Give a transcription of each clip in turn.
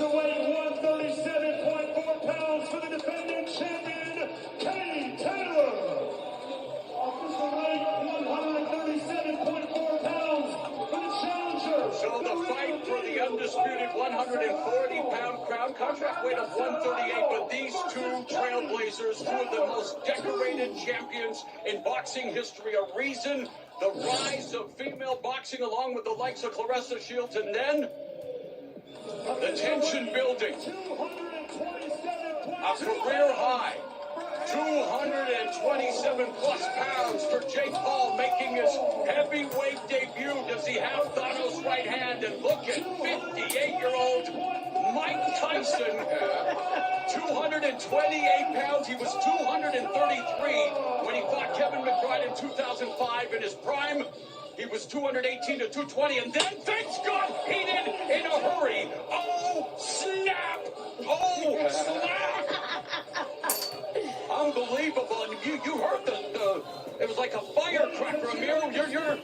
welterweight 137.4 pounds for the defending champion, Kenny Taylor. Official weight 137.4 pounds for the challenger. So the fight for the undisputed 140-pound crown, contract weight of 138, but these two trailblazers, two of the most decorated champions in boxing history, a reason the rise of female boxing along with the likes of Claressa Shields, and then the tension building. A career high. 227 plus pounds for Jake Paul, making his heavyweight debut. Does he have Thanos' right hand? And look at 58-year-old Mike Tyson. 228 pounds. He was 233 when he fought Kevin McBride in 2005 in his prime. He was 218 to 220, and then things got heated in a hurry. Oh, snap! Oh, snap! Unbelievable. And you heard the it was like a firecracker. Amir, your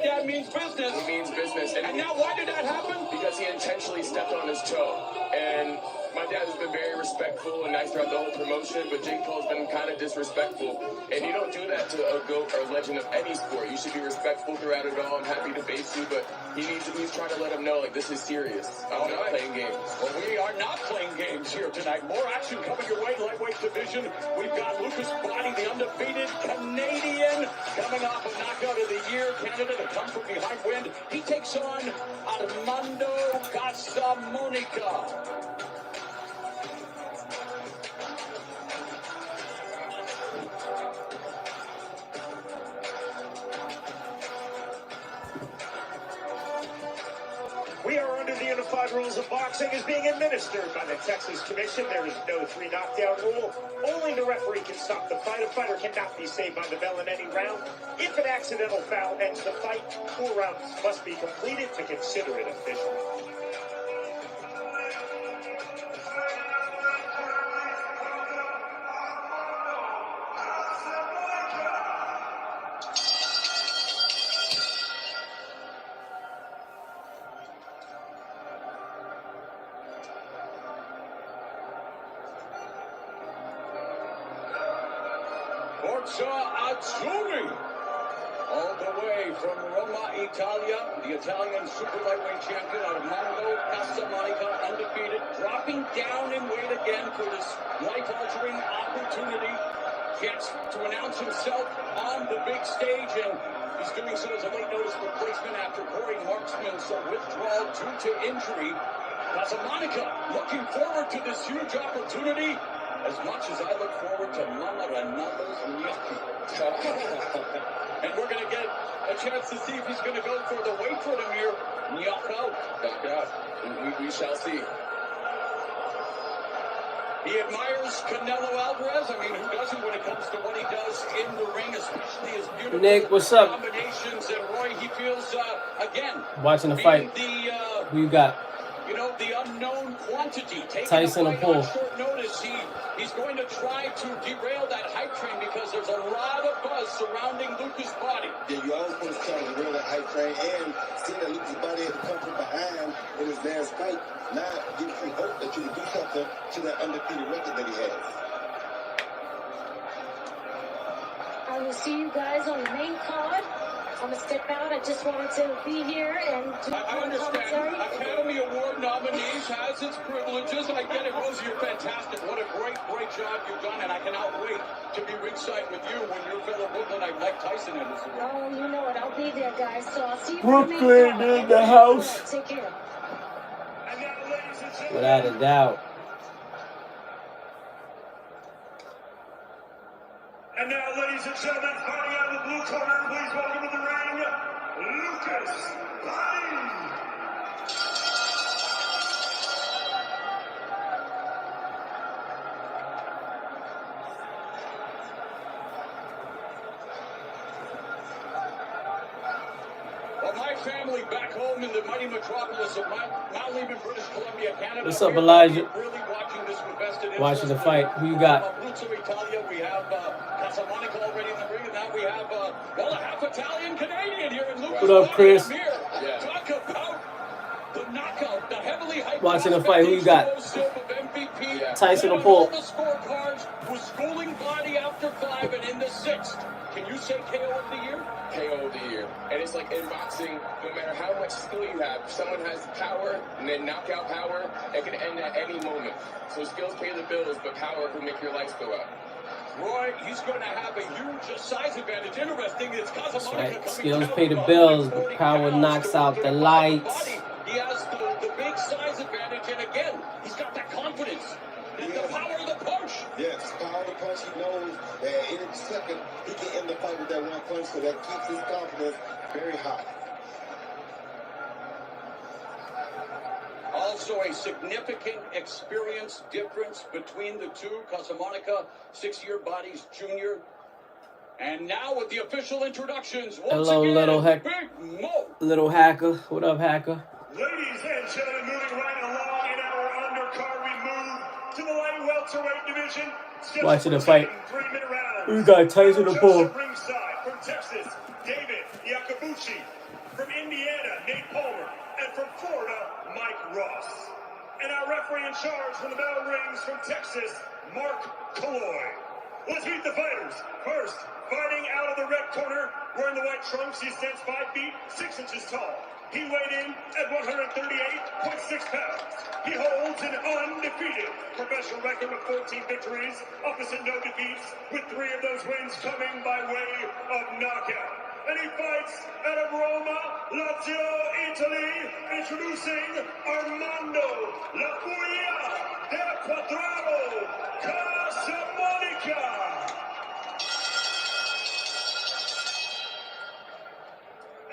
dad means business. He means business. And now why did that happen? Because he intentionally stepped on his toe. And my dad has been very respectful and nice throughout the whole promotion, but Jake Paul's been kind of disrespectful. And you don't do that to a GOAT or a legend of any sport. You should be respectful throughout it all. I'm happy to face you, but he's trying to let him know, like, this is serious. I'm not playing games. Well, we are not playing games here tonight. More action coming your way, lightweight division. We've got Lucas Body, the undefeated Canadian, coming off a knockout of the year. Canada to come from behind wind. He takes on Armando Casamonica. We are under the unified rules of boxing as being administered by the Texas Commission. There is no 3 knockdown rule. Only the referee can stop the fight. A fighter cannot be saved by the bell in any round. If an accidental foul ends the fight, 4 rounds must be completed to consider it official. Forza Azzurri, all the way from Roma, Italia, the Italian super lightweight champion Armando Casamonica, undefeated, dropping down in weight again for this life-altering opportunity. Gets to announce himself on the big stage, and he's doing so as a late notice replacement after Corey Marksman's withdrawal due to injury. Casamonica looking forward to this huge opportunity as much as I look forward to Mama Ronaldo's gnocchi. And we're going to get a chance to see if he's going to go for the weight for him here. Knockout. We shall see. He admires Canelo Alvarez. I mean, who doesn't when it comes to what he does in the ring, especially his beautiful Nick, what's up? combinations. And Roy, he feels, again, Watching the fight. Who you got? You know, the unknown quantity. Tyson or Paul? On short notice, he's going to try to derail that hype train because there's a lot of buzz surrounding Lucas Body. Yeah, you always want to try to derail that hype train, and seeing that Lucas Body had to come from behind in his last fight, now gives you hope that you can do something to that undefeated record that he has. I will see you guys on the main card. I'm going to step out. I just wanted to be here and do I understand. commentary. Academy Award nominees has its privileges. I get it, Rosie. You're fantastic. What a great job you've done, and I cannot wait to be ringside with you when your fellow Brooklynite Mike Tyson enters the ring. Oh, you know it. I'll be there, guys. So I'll see you Brooklyn on the main in the house. Take care. Without a doubt. And now, ladies and gentlemen, fighting out of the blue corner, please welcome to the ring, Lucas Body. Well, my family back home in the mighty metropolis of Mount Lebanon, British Columbia, Canada. What's up, Elijah? Really watching this with vested interest. Watching the fight. Who you got? Italia, we have Casamonica already in the ring, and now we have a half Italian Canadian here in Lucas. What up, Chris? Yeah. Talk about the knockout, the heavily Watching the fight, who you got? Tyson or Paul? The scorecards was schooling body after 5 and in the 6th. Can you say KO of the year? KO of the year. And it's like in boxing, no matter how much skill you have, if someone has power and then knockout power, it can end at any moment. So skills pay the bills, but power can make your lights go out. Roy, he's going to have a huge size advantage. Interesting, it's That's right. Skills pay the bills, but power knocks out the lights. He has the big size advantage, and again, he's got that confidence. The power of the punch. Yes, power of the punch. He knows that any second he can end the fight with that one punch, so that keeps his confidence very high. Also a significant experience difference between the two. Casablanca, 6-year bodies junior. And now with the official introductions, once hello, again, little Big Mo. Little hacker. What up, hacker? Ladies and gentlemen, moving right along in our undercard, we move to the light welterweight division. Watching the fight. 3-minute rounds. We got Tyson or Paul. Ringside from Texas, David Yakabuchi. From Indiana, Nate Palmer. And from Florida, Mike Ross. And our referee in charge from the bell rings from Texas, Mark Kalloy. Let's meet the fighters. First, fighting out of the red corner, wearing the white trunks, he stands 5 feet, 6 inches tall. He weighed in at 138.6 pounds. He holds an undefeated professional record of 14 victories, opposite no defeats, with 3 of those wins coming by way of knockout. And he fights out of Roma, Lazio, Italy, introducing Armando La Furia del Quadrado Casablanca.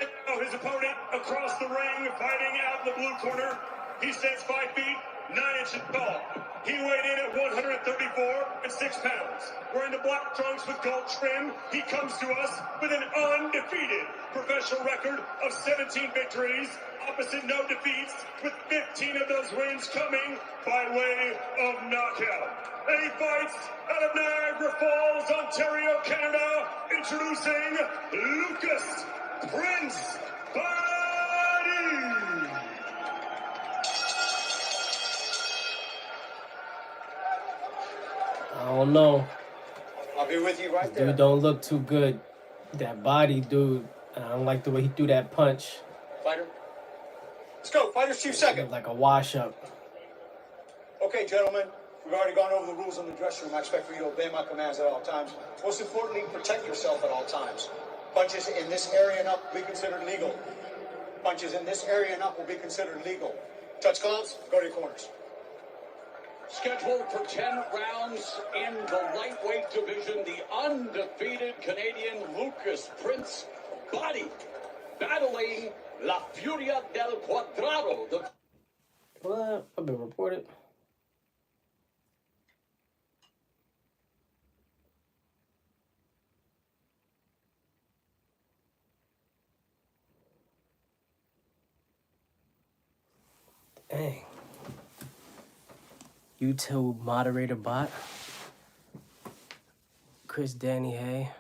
And now his opponent across the ring, fighting out in the blue corner. He stands 5 feet, 9 inches tall. He weighed in at 134.6 pounds. Wearing the black trunks with gold trim, he comes to us with an undefeated professional record of 17 victories, opposite no defeats, with 15 of those wins coming by way of knockout. And he fights out of Niagara Falls, Ontario, Canada, introducing Lucas Prince Body. I don't know. I'll be with you right there. Dude don't look too good. That body, dude. I don't like the way he threw that punch. Fighter. Let's go. Fighters chief second. Like a wash up. Okay, gentlemen. We've already gone over the rules in the dressing room. I expect for you to obey my commands at all times. Most importantly, protect yourself at all times. Punches in this area and up will be considered legal. Punches in this area and up will be considered legal. Touch gloves, go to your corners. Scheduled for 10 rounds in the lightweight division, the undefeated Canadian Lucas Prince Body battling La Furia del Quadrado. What? I've been reported. Dang. YouTube moderator bot. Chris Danny Hay.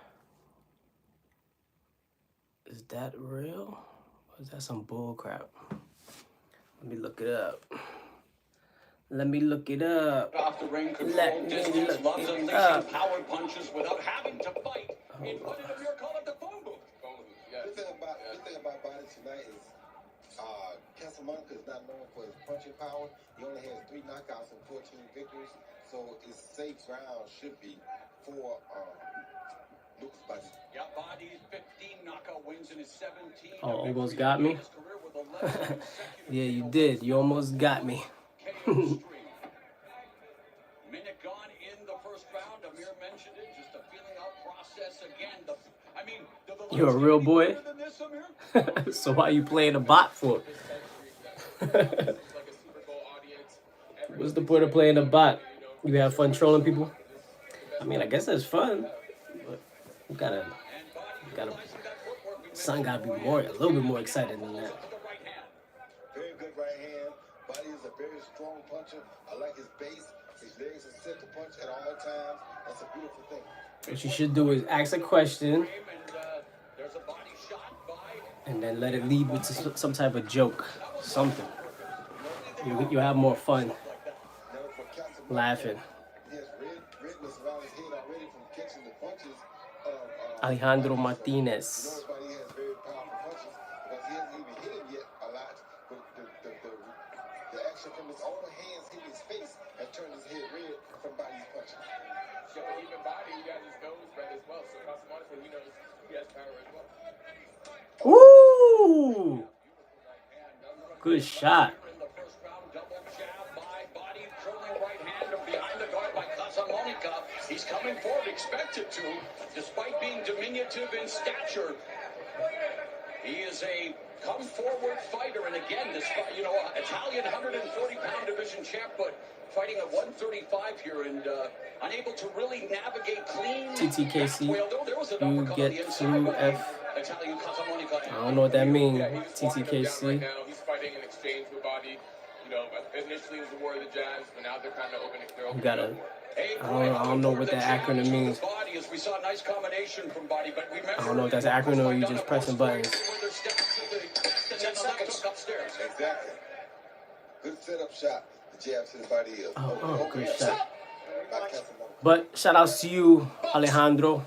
Is that real? Or is that some bull crap? Let me look it up. Let me look it up. Off the ring, control Let me distance, look loves it unleashing up. power punches without having to fight. In what did Amir call it, the phone booth? Good thing about Body tonight is Casablanca is not known for his punching power. He only has 3 knockouts and 14 victories, so his safe ground should be for Lucas Body. Yeah, Body's 15 knockout wins in his 17. Oh, almost got me. Yeah, you did. You almost got me. Minute gone in the first round. Amir mentioned it, just a feeling out process again. You're a real boy? So why are you playing a bot for? What's the point of playing a bot? You have fun trolling people? I mean, I guess that's fun. But you gotta son gotta be a little bit more excited than that. Very good right hand. Body is a very strong puncher. I like his base. His legs are set to punch at all times. That's a beautiful thing. What you should do is ask a question and then let it lead with some type of joke. Something. You have more fun Now for Casablanca, laughing. he has redness around his head already from catching the punches of Alejandro Buddy. So Martinez. Buddy has very powerful punches because he hasn't even hit him yet a lot. But the action from his own hands hitting his face has turned his head red from Buddy's punches. Yeah, but even Body, he got his nose red as well. So Casamonico, he knows he has power as well. Woo! Good shot. In the first round, double jab by Body, curling right hand behind the guard by Casamonica. He's coming forward, expected to, despite being diminutive in stature. He is a come forward fighter, and again, this Italian 140-pound division champ, but fighting at 135 here and unable to really navigate clean. TTKC, you get through F. Italian Casamonica. I don't know what that means. Yeah, he's walking him down right TTKC. now. He's fighting in exchange with Body. You know, initially it was the war of the jabs, but now they're kind of opening. You gotta. I don't know what that acronym means. Body, as we saw a nice combination from Body, but I don't know if that's an acronym or you just pressing buttons. 10 seconds. Upstairs. Exactly. Good setup shot. The jab to the body is. Oh, good shot. By Casamonica. But shout outs to you, Alejandro.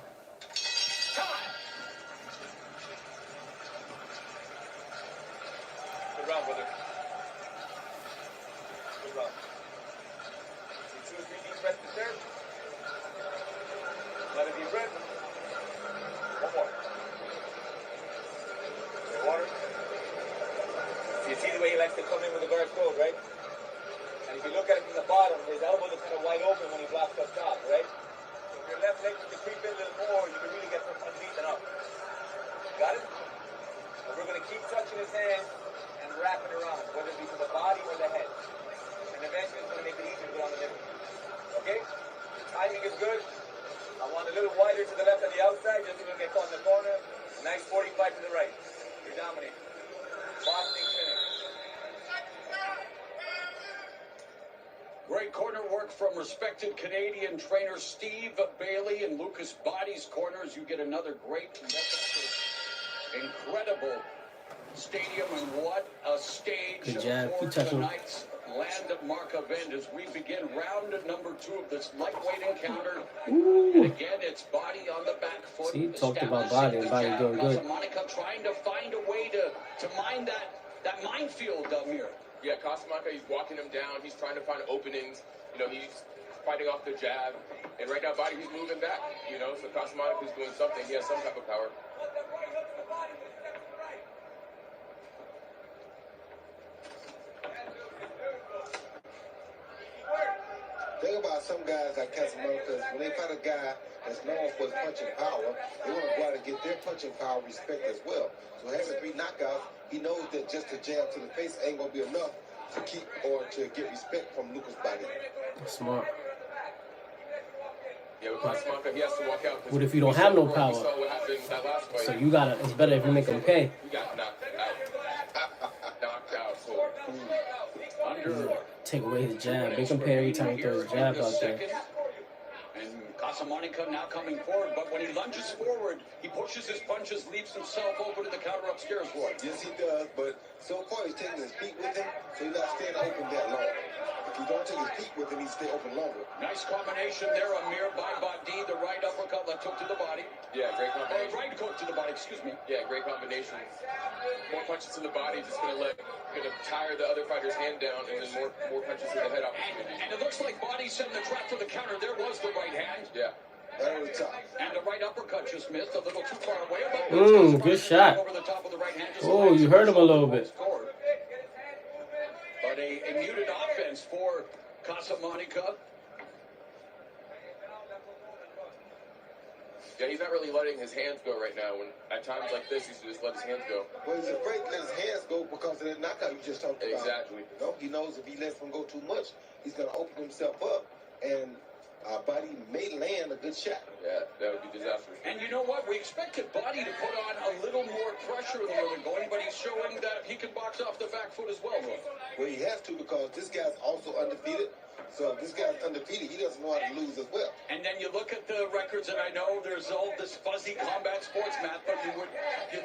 Good round, brother. Good round. See 2 or 3 deep breaths there. Another deep breath. One more. Okay, water. So you see the way he likes to come in with the guard throat, right? And if you look at it from the bottom, his elbows are kind of wide open when he blocks up top, right? So if your left leg was to creep in a little more, you can really get from underneath and up. Got it? And we're going to keep touching his hand and wrapping around, whether it be to the body or the head. And eventually it's going to make it easier to go on the middle. Okay? Timing is good. I want a little wider to the left on the outside, just so we don't get caught in the corner. Nice 45 to the right. You're dominating. Boxing finish. Great corner work from respected Canadian trainer Steve Bailey and Lucas Body's corners. You get another great look at this incredible stadium, and what a stage Good job. for Keep touching. tonight's landmark event as we begin round number 2 of this lightweight encounter. And again, it's Body on the back foot. See, talked about Body, and Body doing good. Monica trying to find a way to mine that minefield, Mir. Yeah, Casamonica, he's walking him down. He's trying to find openings. You know, he's fighting off the jab. And right now, Body, he's moving back. You know, so Casamonica's doing something. He has some type of power. Think about some guys like Casamonica, when they fight a guy that's known for his punching power, they want to go out and get their punching power respect as well. So having 3 knockouts, he knows that just a jab to the face ain't going to be enough to keep or to get respect from Lucas Body. Smart. Yeah, with Casamonica, he has to walk out. What if you don't have no power? We saw what happened in that last fight. So you gotta. It's better if you make them pay. He got knocked out. Knocked out. So, Take away his jab. Make him pay every time he throws his jab out there. And Casamonica now coming forward, but when he lunges forward, he pushes his punches, leaves himself open to the counter upstairs for it. Yes, he does, but so far he's taking his feet with him, so he's not staying open that long. If you don't take his feet with him, he stay open longer. Nice combination there, Amir by Badi, the right uppercut, left hook to the body. yeah, great combination. Right hook to the body, excuse me. Yeah, great combination. More punches to the body, just gonna tire the other fighter's hand down, and then more punches to the head opportunity. And it looks like Badi setting the trap for the counter. There was the right hand. Yeah. Right on the top. And the right uppercut just missed, a little too far away. Good shot. Over the top of the right hand, just Oh, you hurt him a little bit. But a muted offense for Casamonica. Yeah, he's not really letting his hands go right now. When at times like this, he should just let his hands go. Well, he's afraid to let his hands go because of that knockout you just talked about. Exactly. You know, he knows if he lets him go too much, he's going to open himself up. And Body may land a good shot. Yeah, that would be disastrous. And you know what? We expected Body to put on a little more pressure in the early going, but he's showing that he can box off the back foot as well, Roy. Well, he has to because this guy's also undefeated. So if this guy's undefeated, he doesn't know how to lose as well. And then you look at the records, and I know there's all this fuzzy combat sports, Matt, but you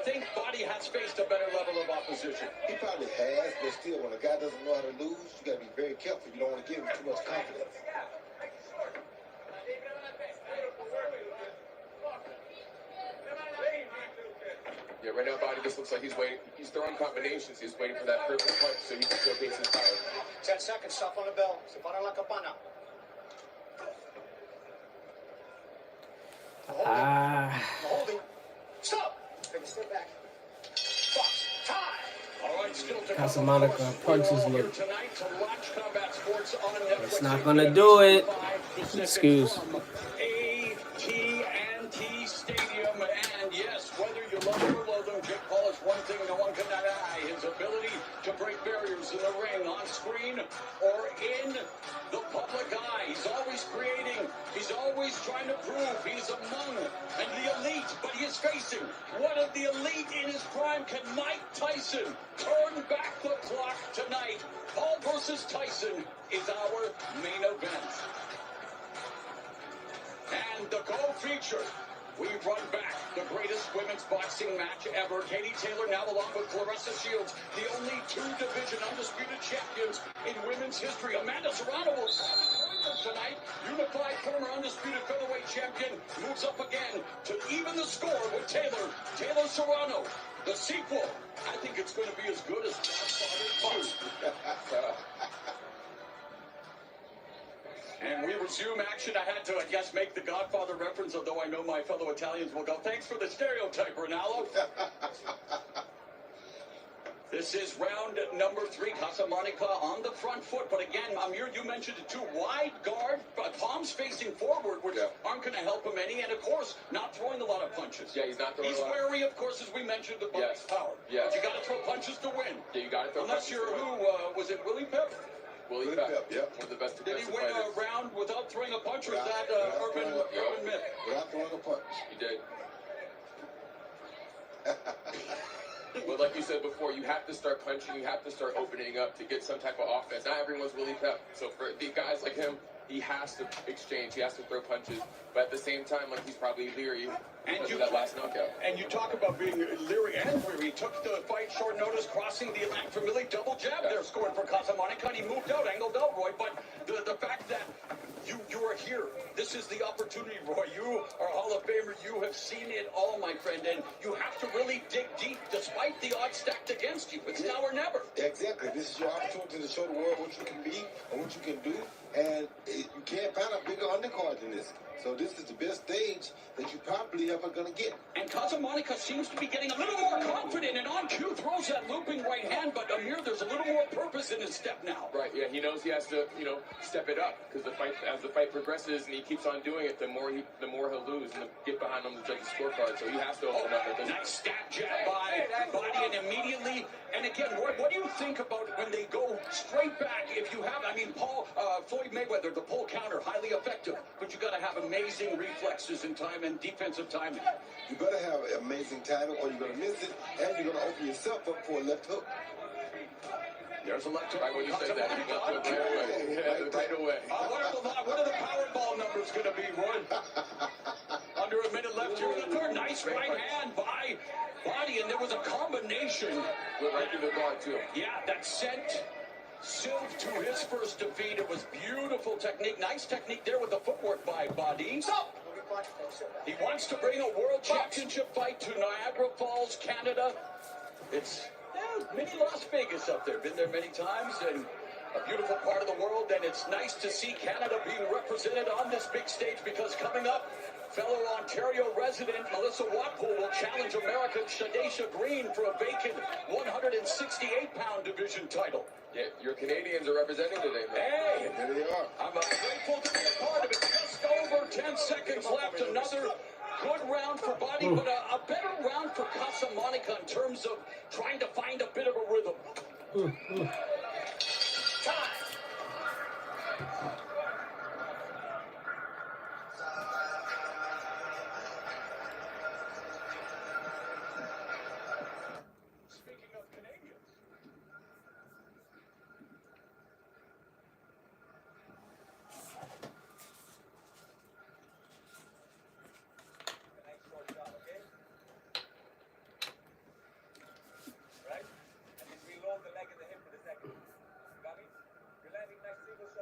think Body has faced a better level of opposition. He probably has, but still, when a guy doesn't know how to lose, you got to be very careful. You don't want to give him too much confidence. Yeah, right now, Body just looks like he's waiting. He's throwing combinations. He's waiting for that perfect punch so he can showcase his power. 10 seconds, stop on the bell. Separa la campana. Holding. Stop. Take a step back. Box. Time. All right, still to Casa come, Monica of course, punches we're all here look. tonight to watch combat sports on Netflix. It's not gonna do it. Excuse. AT&T Stadium, and yes, whether you love him or loathe him, Jake Paul is one thing no one can deny: his ability to break barriers in the ring, on screen, or in the public eye. He's always creating. He's always trying to prove he's among and the elite, but he is facing one of the elite in his prime. Can Mike Tyson turn back the clock tonight? Paul versus Tyson is our main event. And the co-feature, we run back the greatest women's boxing match ever. Katie Taylor now along with Clarissa Shields, the only two-division undisputed champions in women's history. Amanda Serrano will tonight. Unified former undisputed featherweight champion moves up again to even the score with Taylor. Taylor Serrano, the sequel. I think it's going to be as good as Godfather 2. And we resume action. I had to, I guess, make the Godfather reference, although I know my fellow Italians will go, thanks for the stereotype, Ronaldo. This is round number 3. Casa Monica on the front foot. But again, Amir, you mentioned it too. Wide guard, palms facing forward, which aren't going to help him any. And, of course, not throwing a lot of punches. Yeah, he's not throwing He's a lot. wary, of course, as we mentioned, the box power. Yeah. But you got to throw punches to win. Yeah, you got to throw Unless punches you're to win. was it Willie Pep? Willie Pep, yeah. One of the best Did he defensive win fighters. a round without throwing a punch, or is that urban myth? Without throwing a punch. He did. But like you said before, you have to start punching, you have to start opening up to get some type of offense. Not everyone's Willie Pep. So for the guys like him, he has to exchange, he has to throw punches. But at the same time, like he's probably leery because of that last knockout. And you talk about being leery and weary. He took the fight short notice, crossing the Atlantic for Millie, double jab there, scoring for Casa Monica, and he moved out, angled out, Roy. But the fact that you are here, this is the opportunity, Roy. You are a Hall of Famer. You have seen it all, my friend, and you have to really dig deep, despite the odds stacked against you. It's now or never. Exactly. This is your opportunity to show the world what you can be and what you can do. And you can't find a bigger undercard than this. So this is the best stage that you probably ever going to get. And Casa Monica seems to be getting a little more confident, and on cue throws that looping right hand, but Amir, there's a little more purpose in his step now. Right, yeah, he knows he has to, step it up, because as the fight progresses and he keeps on doing it, the more he'll lose and get behind on the judge's scorecard. So he has to open up at this. Nice stab jab by Body, and immediately, and again, Roy, what do you think about when they go straight back? If you have, Floyd Mayweather, the pull counter, highly effective, but you got to have amazing reflexes in time and defensive timing. You better have amazing timing or you're going to miss it, and you're going to open yourself up for a left hook. There's a left hook. Right when you say that, he left hook right away. Yeah, right away. What are the Powerball numbers going to be, Roy? Under a minute left here in the third. Nice right hand by Body, and there was a combination. Went right through the guard, too. Yeah, that sent Sylv to his first defeat. It was beautiful technique. Nice technique there with the footwork by Body. He wants to bring a world championship fight to Niagara Falls, Canada. It's mini Las Vegas up there. Been there many times, and a beautiful part of the world. And it's nice to see Canada being represented on this big stage, because coming up, fellow Ontario resident Melissa Watpool will challenge American Shadesha Green for a vacant 168-pound division title. Yeah, your Canadians are representing today, man. Hey! There they are. I'm grateful to be a part of it. Just over 10 seconds left. Another good round for Body, but a better round for Casa Monica in terms of trying to find a bit of a rhythm. Time.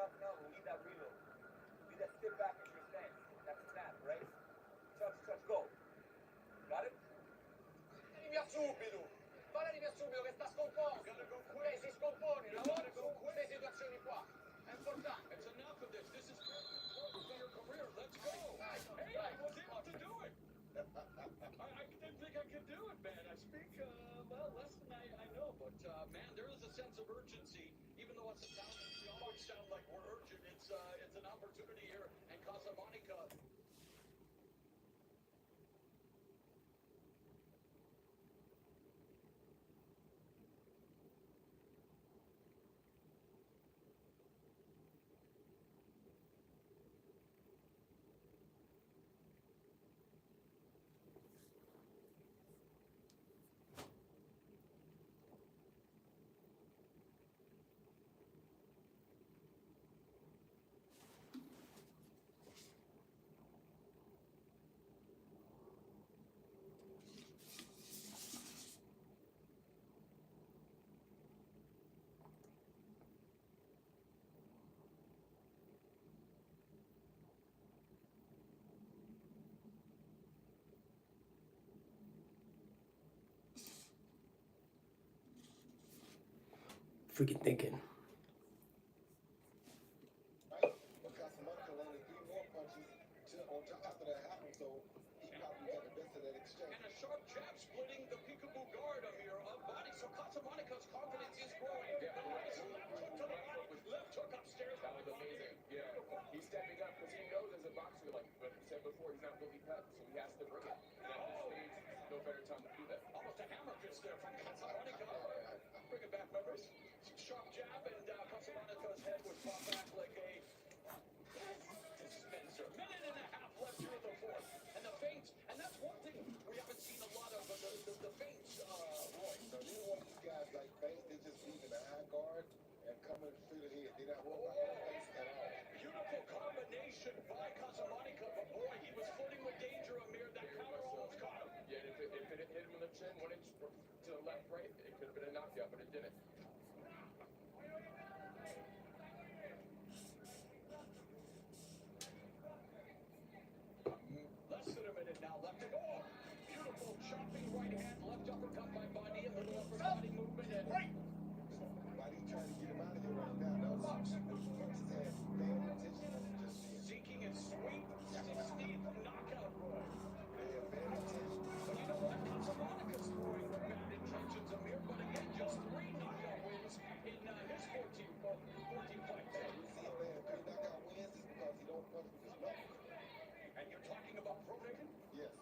up now and lead that reload. Lead that step back into your stance. That's the snap, right? Touch, go. Got it? Vieni via subito! Falla via subito che sta scomposto! Si scompone, lavora su queste situazioni qua. È importante. It's enough of this. This is important for your career. Let's go. Hey, I was able to do it. I didn't think I could do it, man. I speak, well, less than I know. But, man, there is a sense of urgency. Even though it's we always sound like we're urgent. It's an opportunity here. And Casamonica. Freaking thinking. Right? But Casamonica landed 3 more punches on top after that happened, so he probably got the best of that exchange. And a sharp jab splitting the peekaboo guard of here of body. So Casamonica's confidence is growing. Yeah, Nice left hook to the body. Left hook upstairs. That was amazing. Yeah, he's stepping up because he knows as a boxer, like I said before, he's not really cut, so he has to bring it. And at this stage, no better time to do that. Almost a hammer fist there from Casamonica. Bring it back, members. Sharp jab, and Casamonica's head would pop back like a dispenser. Minute and a half left here in the fourth. And the feints, and that's one thing we haven't seen a lot of, the feints, Roy. So neither one of these guys like face, they just leave in the high guard and coming straight ahead. They're not worried about the face at all. Beautiful combination by Casamonica, but boy, he was flirting with danger, Amir. That counter almost caught him. Yeah, if it hit him in the chin 1 inch to the left, right, it could have been a knockout, but it didn't. Less than a minute now left to go. Beautiful chopping right hand, left uppercut by Body, a little upper body movement, and right. Body's trying to get him out of here right now. Those punches had bad intention on him just then. Seeking his sweet 16th knockout, Roy. They have bad intention. But you know what? Casamonica's throwing with bad intentions, Amir, but again, just 3 knockout wins in his 14 fights. The reason he only had 3 knockout wins is because he don't punch with his knuckles. And you're talking about pro making? Yes.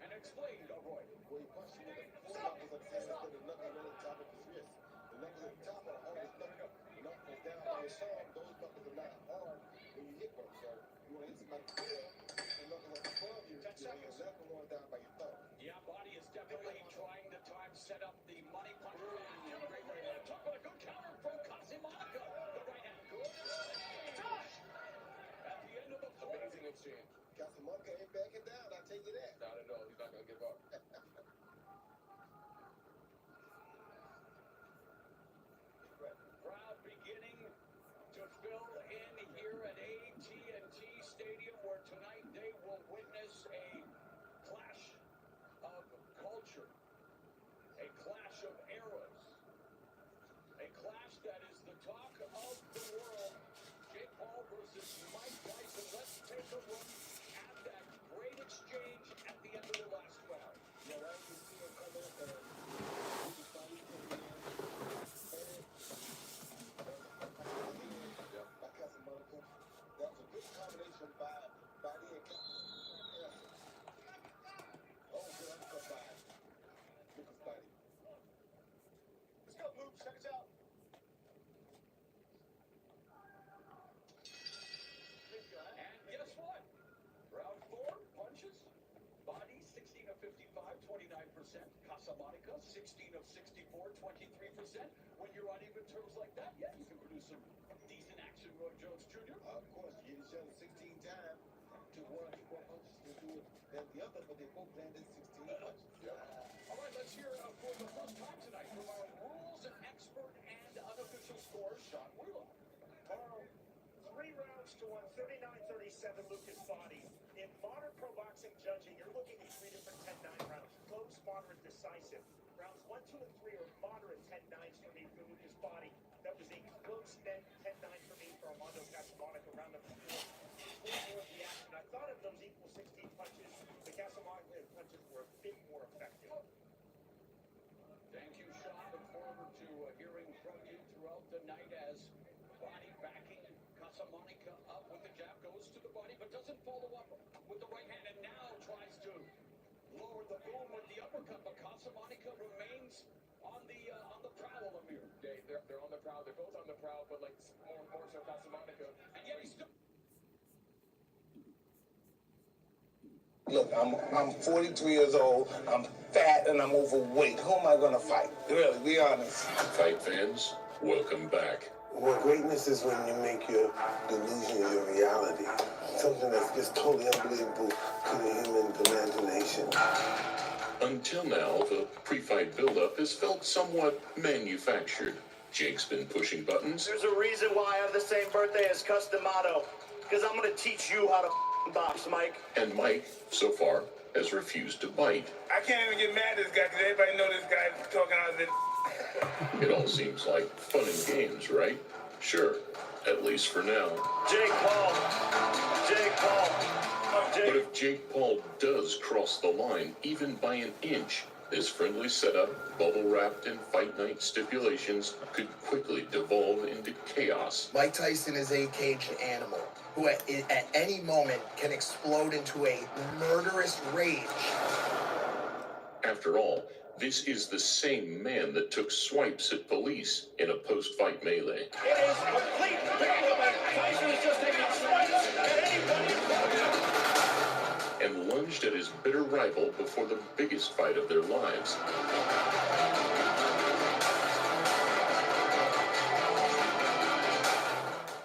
And explain, Roy. Where he punched him with the 4 knuckles at the end instead of the knuckles on the top of his wrist. The knuckles at the top are the hardest knuckles. The knuckles down by your thumb, those knuckles are not hard when you hit one. So you want to hit somebody there, the knuckles are above your hand, not the one down by your thumb. Yeah, Body is definitely trying to set up the money punch. Great right hand. Talk about a good counter from Casamonica. The right hand, good. Touch! At the end of the fourth. Amazing exchange. Casamonica ain't backing down, I tell you that. Not at all. He's not going to give up. Crowd beginning to fill in here at AT&T Stadium, where tonight they will witness a clash of culture, a clash of eras, a clash that is the talk of the world. Jake Paul versus Mike Tyson. Let's take a look at that great exchange at the end of the last round. Yeah, right, you see him come up and he just thought he could win. By Casamonica. That was a good combination by Body and Casamonica. Oh, good uppercut by Lucas Body. Let's go, Luke. Check us out. And guess what? Round 4, punches. Body 16 of 55, 29%. Casamonica 16 of 64, 23%. When you're on even terms like that, yeah, you can produce some decent action, Roy Jones Jr. Of course, you get each other 16 times. Took 1 or 2 more punches to do it than the other, but they both landed 16 punches. All right, let's hear for the first time tonight from our rules expert and unofficial scorer, Sean Wheelock. Carl 39-37 Lucas body. In modern pro boxing judging, you're looking at 3 different 10-9 rounds. Close, moderate, decisive. Rounds 1, 2, and 3 are moderate 10-9s for me for Lucas body. That was a close then 10-9 for me for Armando Casamonica round number 4. More of the action. I thought of those equal 16 punches. The Casamonica punches were a bit more effective. Thank you, Sean. Look forward to hearing from you throughout the night as body backing. Casamonica up with the jab, goes to the body, but doesn't follow up with the right hand, and now tries to lower the boom with the uppercut. But Casamonica remains on the prowl, Amir. They're on the prowl. They're both on the prowl, but like more so Casamonica. And yet he's still. Look, I'm 43 years old, I'm fat, and I'm overweight. Who am I going to fight? Really, be honest. Fight fans, welcome back. Well, greatness is when you make your delusion your reality. Something that's just totally unbelievable to the human imagination. Until now, the pre-fight buildup has felt somewhat manufactured. Jake's been pushing buttons. There's a reason why I have the same birthday as Customato. Because I'm going to teach you how to box, Mike. And Mike, so far, has refused to bite. I can't even get mad at this guy because everybody know this guy talking out of his. It all seems like fun and games, right? Sure, at least for now. Jake Paul. But if Jake Paul does cross the line, even by an inch, this friendly setup, bubble-wrapped in fight night stipulations, could quickly devolve into chaos. Mike Tyson is a caged animal who at any moment can explode into a murderous rage. After all, this is the same man that took swipes at police in a post-fight melee. It is complete bedlam. Tyson is just taking swipes at anybody. And lunged at his bitter rival before the biggest fight of their lives.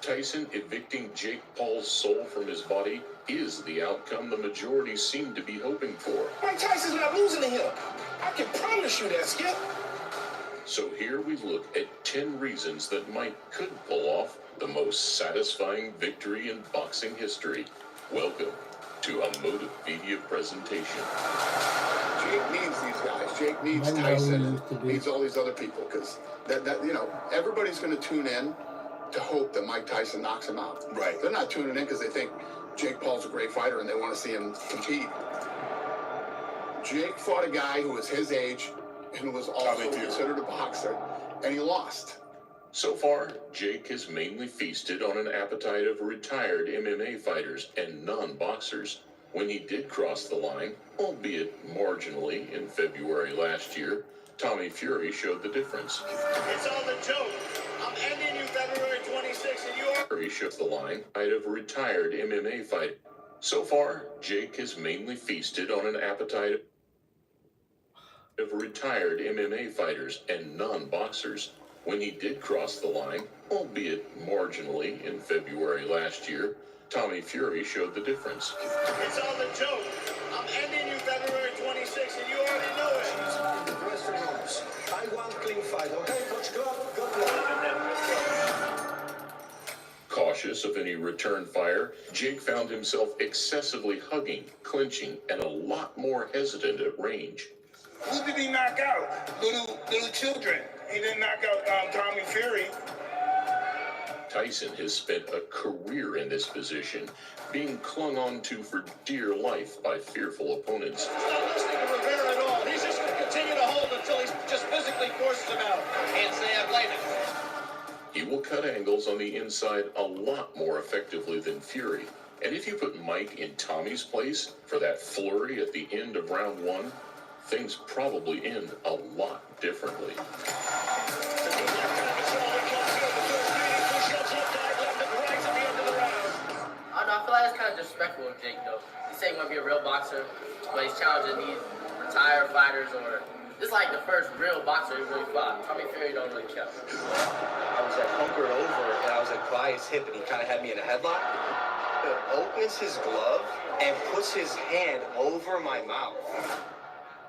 Tyson evicting Jake Paul's soul from his body is the outcome the majority seem to be hoping for. Mike Tyson's not losing to him. I can promise you that, Skip. So here we look at 10 reasons that Mike could pull off the most satisfying victory in boxing history. Welcome to a Motivedia presentation. Jake needs these guys. Jake needs Tyson. Needs all these other people because that everybody's going to tune in to hope that Mike Tyson knocks him out. Right. They're not tuning in because they think Jake Paul's a great fighter and they want to see him compete. Jake fought a guy who was his age and who was also considered a boxer, and he lost. So far, Jake has mainly feasted on an appetite of retired MMA fighters and non-boxers. When he did cross the line, albeit marginally in February last year, Tommy Fury showed the difference. It's all a joke. I'm ending you February 26th, and you are... Fury showed the line of retired MMA fighter. So far, Jake has mainly feasted on an appetite of retired MMA fighters and non-boxers. When he did cross the line, albeit marginally in February last year, Tommy Fury showed the difference. It's all a joke. I'm ending you February 26th, and you already know it. Dressing rooms. I want clean fight, okay, Coach? Good luck. Cautious of any return fire, Jake found himself excessively hugging, clinching, and a lot more hesitant at range. Who did he knock out? Little children. He didn't knock out Tommy Fury. Tyson has spent a career in this position, being clung on to for dear life by fearful opponents. He's not listening to Rivera at all. He's just going to continue to hold until he just physically forces him out. Can't say I blame him. He will cut angles on the inside a lot more effectively than Fury. And if you put Mike in Tommy's place for that flurry at the end of round one, things probably end a lot differently. I feel like it's kind of disrespectful of Jake, though. He's saying he want to be a real boxer, but he's challenging these retired fighters, or this is like the first real boxer he really fought. Tommy Fury don't really care. I was like hunkered over, and I was like by his hip, and he kind of had me in a headlock. He opens his glove and puts his hand over my mouth.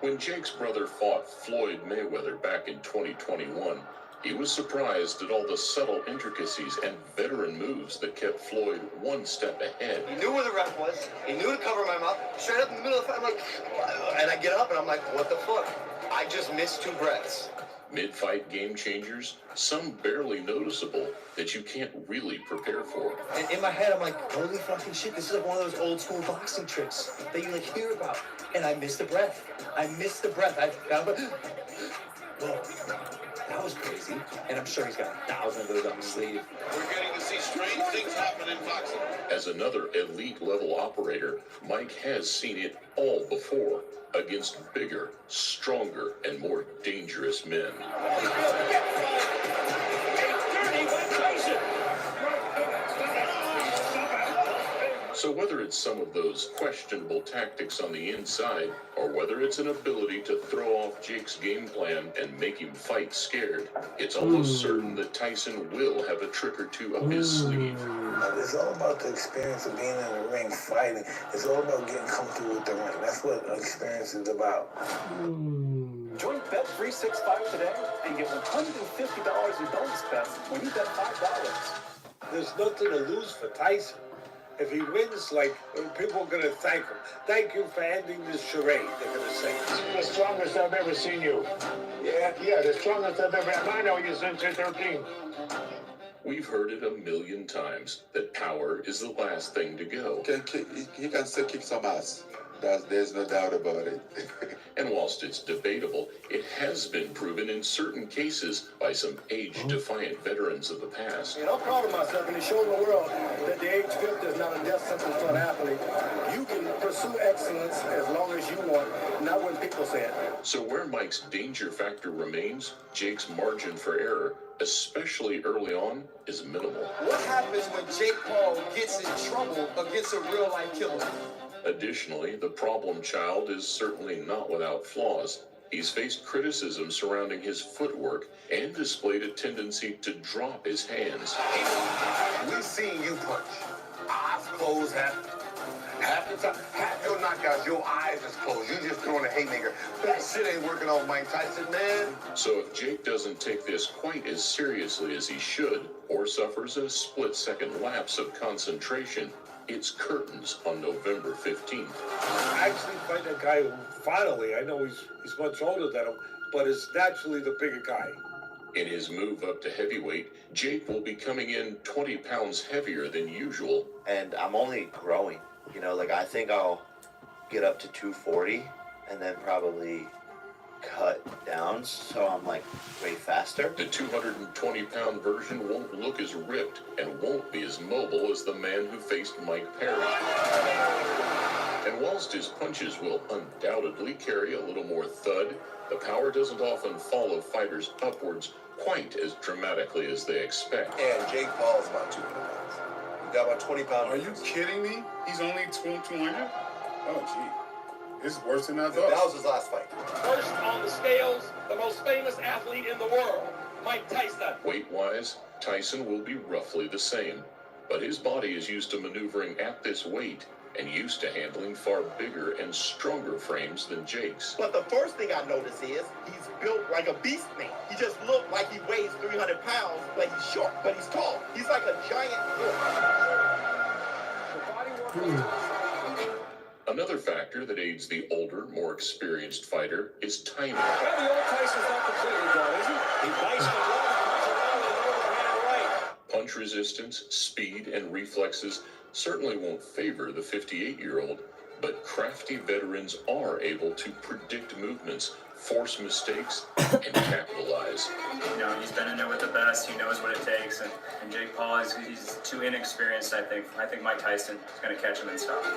When Jake's brother fought Floyd Mayweather back in 2021, He was surprised at all the subtle intricacies and veteran moves that kept Floyd one step ahead. He knew where the ref was. He knew to cover my mouth. Straight up in the middle of the fight, I'm like, and I get up and I'm like, what the fuck? I just missed 2 breaths. Mid-fight game changers, some barely noticeable that you can't really prepare for. And in my head, I'm like, holy fucking shit, this is like one of those old school boxing tricks that you like hear about. And I missed the breath. I found whoa, that was crazy. And I'm sure he's got 1,000 of those on his sleeve. We're getting to see strange things happen in boxing. As another elite level operator, Mike has seen it all before against bigger, stronger, and more dangerous men. So whether it's some of those questionable tactics on the inside, or whether it's an ability to throw off Jake's game plan and make him fight scared, it's almost certain that Tyson will have a trick or two up his sleeve. It's all about the experience of being in the ring fighting. It's all about getting comfortable with the ring. That's what experience is about. Join Bet365 today and get $150 in bonus bets when you bet $5. There's nothing to lose for Tyson. If he wins, people are going to thank him. Thank you for ending this charade, they're going to say. The strongest I've ever seen you. Yeah, the strongest I've ever. I know you since you're 13. We've heard it a million times that power is the last thing to go. He can still kick some ass. There's no doubt about it. And whilst it's debatable, it has been proven in certain cases by some age-defiant veterans of the past. And I'm proud of myself in showing the world that the age 50 is not a death sentence for an athlete. You can pursue excellence as long as you want, not when people say it. So where Mike's danger factor remains, Jake's margin for error, especially early on, is minimal. What happens when Jake Paul gets in trouble against a real-life killer? Additionally, the problem child is certainly not without flaws. He's faced criticism surrounding his footwork and displayed a tendency to drop his hands. We've seen you punch. Eyes closed half the time. Half your knockouts, your eyes is closed. You just throwing a haymaker. That shit ain't working on Mike Tyson, man. So if Jake doesn't take this quite as seriously as he should, or suffers a split-second lapse of concentration, it's curtains on November 15th. I actually fight a guy who, finally, I know he's much older than him, but is naturally the bigger guy. In his move up to heavyweight, Jake will be coming in 20 pounds heavier than usual. And I'm only growing. I think I'll get up to 240 and then probably cut down so I'm way faster. The 220-pound version won't look as ripped and won't be as mobile as the man who faced Mike Perry. And whilst his punches will undoubtedly carry a little more thud, the power doesn't often follow fighters upwards quite as dramatically as they expect. And Jake Paul's about 200 pounds. You got about 20 pounds. Are you kidding me? He's only 200? Oh, gee. It's worse than I thought. That was his last fight. First on the scales, the most famous athlete in the world, Mike Tyson. Weight-wise, Tyson will be roughly the same, but his body is used to maneuvering at this weight and used to handling far bigger and stronger frames than Jake's. But the first thing I notice is he's built like a beast man. He just looked like he weighs 300 pounds, but he's short, but he's tall. He's like a giant Another factor that aids the older, more experienced fighter is timing. Well, the old Tyson's not completely gone, is he? He bites the glove and comes around with an overhand right. Punch resistance, speed, and reflexes certainly won't favor the 58-year-old, but crafty veterans are able to predict movements, force mistakes, and capitalize. He's been in there with the best. He knows what it takes. And Jake Paul, he's too inexperienced, I think. I think Mike Tyson is going to catch him and stop him.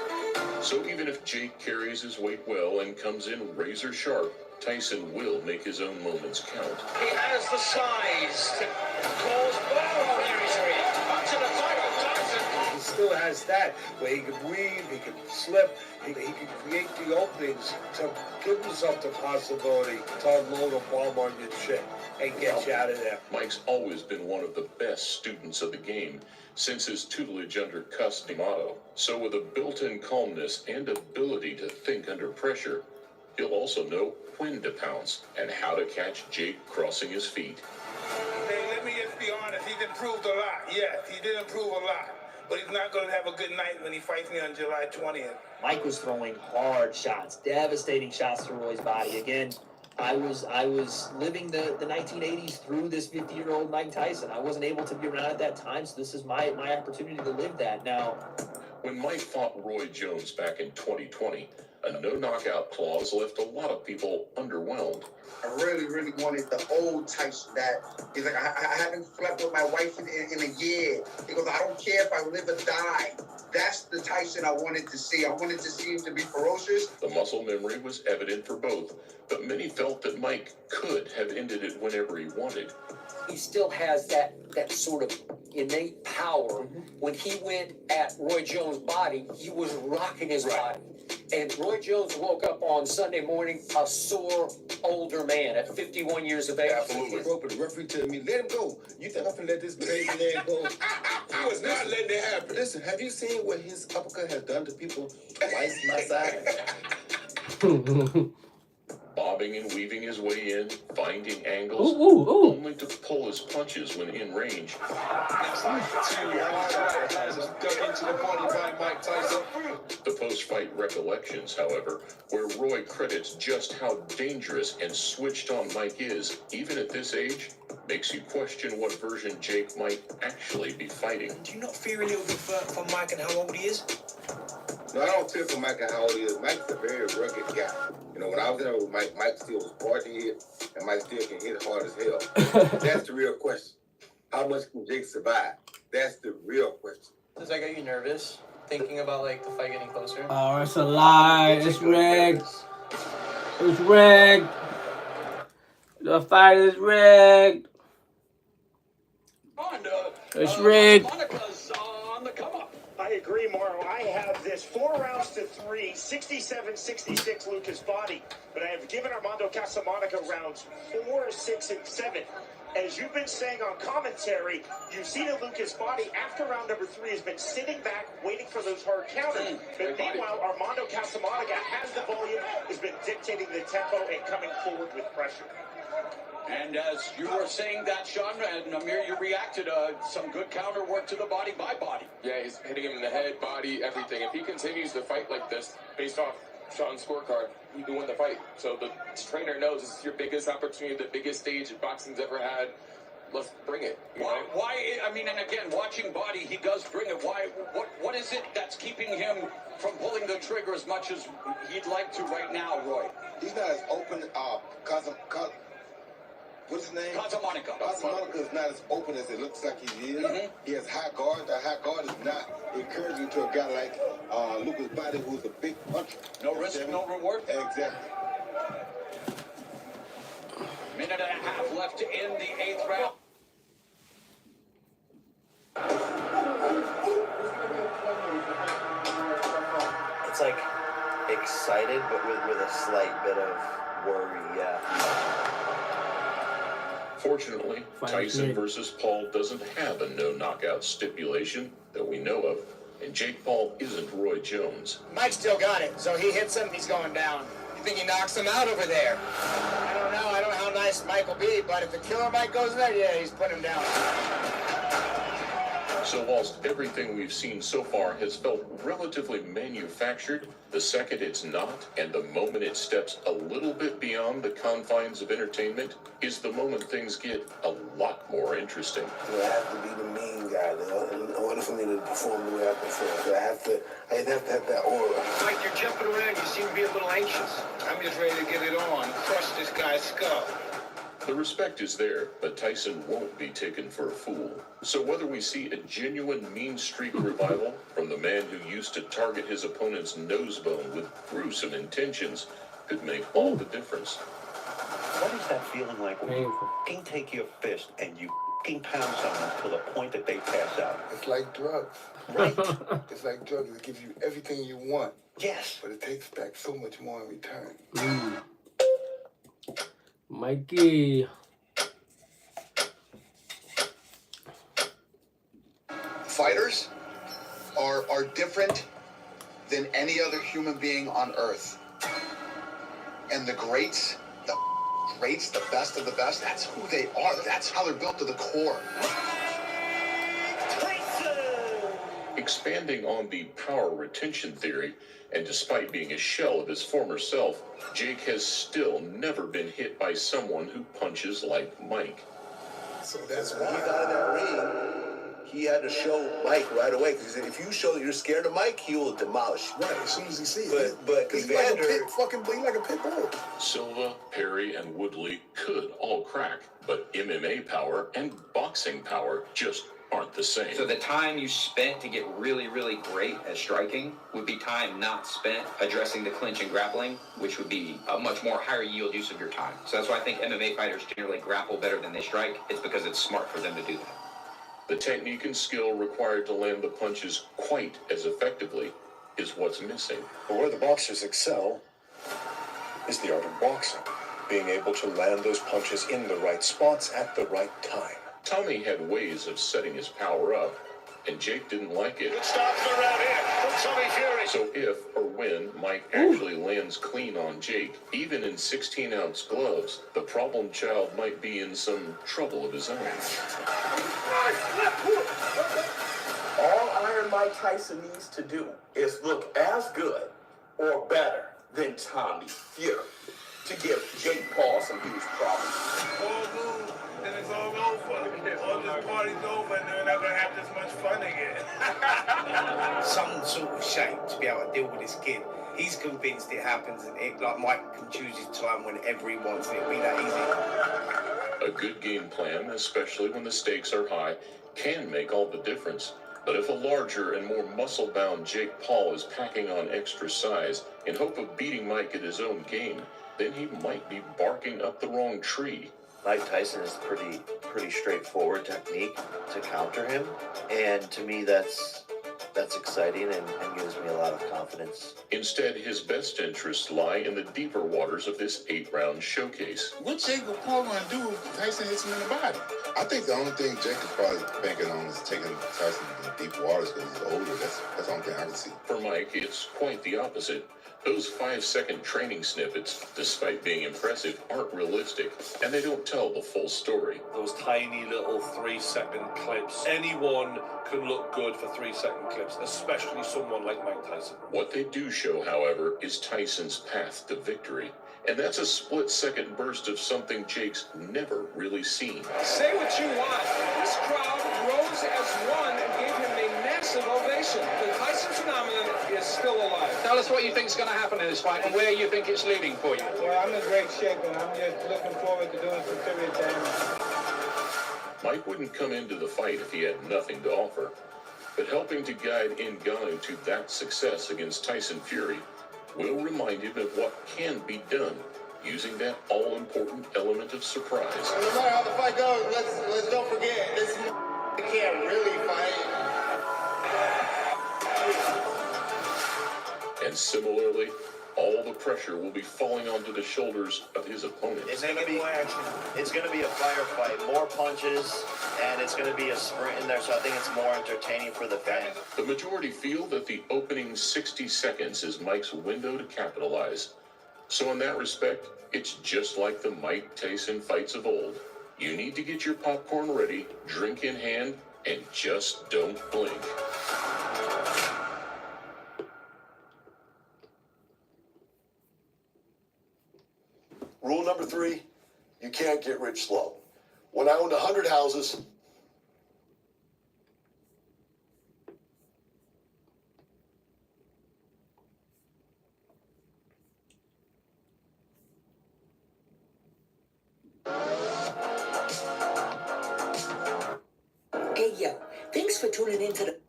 So even if Jake carries his weight well and comes in razor sharp, Tyson will make his own moments count. He has the size to cause ball. There he's in. Punch in the title, Tyson. He still has that, where he can weave, he can slip, he can create the openings to give himself the possibility to unload a bomb on your chin and get you out of there. Mike's always been one of the best students of the game since his tutelage under Cus D'Amato. So with a built-in calmness and ability to think under pressure, he'll also know when to pounce and how to catch Jake crossing his feet. He's improved a lot. Yes, he did improve a lot. But he's not going to have a good night when he fights me on July 20th. Mike was throwing hard shots, devastating shots to Roy's body. Again, I was living the 1980s through this 50-year-old Mike Tyson. I wasn't able to be around at that time, so this is my opportunity to live that now. When Mike fought Roy Jones back in 2020, a no-knockout clause left a lot of people underwhelmed. I really, really wanted the old Tyson that he's like, I haven't slept with my wife in a year. He goes, I don't care if I live or die. That's the Tyson I wanted to see. I wanted to see him to be ferocious. The muscle memory was evident for both, but many felt that Mike could have ended it whenever he wanted. He still has that sort of innate power. When he went at Roy Jones' body, he was rocking his body. And Roy Jones woke up on Sunday morning a sore, older man at 51 years of age. Absolutely. The referee telling me, let him go. You think I'm gonna let this crazy man go? I was not letting it happen. Listen, have you seen what his uppercut has done to people twice my size? Bobbing and weaving his way in, finding angles, only to pull his punches when in range. The post-fight recollections, however, where Roy credits just how dangerous and switched on Mike is, even at this age, makes you question what version Jake might actually be fighting. Do you not fear a little bit for Mike and how old he is? No, I don't fear for Mike and how old he is. Mike's a very rugged guy. You know, when I was there with Mike, Mike still was hard to hit, and Mike still can hit hard as hell. That's the real question. How much can Jake survive? That's the real question. Does that get you nervous, thinking about, like, the fight getting closer? Oh, it's a lie. It's rigged. It's rigged. The fight is rigged. It's rigged. I agree, Morrow. I have this 4 rounds to 3, 67-66 Lucas body, but I have given Armando Casamonica rounds 4, 6, and 7. As you've been saying on commentary, you've seen a Lucas body after round number 3 has been sitting back, waiting for those hard counters. But meanwhile, Armando Casamonica has the volume, has been dictating the tempo and coming forward with pressure. And as you were saying that, Sean, and Amir, you reacted some good counter work to the body by body. Yeah, he's hitting him in the head, body, everything. If he continues to fight like this, based off Sean's scorecard, he can win the fight. So the trainer knows this is your biggest opportunity, the biggest stage boxing's ever had. Let's bring it. Why? I mean, and again, watching body, he does bring it. Why? What is it that's keeping him from pulling the trigger as much as he'd like to right now, Roy? He's not as open. What's his name? Casamonica is not as open as it looks like he is. He has high guard. The high guard is not encouraging to a guy like Lucas Body, who's a big puncher. No risk, no reward. Exactly. Minute and a half left in the 8th round. It's like excited, but with a slight bit of worry, yeah. Fortunately, Tyson versus Paul doesn't have a no-knockout stipulation that we know of, and Jake Paul isn't Roy Jones. Mike still got it, so he hits him, he's going down. You think he knocks him out over there? I don't know how nice Mike will be, but if the killer Mike goes there, yeah, he's putting him down. So whilst everything we've seen so far has felt relatively manufactured, the second it's not, and the moment it steps a little bit beyond the confines of entertainment, is the moment things get a lot more interesting. I have to be the mean guy, though, in order for me to perform the way I perform. So I have to have that aura. Mike, you're jumping around. You seem to be a little anxious. I'm just ready to get it on. Crush this guy's skull. The respect is there, but Tyson won't be taken for a fool. So whether we see a genuine mean streak revival from the man who used to target his opponent's nose bone with gruesome intentions could make all the difference. What is that feeling like when you can take your fist and you can pound someone to the point that they pass out? It's like drugs. Right. It's like drugs. It gives you everything you want. Yes. But it takes back so much more in return. Mikey. Fighters are different than any other human being on earth. And the greats, the best of the best, that's who they are. That's how they're built to the core. Expanding on the power retention theory, and despite being a shell of his former self, Jake has still never been hit by someone who punches like Mike. So that's why. When he got in that ring, he had to show Mike right away. Because if you show that you're scared of Mike, he will demolish you. Right, as soon as he sees it. But he's Evander, like a pit bull. Silva, Perry, and Woodley could all crack, but MMA power and boxing power just aren't the same. So the time you spent to get really, really great at striking would be time not spent addressing the clinch and grappling, which would be a much more higher yield use of your time. So that's why I think MMA fighters generally grapple better than they strike. It's because it's smart for them to do that. The technique and skill required to land the punches quite as effectively is what's missing. But where the boxers excel is the art of boxing, being able to land those punches in the right spots at the right time. Tommy had ways of setting his power up, and Jake didn't like it. Good start to the round here from Tommy Fury. So if or when Mike actually lands clean on Jake, even in 16-ounce gloves, the problem child might be in some trouble of his own. All Iron Mike Tyson needs to do is look as good or better than Tommy Fury to give Jake Paul some huge problems. And it's all over. All this party's over, and they're not gonna have this much fun again. Some sort of shape to be able to deal with this kid. He's convinced it happens, and like Mike can choose his time whenever he wants, and it'll be that easy. A good game plan, especially when the stakes are high, can make all the difference. But if a larger and more muscle-bound Jake Paul is packing on extra size in hope of beating Mike at his own game, then he might be barking up the wrong tree. Mike Tyson is pretty straightforward technique to counter him, and to me that's exciting and gives me a lot of confidence. Instead, his best interests lie in the deeper waters of this 8-round showcase. What Jacob Paul gonna do if Tyson hits him in the body? I think the only thing Jake is probably banking on is taking Tyson to deep waters because he's older. That's the only thing I can see. For Mike, it's quite the opposite. Those 5-second training snippets, despite being impressive, aren't realistic, and they don't tell the full story. Those tiny little 3-second clips. Anyone can look good for 3-second clips, especially someone like Mike Tyson. What they do show, however, is Tyson's path to victory. And that's a split-second burst of something Jake's never really seen. Say what you want. This crowd rose as one and gave him a massive ovation. The Tyson phenomenon is still alive. Tell us what you think is going to happen in this fight and where you think it's leading for you. Well, I'm in great shape, and I'm just looking forward to doing some serious damage. Mike wouldn't come into the fight if he had nothing to offer. But helping to guide Ngannou to that success against Tyson Fury will remind him of what can be done using that all-important element of surprise. No matter how the fight goes, let's don't forget, this can't really fight. And similarly, all the pressure will be falling onto the shoulders of his opponent. It's gonna be a firefight, more punches, and it's gonna be a sprint in there, so I think it's more entertaining for the fans. The majority feel that the opening 60 seconds is Mike's window to capitalize. So in that respect, it's just like the Mike Tyson fights of old. You need to get your popcorn ready, drink in hand, and just don't blink. Rule number 3, you can't get rich slow. When I owned 100 houses, Hey, yo, thanks for tuning in to the...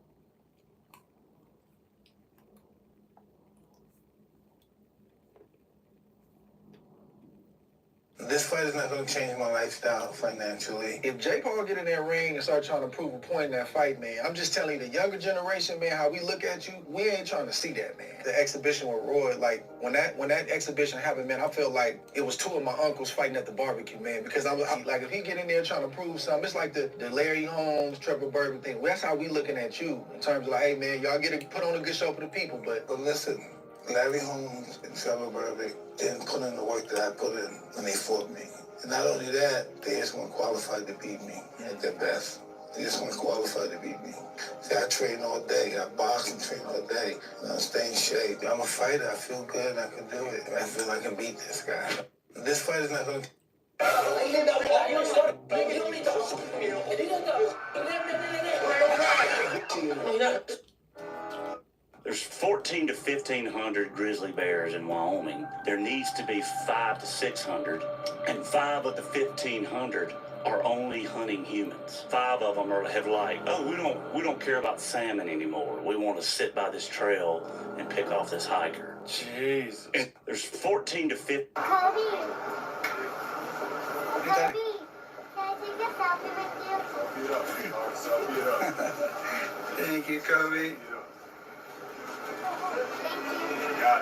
This fight is not going to change my lifestyle financially. If Jake Paul get in that ring and start trying to prove a point in that fight, man, I'm just telling you, the younger generation, man, how we look at you, we ain't trying to see that, man. The exhibition with Roy, like, when that exhibition happened, man, I felt like it was 2 of my uncles fighting at the barbecue, man, because I'm like, if he get in there trying to prove something, it's like the Larry Holmes, Trevor Burton thing. That's how we looking at you, in terms of like, hey, man, y'all put on a good show for the people, but listen, Larry Holmes and Trevor Burbick didn't put in the work that I put in when they fought me. And not only that, they just weren't qualified to beat me at their best. They just want to qualify to beat me. See, I train all day. I box and train all day. I stay in shape. I'm a fighter. I feel good. I can do it. I feel I can beat this guy. This fight is not going to... There's 14 to 1,500 grizzly bears in Wyoming. There needs to be 5 to 600, and 5 of the 1,500 are only hunting humans. 5 of them have we don't care about salmon anymore. We want to sit by this trail and pick off this hiker. Jesus. And there's 14 to 15. Kobe. Kobe. Can I take a selfie with you? Thank you, Kobe.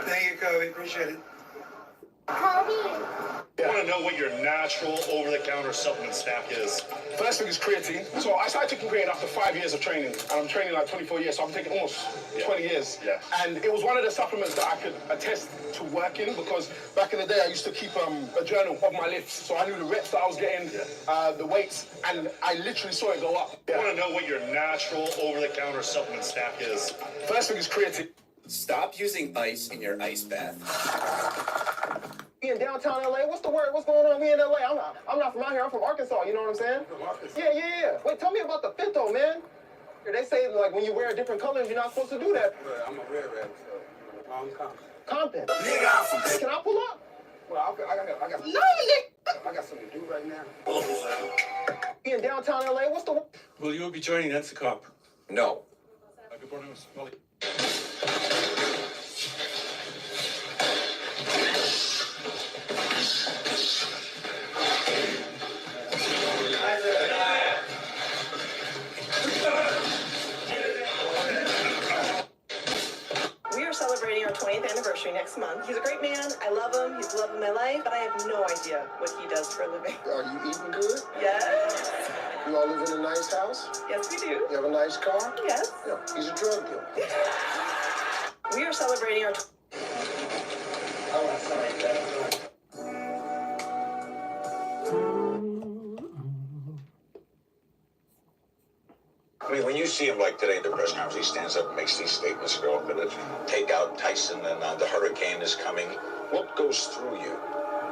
Thank you, Kobe. Appreciate it. Kobe. I want to know what your natural over-the-counter supplement stack is. First thing is creatine. So I started taking creatine after 5 years of training. And I'm training like 24 years, so I'm taking almost 20 years. Yeah. And it was one of the supplements that I could attest to working, because back in the day I used to keep a journal of my lifts. So I knew the reps that I was getting, the weights, and I literally saw it go up. I want to know what your natural over-the-counter supplement stack is. First thing is creatine. Stop using ice in your ice bath. We in downtown LA. What's the word? What's going on? We in LA. I'm not from out here. I'm from Arkansas. You know what I'm saying? Yeah. Wait, tell me about the fit though, man. They say like when you wear different colors, you're not supposed to do that. I'm a red rat, so I'm Compton. Nigga, I'm from... Can I pull up? Well, I got No, Nick. I got something to do right now. We in downtown LA. What's the word? Will you be joining Nancy Cop? No. Good morning, Mr. Polly. We are celebrating our 20th anniversary next month. He's a great man. I love him. He's the love of my life, but I have no idea what he does for a living. Are you eating good? Yes. You all live in a nice house? Yes, we do. You have a nice car? Yes. Yeah, he's a drug dealer. We are celebrating our... I mean, when you see him like today at the press conference, he stands up and makes these statements, go for to take out Tyson and the hurricane is coming. What goes through you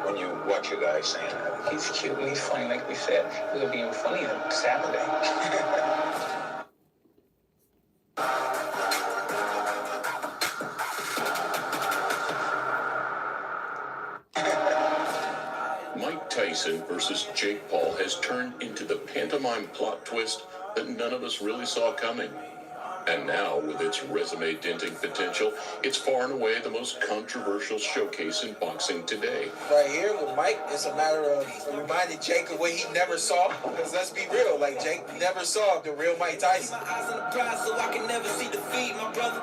when you watch a guy saying that? He's cute and he's funny, like we said. He would be even funnier on Saturday. Mike Tyson versus Jake Paul has turned into the pantomime plot twist that none of us really saw coming. And now, with its resume-denting potential, it's far and away the most controversial showcase in boxing today. Right here with Mike, it's a matter of reminding Jake of what he never saw. Because let's be real, like Jake never saw the real Mike Tyson. My eyes on the prize so I can never see defeat, my brother.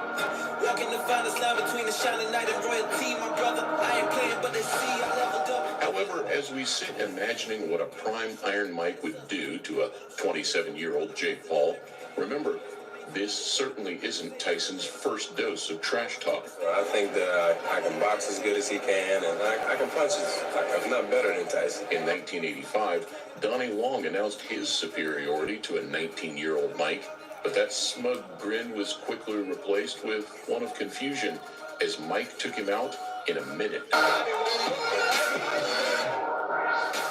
Walking the finest line between the shining knight and royalty, my brother. I ain't playing, but they see I leveled up. However, as we sit imagining what a prime Iron Mike would do to a 27-year-old Jake Paul, remember, this certainly isn't Tyson's first dose of trash talk. I think that I can box as good as he can, and I can punch I'm not better than Tyson. In 1985, Donnie Long announced his superiority to a 19-year-old Mike, but that smug grin was quickly replaced with one of confusion as Mike took him out in a minute.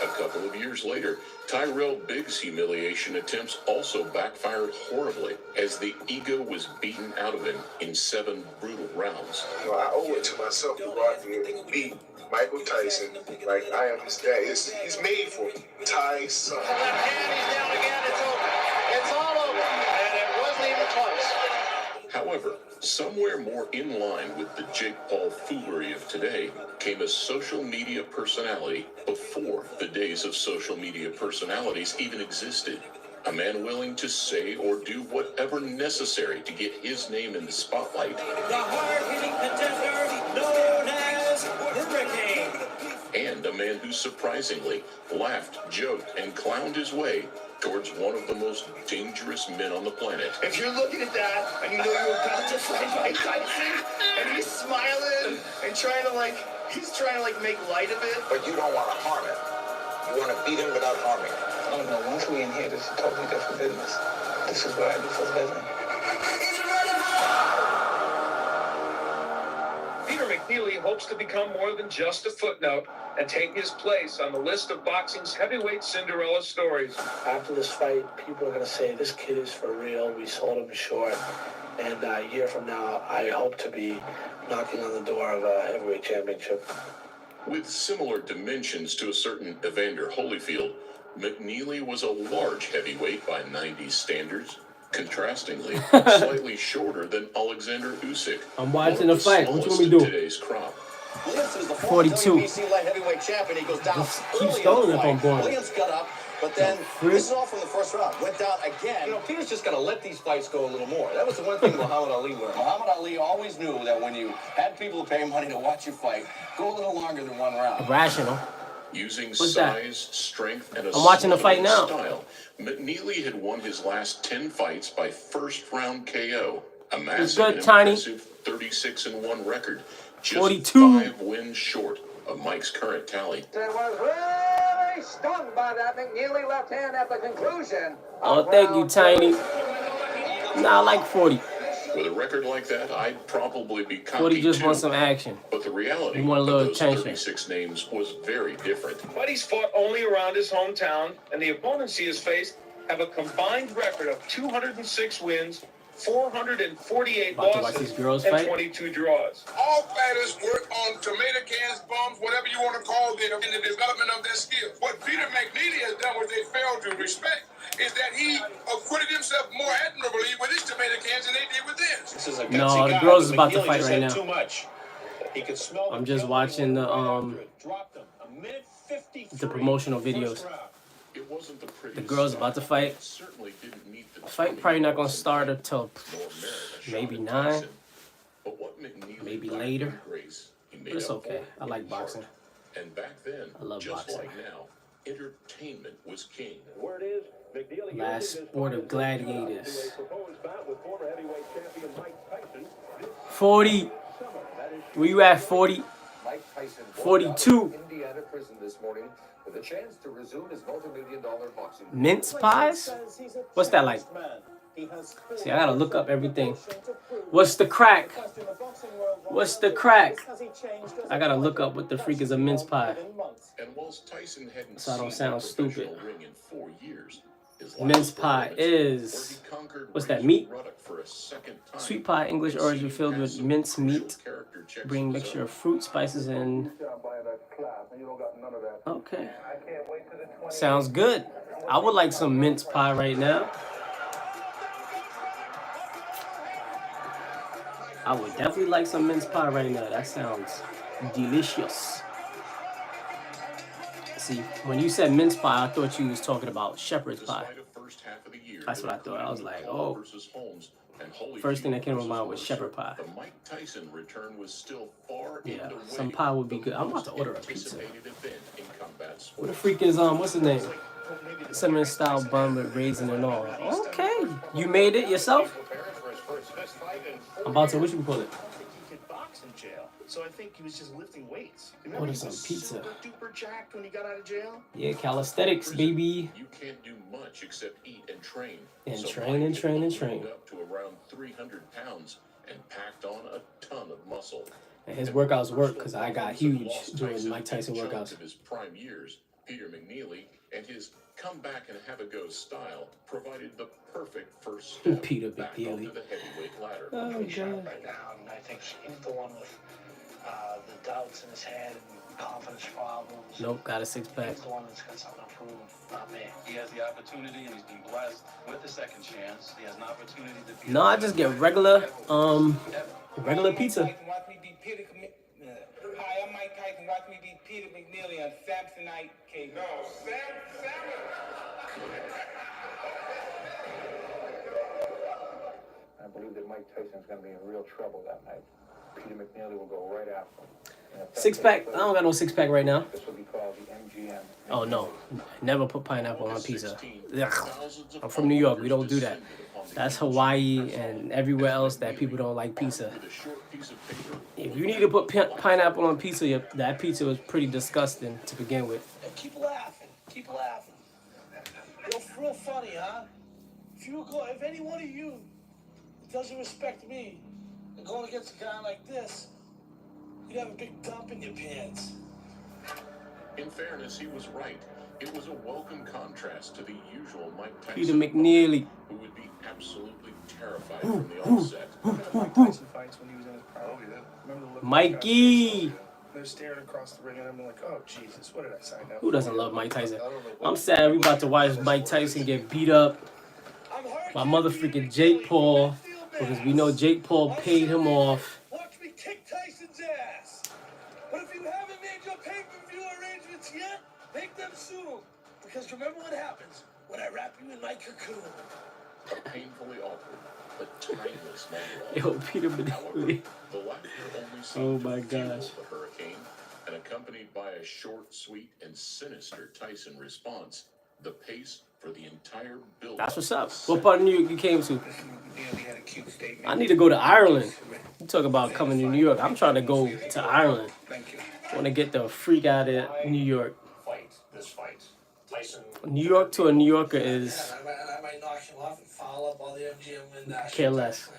A couple of years later, Tyrell Biggs' humiliation attempts also backfired horribly as the ego was beaten out of him in 7 brutal rounds. You know, I owe it to myself to go out there and beat Michael Tyson like I am his dad. He's made for me. Tyson. He's down again. It's over. It's all over. And it wasn't even close. However, somewhere more in line with the Jake Paul foolery of today came a social media personality before the days of social media personalities even existed. A man willing to say or do whatever necessary to get his name in the spotlight. The hard-hitting contender known as Hurricane. And a man who surprisingly laughed, joked, and clowned his way towards one of the most dangerous men on the planet. If you're looking at that and you know you're about to fight Mike Tyson and he's smiling and trying to make light of it. But you don't want to harm it. You want to beat him without harming him. Oh no, once we in here, this is totally different business. This is what I do for a living. Peter McNeely hopes to become more than just a footnote and take his place on the list of boxing's heavyweight Cinderella stories. After this fight, people are going to say, this kid is for real. We sold him short. And a year from now, I hope to be knocking on the door of a heavyweight championship. With similar dimensions to a certain Evander Holyfield, McNeely was a large heavyweight by 90s standards. Contrastingly, slightly shorter than Alexander Usyk. I'm watching the fight. What you want me to do? Today's crop. Williams is the 42. WBC light heavyweight champion. He goes down Keeps going if I'm born. Williams got up, but then this is all from the first round. Went down again. You know, Peter's just got to let these fights go a little more. That was the one thing Muhammad Ali learned. Muhammad Ali always knew that when you had people who pay money to watch you fight, go a little longer than one round. Rational. Using What's size, strength, and a I'm watching the fight now. style, McNeely had won his last 10 fights by first-round KO, It's amassing good, an Tiny. impressive 36-1 record, just 42. 5 wins short of Mike's current tally. I was really stunned by that McNeely left hand at the conclusion. Oh, thank you, Tiny. Nah, I like 40. With a record like that, I'd probably be cocky 40 just too. wants some action. But the reality You want a of little those attention. 36 names was very different. But he's fought only around his hometown, and the opponents he has faced have a combined record of 206 wins, 448 About to watch losses, these girls and fight? 22 draws. All fighters work on tomato cans, bums, whatever you want to call them, in the development of their skills. What Peter McNeely has done, what they failed to respect, is that he acquitted himself more admirably with his tomato cans than they did with theirs. This is a No, gutsy the guy, girls but is about to McNeely fight just right had now. Too much. He could smell I'm just watching the promotional videos. It wasn't the The prettiest girls sight. about to fight. It certainly didn't meet the Fight probably not gonna start until nor merit a shot maybe at 9, Tyson. But what McNeely maybe lacked later. in grace, he made But it's up for okay. I like in heart. boxing. And back then, I love just boxing. like now, entertainment was king. Word is, McNeely Last sport of gladiators. 40. Where you at, 40? 42. Indiana prison this morning with a chance to resume his multi-million-dollar boxing. Mince pies? What's that like? See, I gotta look up everything. What's the crack? What's the crack? I gotta look up what the freak is a mince pie. And whilst Tyson hadn't So I don't seen sound a professional stupid. ring in 4 years, his Mince last pie performance, where is, he conquered what's that, Razor meat? Ruddock for a second time, Sweet pie, English origin, filled with minced meat. character checks Bring his mixture own. of fruit, spices, and... Okay. Sounds good. I would like some mince pie right now. I would definitely like some mince pie right now. That sounds delicious. See, when you said mince pie, I thought you was talking about shepherd's pie. Despite a first half of the year That's what I thought. I was like, oh. versus Holmes and Holyfield First thing that came to versus mind was Mercer, shepherd pie. The Mike Tyson return was still far Yeah, and away some pie would be the good. I'm about most to order a pizza. anticipated event in combat sports. What the freak is, what's his name? Cinnamon style bun with raisin and all. Okay. You made it yourself? I'm about to, what you call it? He could box in jail, so I think he was just lifting weights. Order some pizza. Super jacked when he got out of jail. Yeah, calisthenics, baby. You can't do much except eat and train. And So train and Mike train and moved train. up to around 300 pounds and packed on a ton of muscle. And his workouts work because I got huge during Mike Tyson Chunks workouts. of his prime years, Peter McNeely and his come back and have a go style provided the perfect first step Peter back McNeely. onto the heavyweight ladder. Oh, God. Right now, and I think he's the one with the doubts in his head and confidence problems. Nope, got a six pack. He's the one that's got something to prove, not me. He has the opportunity, and he's been blessed with the second chance. He has an opportunity to be. No, I just get regular pizza. Hi, I'm Mike Tyson. Watch me beat Peter McNeely on Samsonite cable. No, I believe that Mike Tyson's going to be in real trouble that night. Peter McNeely will go right after him. Six pack? I don't got no six pack right now. This will be called the MGM. Oh, no. Never put pineapple on pizza. Ugh. I'm from New York. We don't do that. That's Hawaii and everywhere else that people don't like pizza. If you need to put pineapple on pizza, that pizza was pretty disgusting to begin with. Keep laughing. real funny, huh? If any one of you doesn't respect me and going against a guy like this, you'd have a big dump in your pants. In fairness, he was right. It was a welcome contrast to the usual Mike Tyson, Peter McNeely. who would be absolutely terrified from the offset. Remember the Mike Tyson fights when he was in his prime? Oh, yeah. Remember the look Mikey. they're staring across the ring and I'm like, oh, Jesus, what did I sign up Who for? doesn't love Mike Tyson? I'm sad we about to watch Mike Tyson get beat up by motherfucking Jake Paul because we know Jake Paul paid him off. Watch me kick Tyson's ass. But if you haven't made your pay-per-view arrangements yet, make them soon. Because remember what happens when I wrap you in my cocoon. A painfully awkward, but timeless monologue. Yo, Peter McNeely. The laughter only Oh seemed my to fuel gosh. the hurricane, and accompanied by a short, sweet, and sinister Tyson response, the pace for the entire build. That's what's up. What part of New York you came to? I need to go to Ireland. You talk about coming to New York. I'm trying to go to Ireland. I want to get the freak out of New York. New York to a New Yorker is I might knock him off and follow up all the MGM and care less.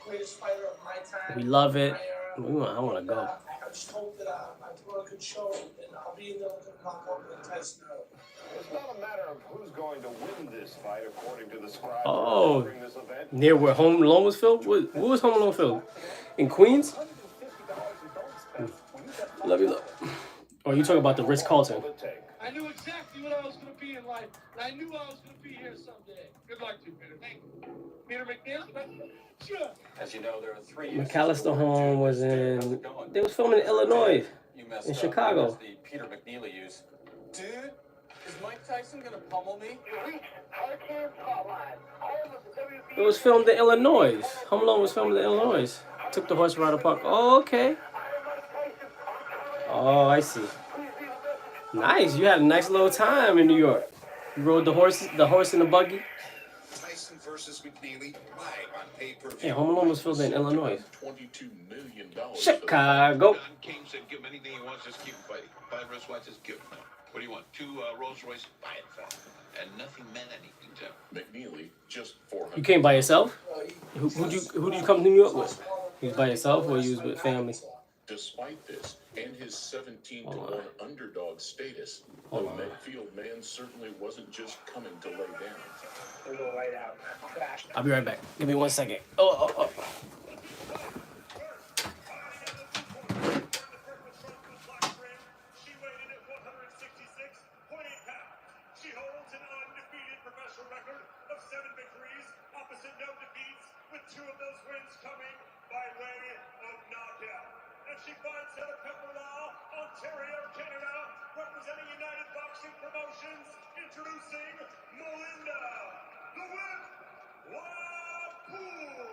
Greatest fighter of my time. We love it. I want to go. I just hope that I put on a good show and I'll be in there looking to knock over the Tyson out. It's not a matter of who's going to win this fight, according to the scribe. Oh, near where Home Alone was filmed? What was Home Alone filmed? In Queens? Love you, love. Or you talking about the Ritz-Carlton? I knew exactly what I was going to be in life, and I knew I was going to be here someday. Good luck to you, Peter. Thank you. Peter McNeely? Sure. As you know, there are 3 McAllister Home was in. They was filming in Illinois, in Chicago. The Peter McNeely use. Dude, is Mike Tyson gonna pummel me? It was filmed in Illinois. Home Alone was filmed in Illinois. Took the horse around the park. Oh, okay. Oh, I see. Nice. You had a nice little time in New York. You rode the horse and the buggy. Tyson versus McNeely live on pay-per-view. Yeah, Home Alone was filmed in Illinois. $22 million. Chicago. Don King said, give him anything he wants, just keep him fighting. 5 wristwatches, give him. What do you want? 2 Rolls Royce? Buy it for him. And nothing meant anything to him. McNeely just 400. You came by yourself? Who did you come to New York with? You was by yourself or you was with family? Despite this and his 17-1 underdog status, the midfield man certainly wasn't just coming to lay down. We'll go right out. I'll be right back. Give me 1 second. Oh. She holds an undefeated professional record of 7 victories, opposite no defeats, with 2 of those wins coming by way of knockout. And she fights out of Pepperlaw, Ontario, Canada, representing United Boxing Promotions, introducing Melinda, the Whip, Lapool.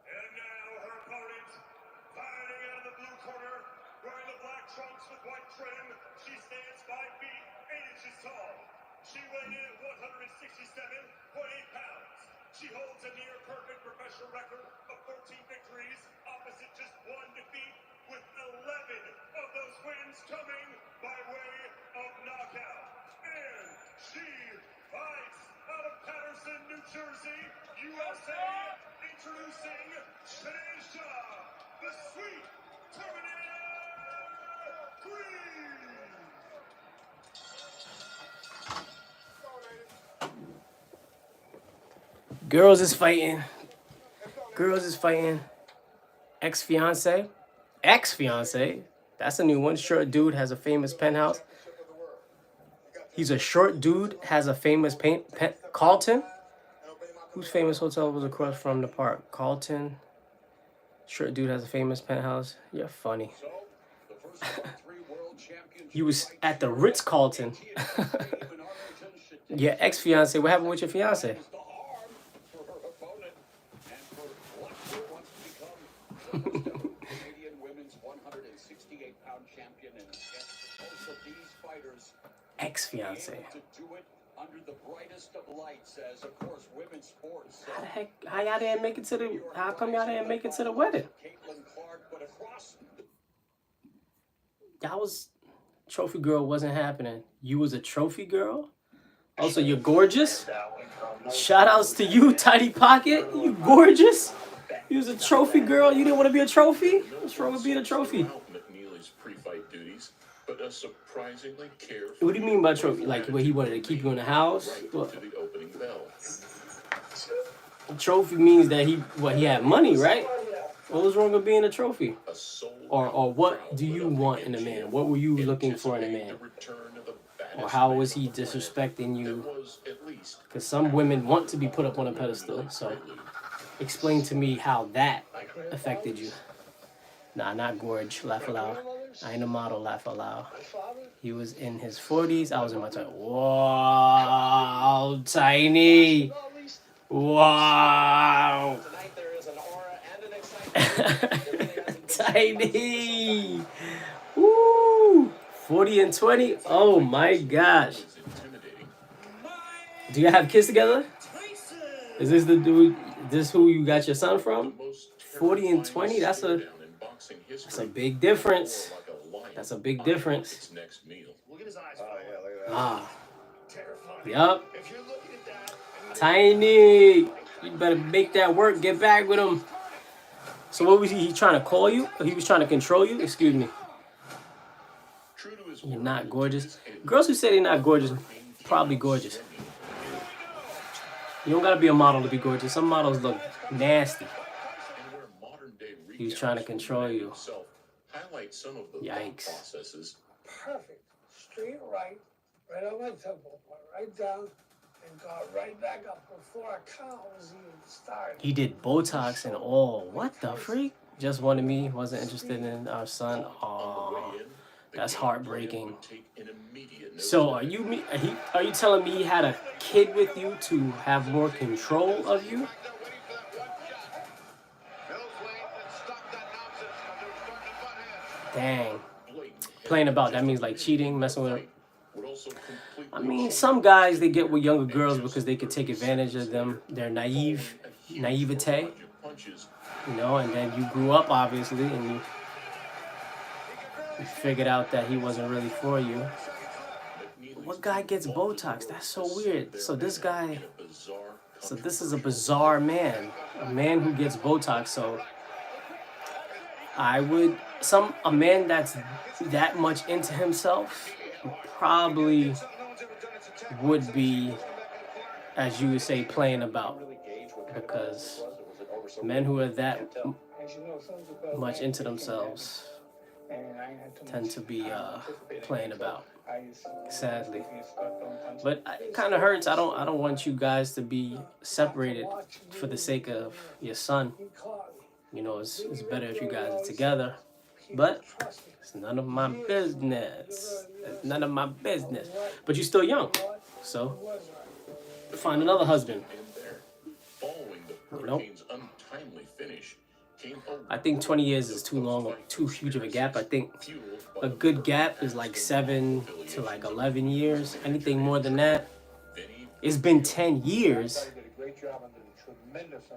And now her opponent, fighting out of the blue corner, wearing the black trunks with white trim. She stands 5 feet, 8 inches tall. She weighed in at 167.8 pounds. She holds a near-perfect professional record of 14 victories, opposite just 1 defeat, with 11 of those wins coming by way of knockout. And she fights out of Patterson, New Jersey, USA, introducing Shaneisha, the Sweet Terminator Green. Girls is fighting. Ex-fiance. That's a new one. Short dude has a famous penthouse. He's a short dude, has a famous Carlton? Whose famous hotel was across from the park? Carlton. Short dude has a famous penthouse. You're funny. He was at the Ritz-Carlton. Your ex-fiance. What happened with your fiance? Canadian women's 168-pound champion and most of these fighters ex-fiance. to do it under the brightest of lights, as of course women's sports. How y'all didn't make it to the? How come y'all didn't make it to the wedding? Caitlin Clark, but across Y'all was Trophy girl wasn't happening. You was a trophy girl? Also, you're gorgeous. Shout outs to you, Tidy Pocket. You gorgeous. You was a trophy girl. You didn't want to be a trophy? What's wrong with being a trophy? McNeely's pre-fight duties, but a surprisingly carefree. What do you mean by trophy? Like, what, he wanted to keep you in the house? What? To the opening bell. Trophy means that he had money, right? What was wrong with being a trophy? Or what do you want in a man? What were you looking for in a man? Or how was he disrespecting you? Because some women want to be put up on a pedestal. So explain to me how that affected you. Nah, not Gorge. Laugh aloud. I ain't a model. Laugh aloud. He was in his 40s. I was in my 20s. Wow, Tiny. Wow. Tiny. Woo. 40 and 20. Oh my gosh. Do you have kids together? Is this the dude? This who you got your son from? 40 and 20. That's a big difference. That's a big difference. Ah. Yup. Tiny. You better make that work. Get back with him. So what was he trying to call you? Or he was trying to control you? Excuse me. You're not gorgeous. Girls who say they're not gorgeous, probably gorgeous. You don't gotta be a model to be gorgeous. Some models look nasty. He was trying to control you. Yikes. Perfect. Straight right on my temple, went right down, and got right back up before a cow was even started. He did Botox and all. What the freak? Just wanted me, wasn't interested in our son. Oh, that's heartbreaking. So are you telling me he had a kid with you to have more control of you? Dang. Playing about, that means like cheating, messing with her. I mean, some guys, they get with younger girls because they could take advantage of them, their naivete, you know, and then you grew up, obviously, and you figured out that he wasn't really for you. What guy gets Botox? That's so weird. So this is a bizarre man, a man who gets Botox. So a man that's that much into himself probably would be, as you would say, playing about, because men who are that much into themselves tend to be playing about, sadly. But it kind of hurts. I don't want you guys to be separated for the sake of your son. You know, it's better if you guys are together. But it's none of my business. It's none of my business. But you're still young, so find another husband. Nope. I think 20 years is too long, too huge of a gap. I think a good gap is like 7 to like 11 years. Anything more than that, it's been 10 years.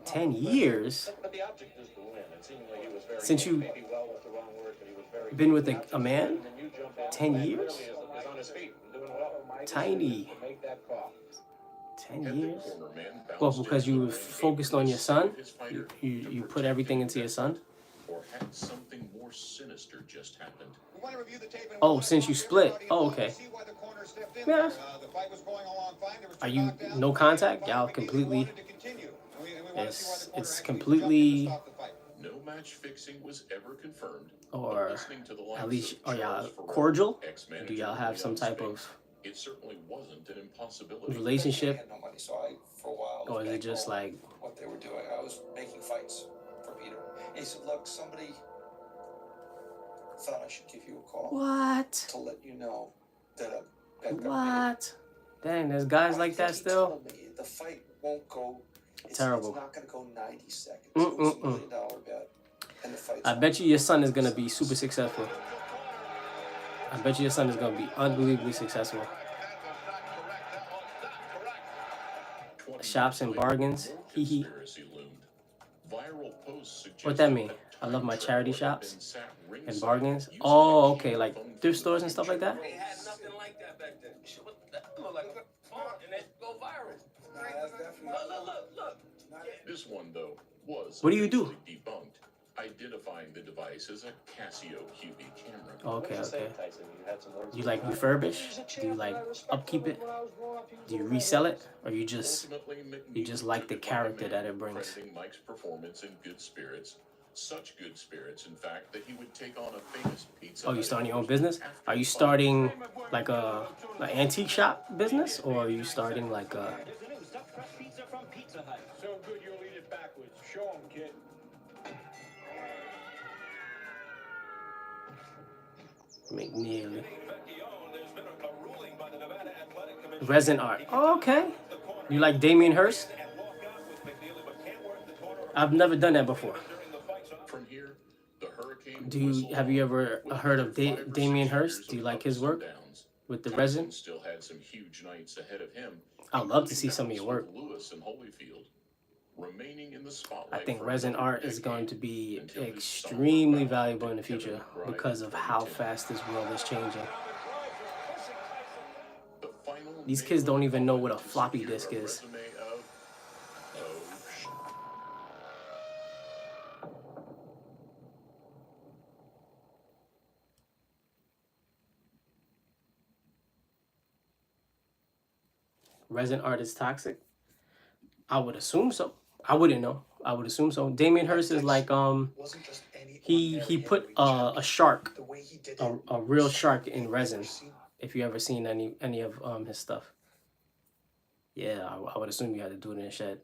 10 years since you been with a man? 10 years? Tiny. 10 years? Well, because you were focused on your son? You put everything into your son? Oh, since you split. Oh, okay. Yeah. Are you no contact? Y'all completely... It's completely... No match fixing was ever confirmed. Or at least, are y'all cordial? Do y'all have some type of relationship? Or is it just like... What they were doing. I was making fights for Peter. And he said, look, somebody thought I should give you a call. What? To let you know that what? Dang, there's guys like that still? Told me the fight won't go... Terrible. It's not going to go 90 seconds. It was $1 million bet. And the fight's I bet you your son is going to be super successful. I bet you your son is going to be unbelievably successful. Shops and bargains. Hee hee. Viral posts What that suggested mean? a I love my time charity traveler had been shops sat and ringside bargains. using Oh, a okay, key like phone thrift from the stores and stuff like future. that. They had nothing like that back then. Shit was look like a phone and it go viral. Look. This one, though, was What do you do? officially debunked, identifying the device as a Casio QV camera. Okay, okay. Tyson? You had some words. Do you like refurbish? Do you like upkeep it? Do you resell it, or you just like the character that it brings? Crediting Mike's performance in good spirits. Such good spirits, in fact, that he would take on a famous pizza. Oh, you starting your own business? Are you starting like an antique shop business, or are you starting like a? So good you'll eat it backwards. Show 'em, kid. McNeely. Resin art. Oh, okay. You like Damien Hirst? I've never done that before. From here, the hurricane Have you ever heard of Damien Hirst? Do you like his work with the resin? Still had some huge nights ahead of him. I'd love to see some of your work. Lewis and Holyfield, remaining in the I spotlight. think resin art is going to be extremely valuable in the future because of how fast this world is changing. These kids don't even know what a floppy disk is. Resin art is toxic? I would assume so. I wouldn't know. I would assume so. Damien Hirst is like he put a shark, a real shark in resin. If you ever seen any of his stuff, yeah, I would assume you had to do it in a shed.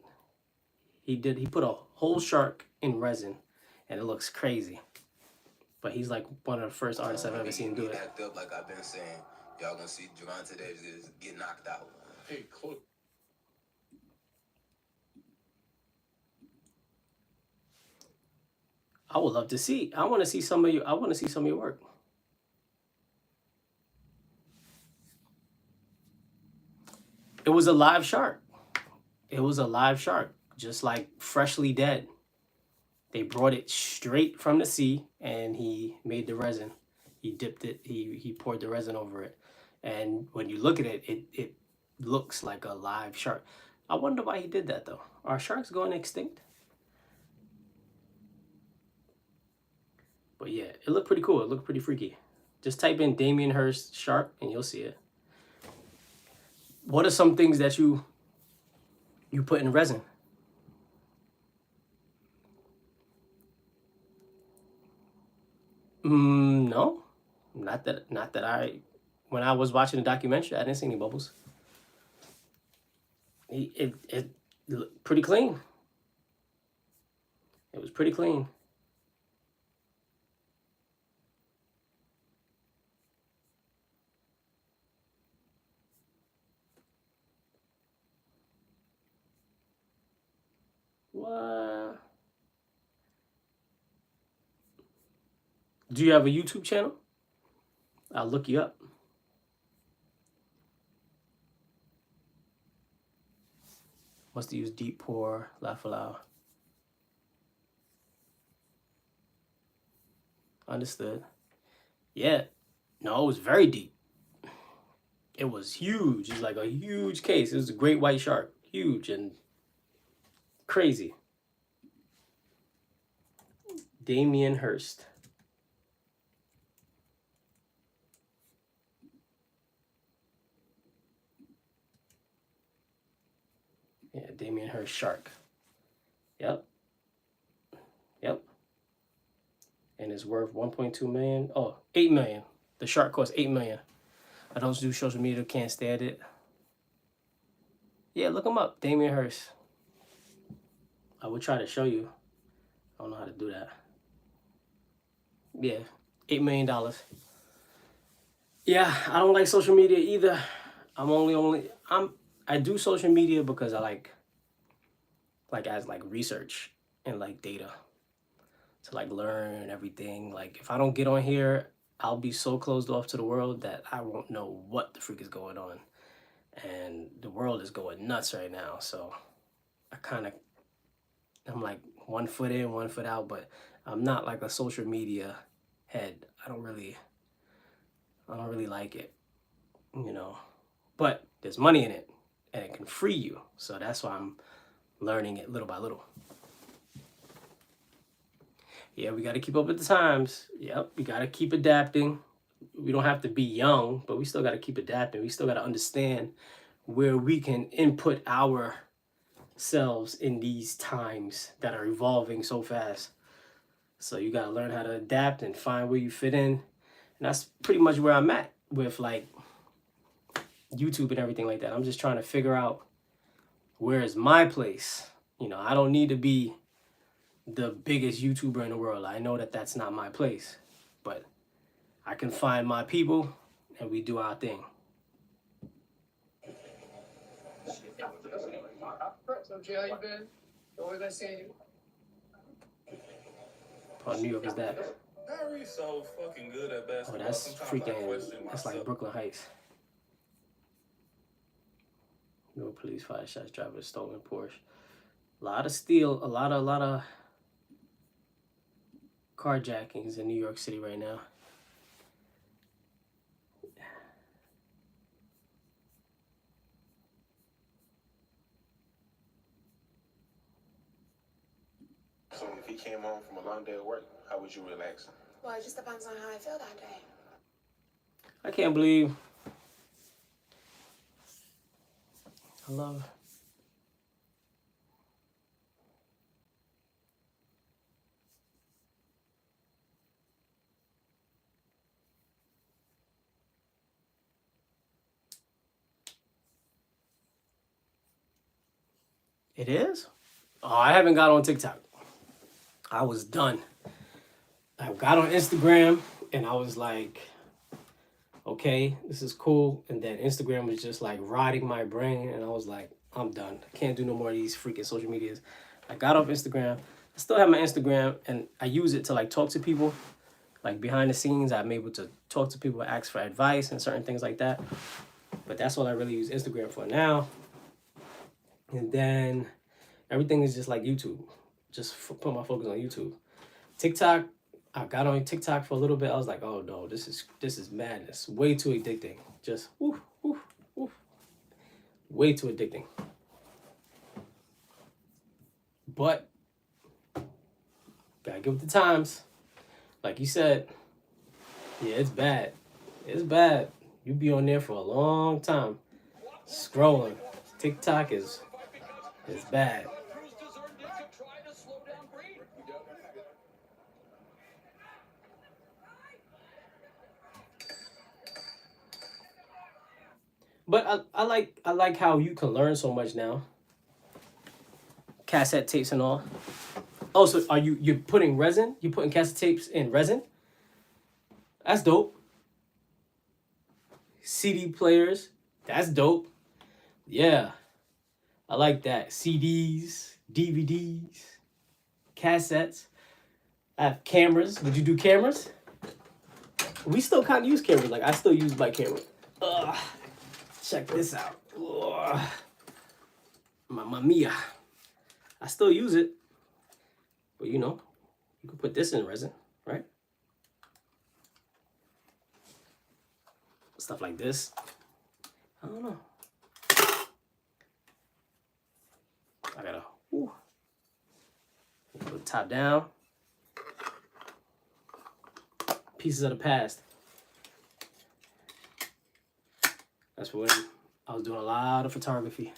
He put a whole shark in resin, and it looks crazy. But he's like one of the first artists I've ever seen do it. Act up like I've been saying. Y'all gonna see Javante Davis get knocked out. Hey, close. I would love to see. I want to see some of you. I want to see some of your work. It was a live shark. It was a live shark, just like freshly dead. They brought it straight from the sea, and he made the resin. He dipped it. He poured the resin over it, and when you look at it, it looks like a live shark. I wonder why he did that though. Are sharks going extinct? But yeah, it looked pretty cool. It looked pretty freaky. Just type in Damien Hirst shark and you'll see it. What are some things that you put in resin? No, not that I. When I was watching the documentary, I didn't see any bubbles. It looked pretty clean. It was pretty clean. What? Do you have a YouTube channel? I'll look you up. Must use deep pour, laugh aloud. Understood. Yeah. No, it was very deep. It was huge. It's like a huge case. It was a great white shark. Huge and crazy. Damien Hirst. Yeah, Damien Hirst shark. Yep. And it's worth 1.2 million. Oh, 8 million. The shark cost 8 million. I don't do social media, can't stand it. Yeah, look him up, Damien Hirst. I would try to show you. I don't know how to do that. Yeah, $8 million. Yeah, I don't like social media either. I do social media because I like as research and data to learn everything. If I don't get on here, I'll be so closed off to the world that I won't know what the freak is going on. And the world is going nuts right now. So I kind of I'm like 1 foot in, 1 foot out, but I'm not like a social media head. I don't really like it, you know. But there's money in it, and it can free you. So that's why I'm learning it little by little. Yeah, we got to keep up with the times. Yep, we got to keep adapting. We don't have to be young, but we still got to keep adapting. We still got to understand where we can input ourselves in these times that are evolving so fast. So you got to learn how to adapt and find where you fit in. And that's pretty much where I'm at with like YouTube and everything like that. I'm just trying to figure out where is my place. You know, I don't need to be the biggest YouTuber in the world. I know that that's not my place, but I can find my people and we do our thing. So, Jay, how you been? Always been seeing you. Part of New York is that? Harry's so fucking good at basketball. Oh, that's Sometimes I freaking, question that's myself. like Brooklyn Heights. No police fire shots, driver stolen Porsche. A lot of steal, a lot of carjackings in New York City right now. So if he came home from a long day of work, how would you relax him? Well, it just depends on how I feel that day. I can't believe I love it is? Oh, I haven't got on TikTok. I was done. I got on Instagram and I was like, okay, this is cool. And then Instagram was just like rotting my brain. And I was like, I'm done. I can't do no more of these freaking social medias. I got off Instagram. I still have my Instagram and I use it to like talk to people. Like behind the scenes, I'm able to talk to people, ask for advice and certain things like that. But that's what I really use Instagram for now. And then everything is just like YouTube. Just put my focus on YouTube. TikTok, I got on TikTok for a little bit. I was like, oh no, this is madness. Way too addicting. Just woof, woof, woof. Way too addicting. But gotta get with the times. Like you said, yeah, it's bad. It's bad. You be on there for a long time. Scrolling. TikTok is bad. But I like how you can learn so much now. Cassette tapes and all. Oh, so are you're putting resin? You putting cassette tapes in resin? That's dope. CD players. That's dope. Yeah. I like that. CDs, DVDs, cassettes. I have cameras. Would you do cameras? We still kind of use cameras. Like I still use my camera. Ugh. Check this out. Ugh. Mamma mia. I still use it. But you know, you can put this in resin, right? Stuff like this. I don't know. I gotta put the top down. Pieces of the past. That's when I was doing a lot of photography.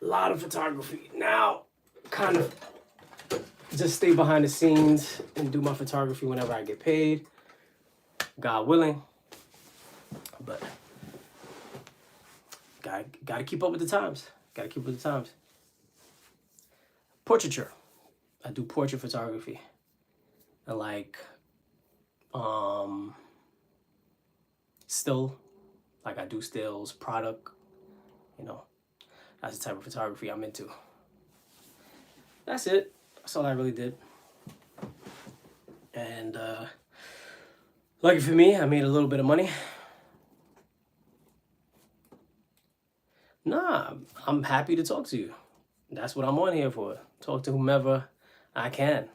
Now, kind of just stay behind the scenes and do my photography whenever I get paid. God willing. But gotta keep up with the times. Gotta keep up with the times. Portraiture. I do portrait photography. And like still, like I do stills, product, you know, that's the type of photography I'm into. That's it. That's all I really did. And lucky for me, I made a little bit of money. Nah, I'm happy to talk to you. That's what I'm on here for. Talk to whomever I can.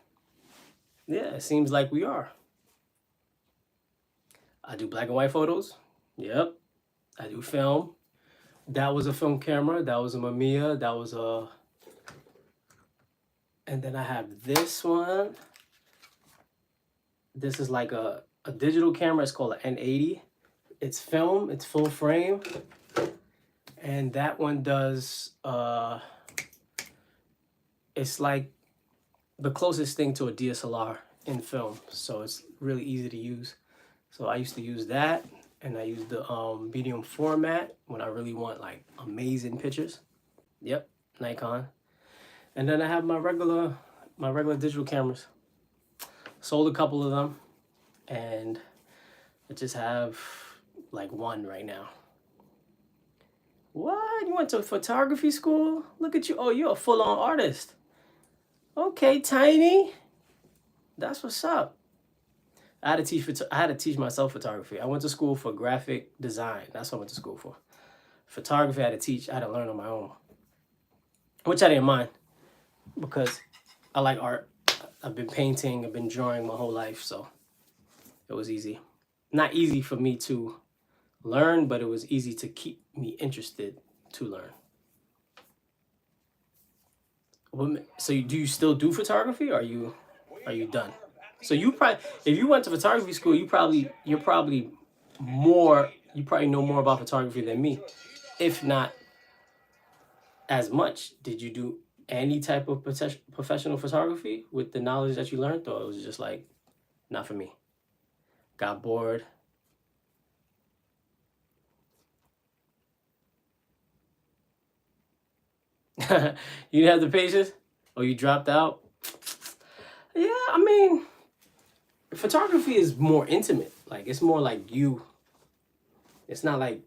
Yeah, it seems like we are. I do black and white photos. Yep. I do film. That was a film camera. That was a Mamiya. That was a... And then I have this one. This is like a digital camera. It's called an N80. It's film. It's full frame. And that one does... it's like the closest thing to a DSLR in film. So it's really easy to use. So I used to use that. And I use the medium format when I really want like amazing pictures. Yep, Nikon. And then I have my regular digital cameras. Sold a couple of them, and I just have like one right now. What? You went to photography school? Look at you. Oh, you're a full-on artist. Okay, Tiny. That's what's up. I had to teach myself photography. I went to school for graphic design. That's what I went to school for. Photography I had to teach. I had to learn on my own, which I didn't mind because I like art. I've been painting, I've been drawing my whole life, so it was easy. Not easy for me to learn, but it was easy to keep me interested to learn. So do you still do photography, or are you done? So you probably, if you went to photography school, you probably know more about photography than me, if not as much. Did you do any type of professional photography with the knowledge that you learned, or it was just like, not for me? Got bored? You didn't have the patience? Or you dropped out? Yeah, I mean, photography is more intimate. Like, it's more like you. It's not like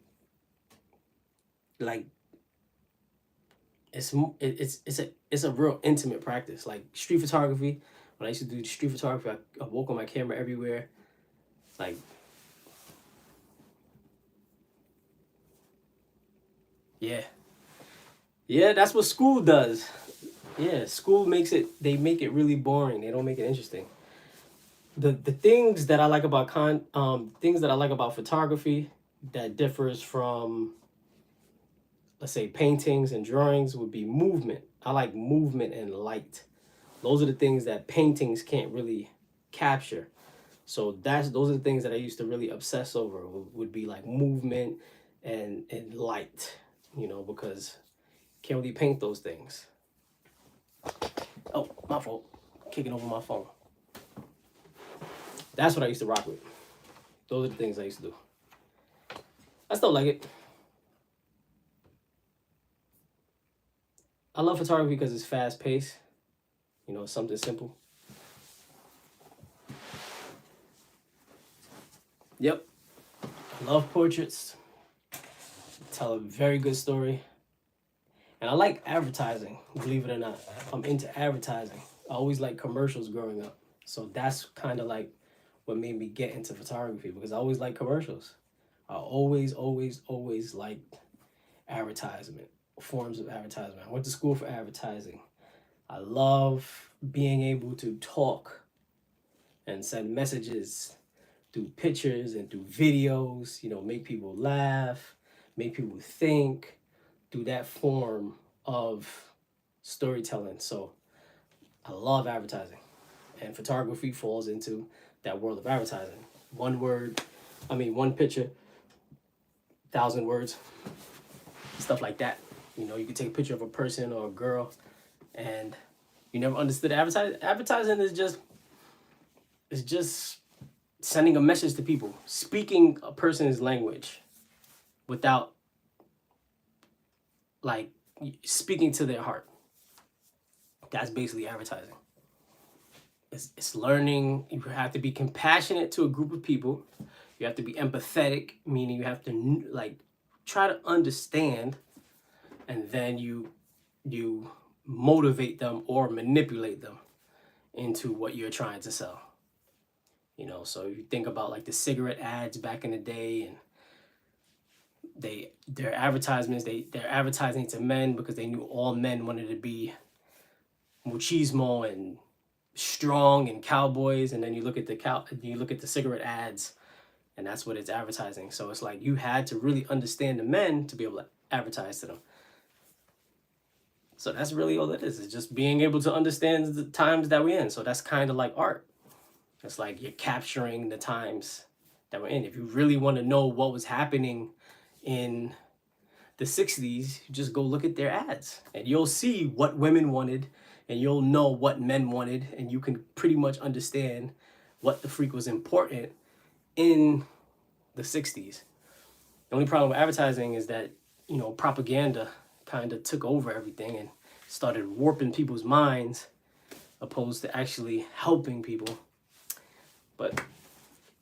it's a real intimate practice. Like street photography, when I used to do street photography, I walk on my camera everywhere. Like, yeah, that's what school does. Yeah, school they make it really boring. They don't make it interesting. The things that I like about photography that differs from, let's say, paintings and drawings would be movement. I like movement and light. Those are the things that paintings can't really capture. So those are the things that I used to really obsess over, would be like movement and light, because you can't really paint those things. Oh, my fault. Kicking over my phone. That's what I used to rock with. Those are the things I used to do. I still like it. I love photography because it's fast paced. It's something simple. Yep. I love portraits. Tell a very good story. And I like advertising, believe it or not. I'm into advertising. I always liked commercials growing up. So that's kind of like what made me get into photography, because I always liked commercials. I always liked advertisement, forms of advertisement. I went to school for advertising. I love being able to talk and send messages through pictures and through videos, make people laugh, make people think, through that form of storytelling. So I love advertising, and photography falls into that world of advertising. One picture, 1,000 words, stuff like that. You can take a picture of a person or a girl, and you never understood advertising. Advertising is just sending a message to people, speaking a person's language without like speaking to their heart. That's basically advertising. It's learning. You have to be compassionate to a group of people. You have to be empathetic, meaning you have to like try to understand, and then you motivate them or manipulate them into what you're trying to sell. So if you think about like the cigarette ads back in the day, and their advertisements, they're advertising to men because they knew all men wanted to be machismo and strong and cowboys. And then you look at the cigarette ads, and that's what it's advertising. So it's like you had to really understand the men to be able to advertise to them. So that's really all it is. It's just being able to understand the times that we're in. So that's kind of like art. It's like you're capturing the times that we're in. If you really want to know what was happening in the 60s, you just go look at their ads and you'll see what women wanted and you'll know what men wanted, and you can pretty much understand what the freak was important in the 60s. The only problem with advertising is that, you know, propaganda kind of took over everything and started warping people's minds opposed to actually helping people. But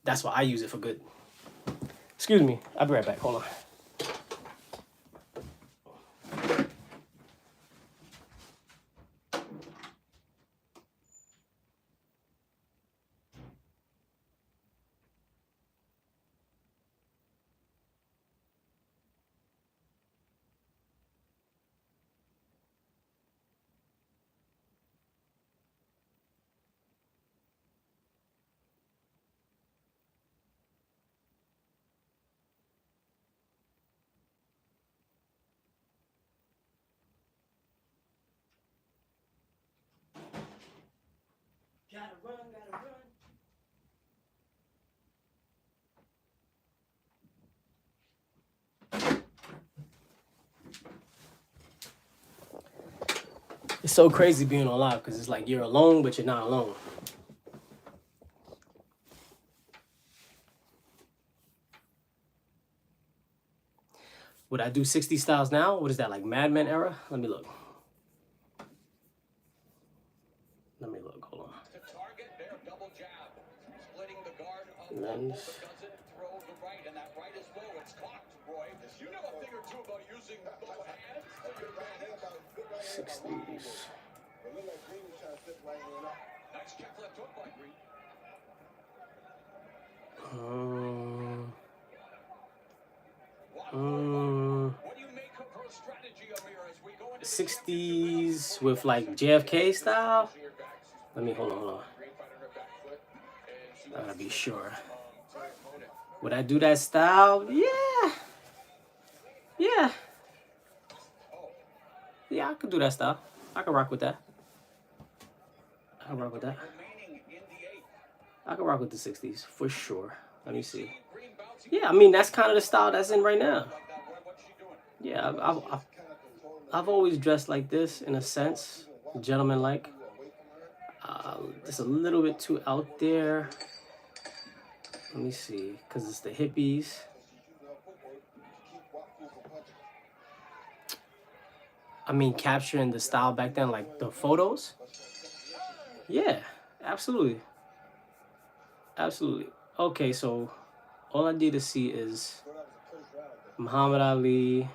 that's why I use it for good. Excuse me, I'll be right back. Hold on. Gotta run, gotta run. It's so crazy being on live because it's like you're alone, but you're not alone. Would I do 60 styles now? What is that, like Mad Men era? Let me look. Hold on. Lens. You know a thing or two about using both hands to your advantage. 60s. Nice check left hook by Green. 60s with like JFK style. Let me hold on. I gotta be sure. Would I do that style? Yeah. Yeah, I could do that style. I could rock with that. I can rock with that. I can rock with the 60s for sure. Let me see. Yeah, I mean, that's kind of the style that's in right now. Yeah, I've always dressed like this in a sense, gentleman-like. Just a little bit too out there. Let me see, because it's the hippies. I mean, capturing the style back then, like the photos. Yeah, absolutely. Absolutely. Okay, so all I need to see is Muhammad Ali.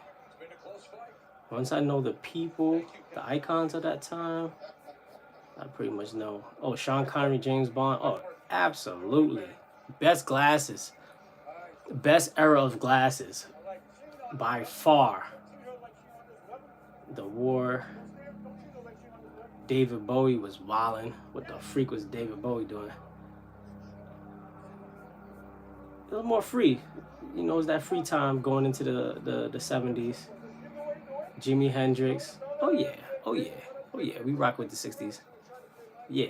Once I know the people, the icons of that time, I pretty much know. Oh, Sean Connery, James Bond. Oh, absolutely. Best glasses. Best era of glasses. By far. The War. David Bowie was wildin'. What the freak was David Bowie doing? It was more free. You know, it was that free time going into the 70s. Jimi Hendrix. Oh yeah. Oh yeah. Oh yeah. We rock with the 60s. Yeah.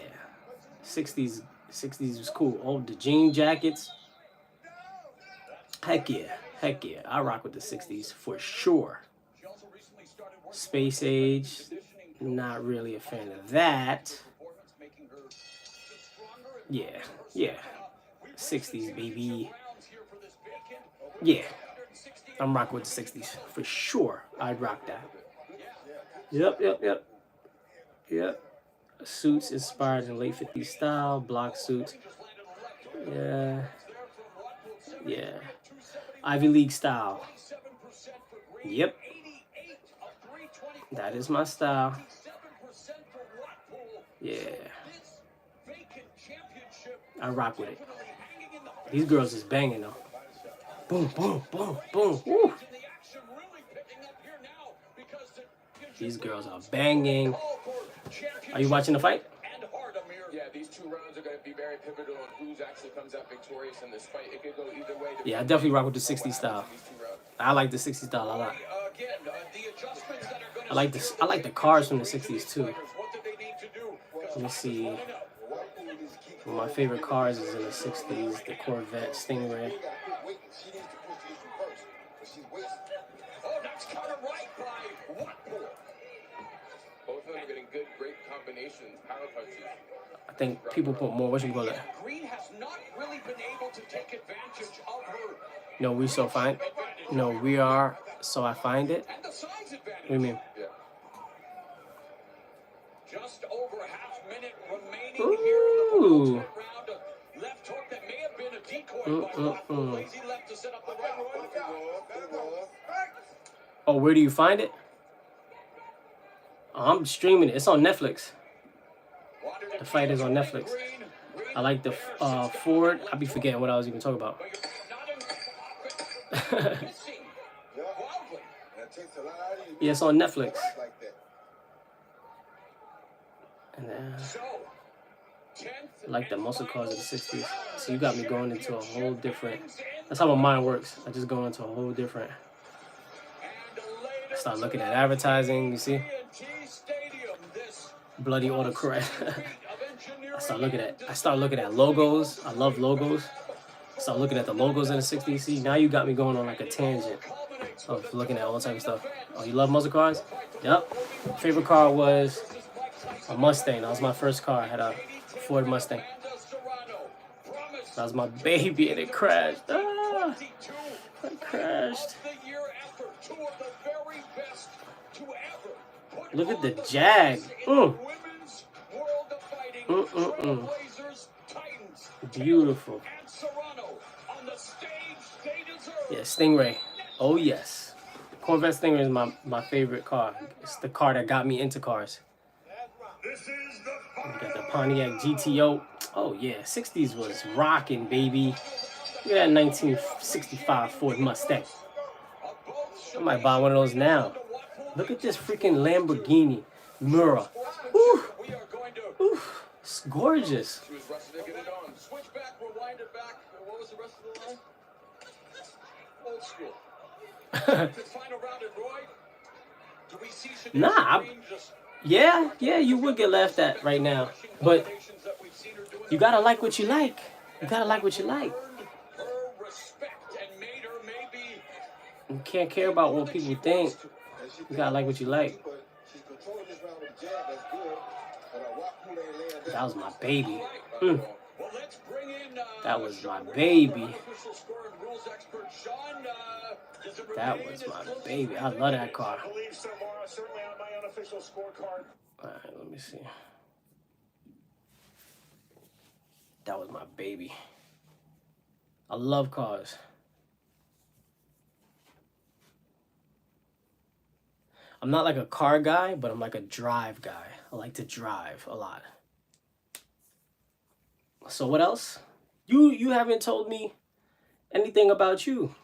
60s was cool. Oh, the jean jackets. Heck yeah. Heck yeah. I rock with the 60s for sure. Space Age. Not really a fan of that. Yeah. Yeah. 60s, baby. Yeah. I'm rocking with the 60s. For sure, I'd rock that. Yep. Suits inspired in late 50s style. Block suits. Yeah. Ivy League style. Yep. That is my style. Yeah. I rock with it. These girls is banging though. Boom, boom, boom, boom. Woo. These girls are banging. Are you watching the fight? Yeah, these 2 rounds are going to be very pivotal on who's actually comes out victorious in this fight. It could go either way. Yeah, I definitely rock with the 60 style. I like the 60 style a lot. I like this. I like the cars from the 60s too. Let me see. One of my favorite cars is in the 60s, the Corvette Stingray. Both of them are getting good, great combinations, power punches. I think people put more. What you call it? Green has not really been able to take advantage of her. No, we so fine. No, we are. So I find it. What do you mean? Yeah. Just over half minute remaining here in the round. Left hook that may have been a decoy by Blackpool. Lazy left to set up the right one. Oh, where do you find it? Oh, I'm streaming it. It's on Netflix. The fight is on Netflix. I like the Ford. I be forgetting what I was even talking about. Yeah, it's on Netflix. And I like the muscle cars of the 60s. So you got me going into a whole different. That's how my mind works. I just go into a whole different. I start looking at advertising. You see, bloody autocorrect. I start looking at logos. I love logos. Start looking at the logos in the 60s. See, now you got me going on like a tangent of looking at all type of stuff. Oh, you love muscle cars? Yep. Favorite car was a Mustang. That was my first car. I had a Ford Mustang. That was my baby, and it crashed. Ah, it crashed. Look at the Jag. Beautiful. Yeah, Stingray. Oh yes. Corvette Stingray is my favorite car. It's the car that got me into cars. We got the Pontiac GTO. Oh yeah, 60s was rocking, baby. Look at that 1965 Ford Mustang. I might buy one of those now. Look at this freaking Lamborghini Miura. Woo. Woo. It's gorgeous. Switch back, rewind it back. What was the rest of the line? Old school. Final round at Roy. Do we see Nah. Yeah, you would get laughed at right now. But you gotta like what you like. You gotta like what you like. You can't care about what people think. You gotta like what you like. That was my baby. That was my baby. That was my baby. I love that car. Alright, let me see. That was my baby. I love cars. I'm not like a car guy, but I'm like a drive guy. I like to drive a lot. So what else? You haven't told me anything about you.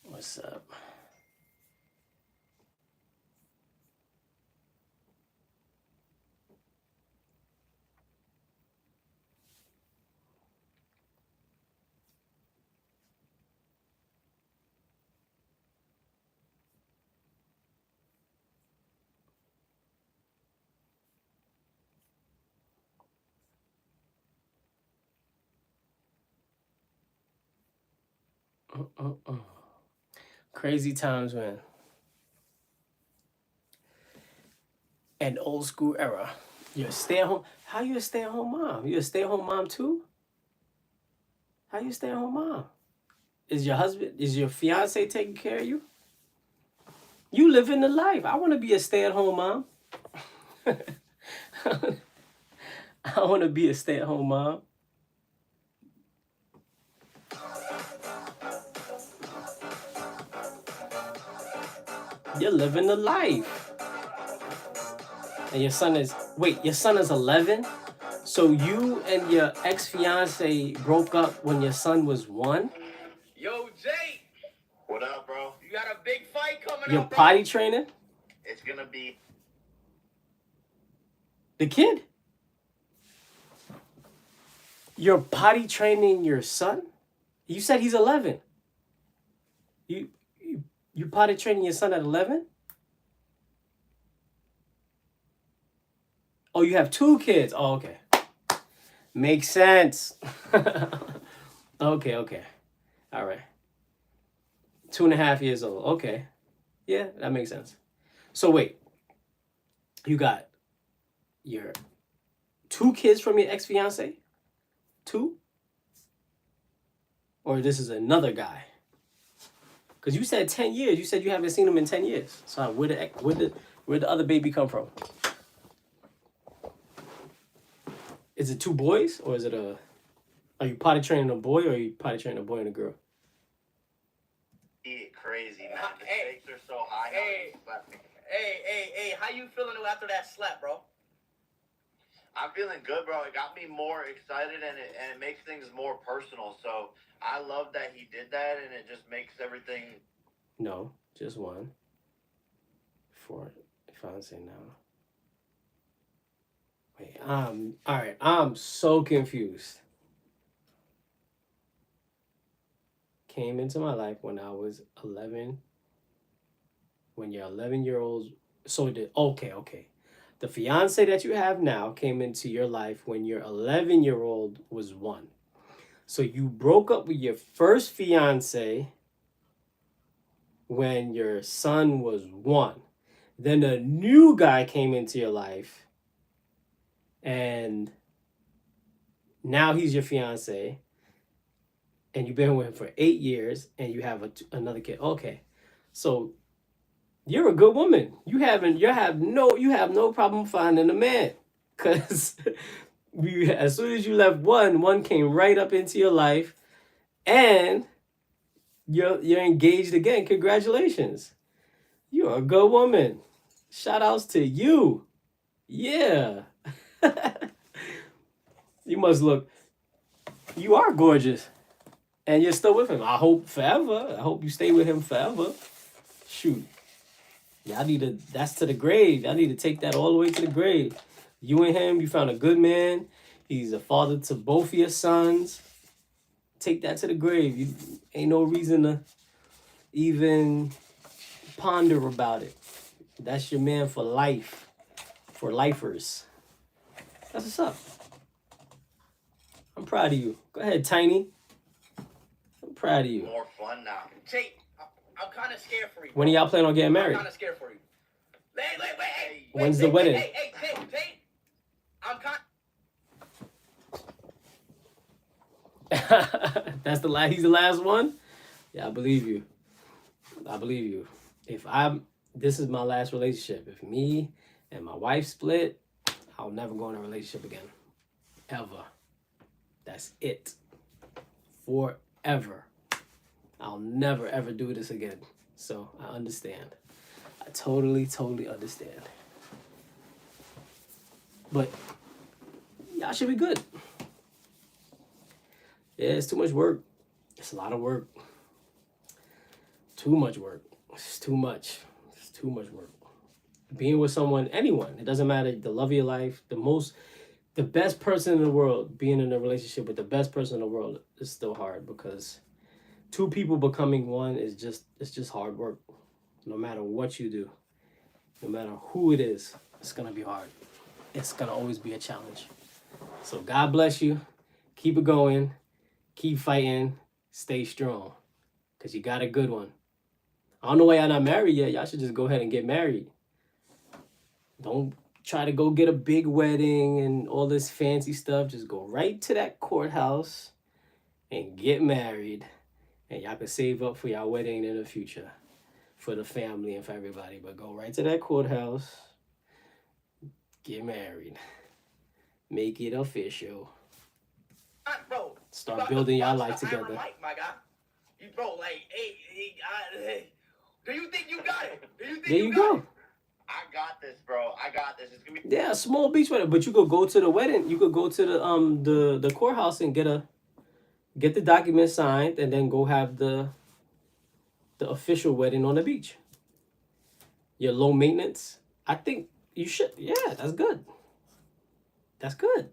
What's up? Crazy times, man. An old school era. You're a stay-at-home. How you a stay-at-home mom? You a stay-at-home mom too? How you a stay-at-home mom? Is your husband, is your fiance taking care of you? You living the life. I want to be a stay-at-home mom. I want to be a stay-at-home mom. You're living the life. And your son is, wait, your son is 11? So you and your ex-fiance broke up when your son was 1? Yo, Jake. What up, bro? You got a big fight coming You're up, bro. potty training? It's gonna be The kid? You're potty training your son? You said he's 11. You potty training your son at 11? Oh, you have 2 kids. Oh, okay. Makes sense. Okay. All right. 2.5 years old. Okay. Yeah, that makes sense. So wait. You got your 2 kids from your ex-fiance? 2? Or this is another guy? Because you said 10 years. You said you haven't seen him in 10 years. So where'd the other baby come from? Is it 2 boys? Or is it are you potty training a boy or are you potty training a boy and a girl? crazy, man. The stakes are so high. Hey, how you feeling after that slap, bro? I'm feeling good, bro. It got me more excited, and it makes things more personal. So I love that he did that, and it just makes everything. No, just 1. For if I say no. Wait, all right. I'm so confused. Came into my life when I was 11. When you're 11-year-olds, so it did. Okay. The fiance that you have now came into your life when your 11-year-old was 1. So you broke up with your first fiance when your son was 1. Then a new guy came into your life, and now he's your fiance, and you've been with him for 8 years, and you have another kid. Okay, so you're a good woman. You have no problem finding a man, cause as soon as you left one came right up into your life, and you're engaged again. Congratulations, you're a good woman. Shout outs to you. Yeah. You are gorgeous. And you're still with him. I hope forever. I hope you stay with him forever. Shoot. Yeah, that's to the grave. I need to take that all the way to the grave. You and him, you found a good man. He's a father to both of your sons. Take that to the grave. You ain't no reason to even ponder about it. That's your man for life. For lifers. That's what's up. I'm proud of you. Go ahead, Tiny. I'm proud of you. More fun now. Jake, I'm kind of scared for you. When are y'all planning on getting married? I'm kind of scared for you. Wait. When's the wedding? Hey, Jake. I'm kind. That's he's the last one? Yeah, I believe you. This is my last relationship. If me and my wife split, I'll never go in a relationship again. Ever. That's it. Forever. I'll never ever do this again. So I understand. I totally understand. But y'all should be good. Yeah, it's too much work. It's a lot of work. Too much work. It's too much. It's too much work. Being with someone, anyone, it doesn't matter, the love of your life, the best person in the world, being in a relationship with the best person in the world is still hard, because 2 people becoming one it's just hard work. No matter what you do, no matter who it is, it's gonna be hard. It's gonna always be a challenge. So God bless you. Keep it going. Keep fighting. Stay strong, because you got a good one. I don't know why y'all not married yet. Y'all should just go ahead and get married. Don't try to go get a big wedding and all this fancy stuff. Just go right to that courthouse and get married. And y'all can save up for y'all wedding in the future. For the family and for everybody. But go right to that courthouse. Get married. Make it official. Bro, start building y'all life together. Mike, my guy. Bro, like, hey, do you think you got it? Do you think There you go. I got this, bro. I got this. It's gonna be Yeah, a small beach wedding, but you could go to the wedding. You could go to the courthouse and get the document signed, and then go have the official wedding on the beach. You're low maintenance. I think you should. Yeah, that's good. That's good.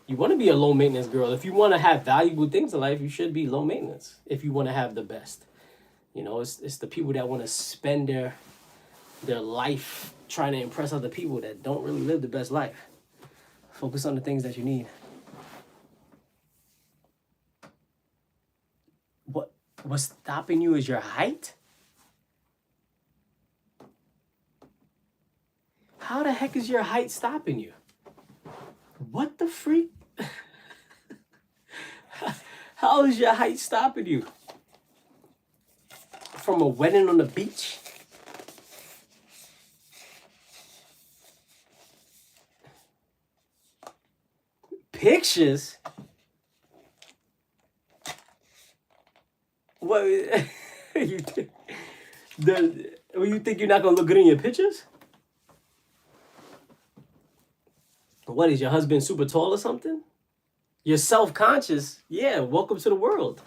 You want to be a low maintenance girl. If you want to have valuable things in life, you should be low maintenance. If you want to have the best, you know, it's the people that want to spend their life trying to impress other people that don't really live the best life. Focus on the things that you need. What's stopping you is your height? How the heck is your height stopping you? What the freak? How is your height stopping you? From a wedding on the beach? Pictures? What? you think you're not gonna look good in your pictures? What is your husband super tall or something? You're self-conscious. Yeah, welcome to the world.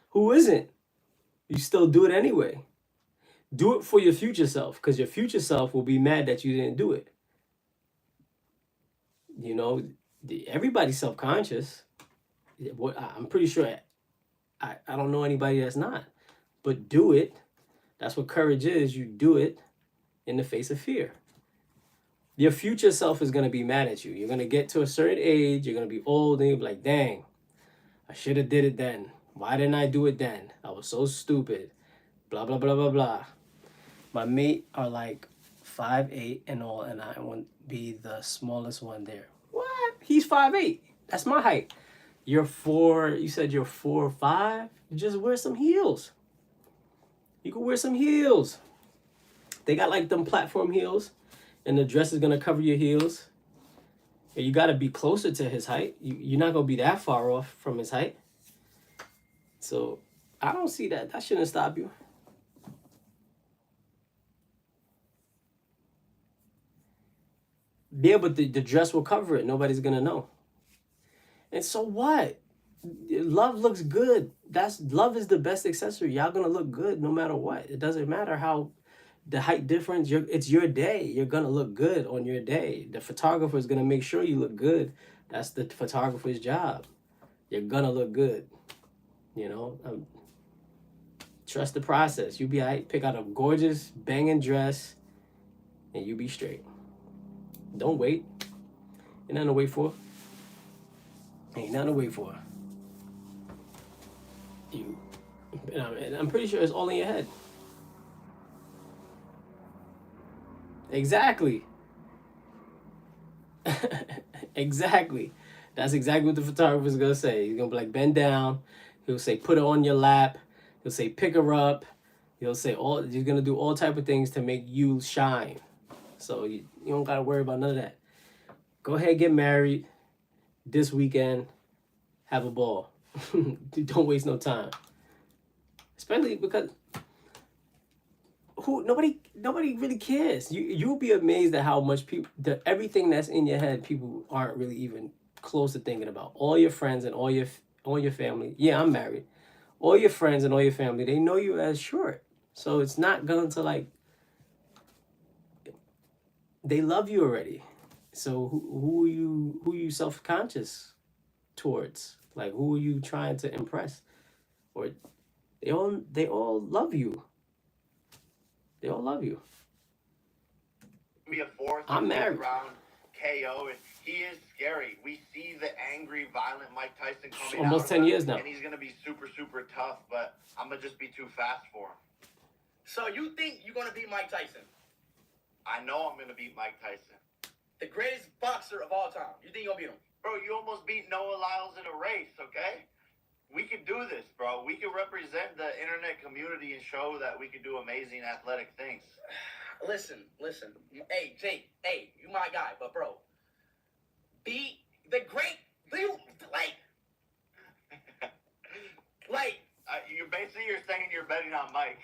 Who isn't? You still do it anyway. Do it for your future self, because your future self will be mad that you didn't do it. You know, everybody's self-conscious. I'm pretty sure I don't know anybody that's not. But do it. That's what courage is. You do it in the face of fear. Your future self is going to be mad at you. You're going to get to a certain age. You're going to be old and you'll be like, dang, I should have did it then. Why didn't I do it then? I was so stupid. Blah, blah, blah, blah, blah. My mate are like 5'8" and all, and I want to be the smallest one there. What? He's 5'8". That's my height. You're 4, you said you're 4 or 5? Just wear some heels. You can wear some heels. They got like them platform heels, and the dress is gonna cover your heels. And you gotta be closer to his height. You're not gonna be that far off from his height. So I don't see that. That shouldn't stop you. Yeah, but the dress will cover it. Nobody's gonna know. And so what? Love looks good. Love is the best accessory. Y'all gonna look good no matter what. It doesn't matter how the height difference. It's your day. You're gonna look good on your day. The photographer is gonna make sure you look good. That's the photographer's job. You're gonna look good. You know, trust the process. You be all right. Pick out a gorgeous banging dress, and you be straight. Don't wait. Ain't nothing to wait for. Ain't nothing to wait for. And I'm pretty sure it's all in your head. Exactly. Exactly. That's exactly what the photographer's gonna say. He's gonna be like, bend down. He'll say, put her on your lap. He'll say, pick her up. He'll say he's gonna do all type of things to make you shine. So you don't gotta worry about none of that. Go ahead, get married this weekend. Have a ball. Don't waste no time. Especially because nobody really cares. You'll be amazed at how much everything that's in your head, people aren't really even close to thinking about. All your friends and all your family. Yeah, I'm married. All your friends and all your family, they know you as short. So it's not going to they love you already. So who are you self-conscious towards? Like, who are you trying to impress? Or they all love you. They all love you. Be a fourth or fifth round KO, and he is scary. We see the angry, violent Mike Tyson coming almost 10 years now, and he's gonna be super, super tough. But I'm gonna just be too fast for him. So you think you're gonna beat Mike Tyson? I know I'm gonna beat Mike Tyson, the greatest boxer of all time. You think you're gonna beat him? Bro, you almost beat Noah Lyles in a race. Okay, we could do this, bro. We could represent the internet community and show that we could do amazing athletic things. Listen. Hey, Jake. Hey, you my guy, but bro, be the great. You're saying you're betting on Mike.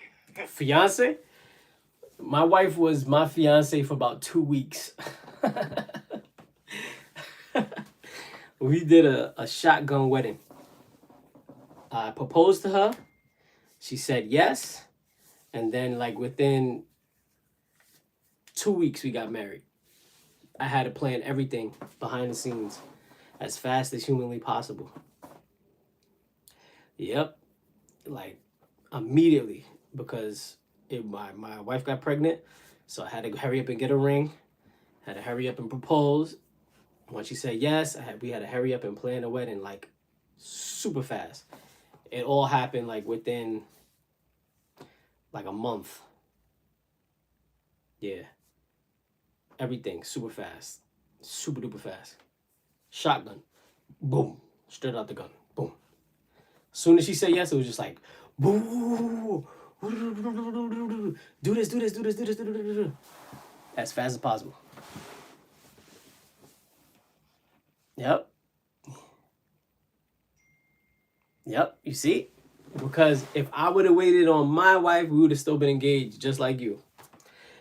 Fiance? My wife was my fiance for about 2 weeks. We did a shotgun wedding. I proposed to her. She said yes. And then like within 2 weeks, we got married. I had to plan everything behind the scenes as fast as humanly possible. Yep. Like immediately, because my wife got pregnant. So I had to hurry up and get a ring. Had to hurry up and propose. Once she said yes, we had to hurry up and plan the wedding like super fast. It all happened like within like a month. Yeah. Everything super fast. Super duper fast. Shotgun. Boom. Straight out the gun. Boom. As soon as she said yes, it was just like, boom. Do this. As fast as possible. Yep. Yep, you see? Because if I would have waited on my wife, we would have still been engaged just like you.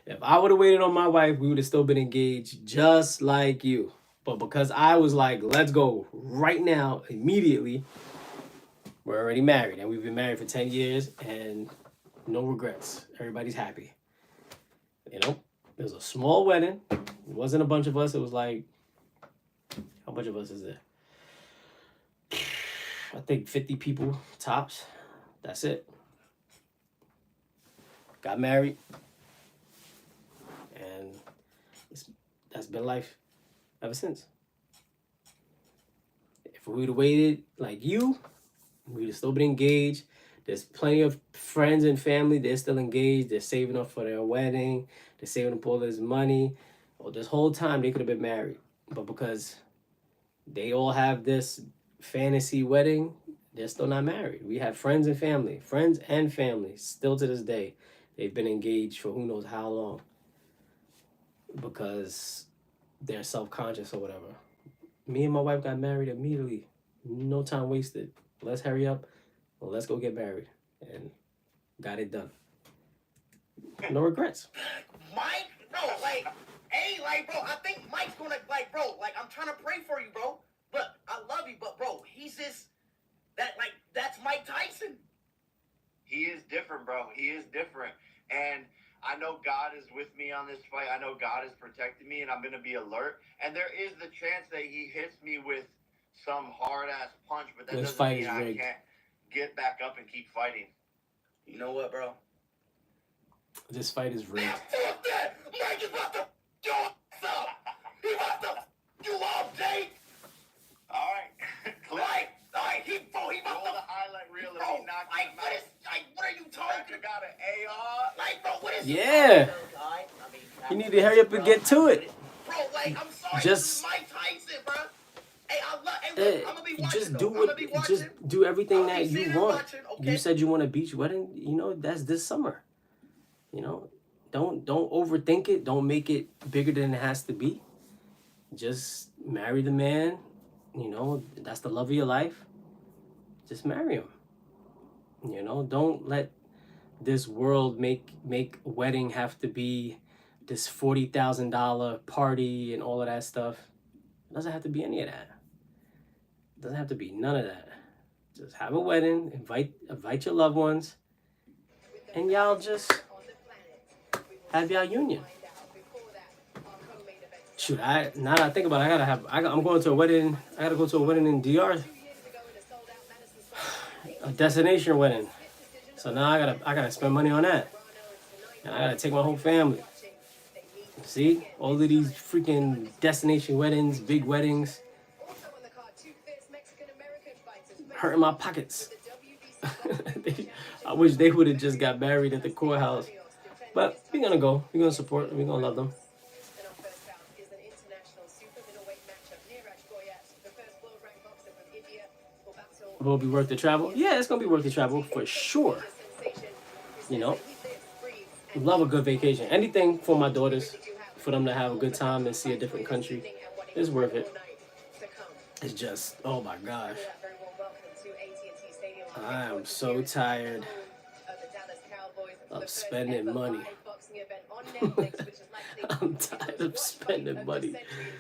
If I would have waited on my wife, we would have still been engaged just like you. But because I was like, let's go right now, immediately, we're already married. And we've been married for 10 years and no regrets. Everybody's happy. You know? It was a small wedding. It wasn't a bunch of us. It was like, how much of us is there? I think 50 people tops. That's it. Got married. And that's been life ever since. If we would have waited like you, we would have still been engaged. There's plenty of friends and family. They're still engaged. They're saving up for their wedding. They're saving up all this money. Well, this whole time they could have been married. But because they all have this fantasy wedding, they're still not married. We have friends and family. Friends and family. Still to this day, they've been engaged for who knows how long. Because they're self-conscious or whatever. Me and my wife got married immediately. No time wasted. Let's hurry up. Well, let's go get married. And got it done. No regrets. Mike? Bro, like, hey, like, bro, I think Mike's gonna, like, bro, like, I'm trying to pray for you, bro. Look, I love you, but, bro, he's just, that's Mike Tyson. He is different, bro. He is different. And I know God is with me on this fight. I know God is protecting me, and I'm going to be alert. And there is the chance that he hits me with some hard-ass punch, but that doesn't mean I can't get back up and keep fighting. You know what, bro? This fight is rigged. Fuck that! Mike is about to do himself! He about to you up, Jake! All right. Like, he about to the highlight reel bro, of me knocking like, him out. what are you talking about? Got an AR? Like, bro, what is Yeah. You need to hurry up and get to it. Bro, like, I'm sorry, just, this is Mike Tyson, bro. Hey, I love, hey, look, I'm gonna be watching, just do what, just do everything that you want. Okay? You said you want a beach wedding. You know, that's this summer. You know, don't overthink it. Don't make it bigger than it has to be. Just marry the man. You know, that's the love of your life. Just marry him. You know, don't let this world make wedding have to be this $40,000 party and all of that stuff. It doesn't have to be any of that. It doesn't have to be none of that. Just have a wedding, invite your loved ones, and y'all just have y'all union. Shoot, now that I think about it, I'm going to a wedding. I gotta go to a wedding in DR. A destination wedding. So now I gotta spend money on that. And I gotta take my whole family. See? All of these freaking destination weddings, big weddings. Hurting my pockets. I wish they would have just got married at the courthouse. But we're gonna go. We're gonna support. We're gonna love them. Will it be worth the travel? Yeah, it's gonna be worth the travel for sure. You know, love a good vacation. Anything for my daughters, for them to have a good time and see a different country, is worth it. It's just, oh my gosh, I am so tired of spending money. on Netflix, which is likely I'm tired of spending money. It's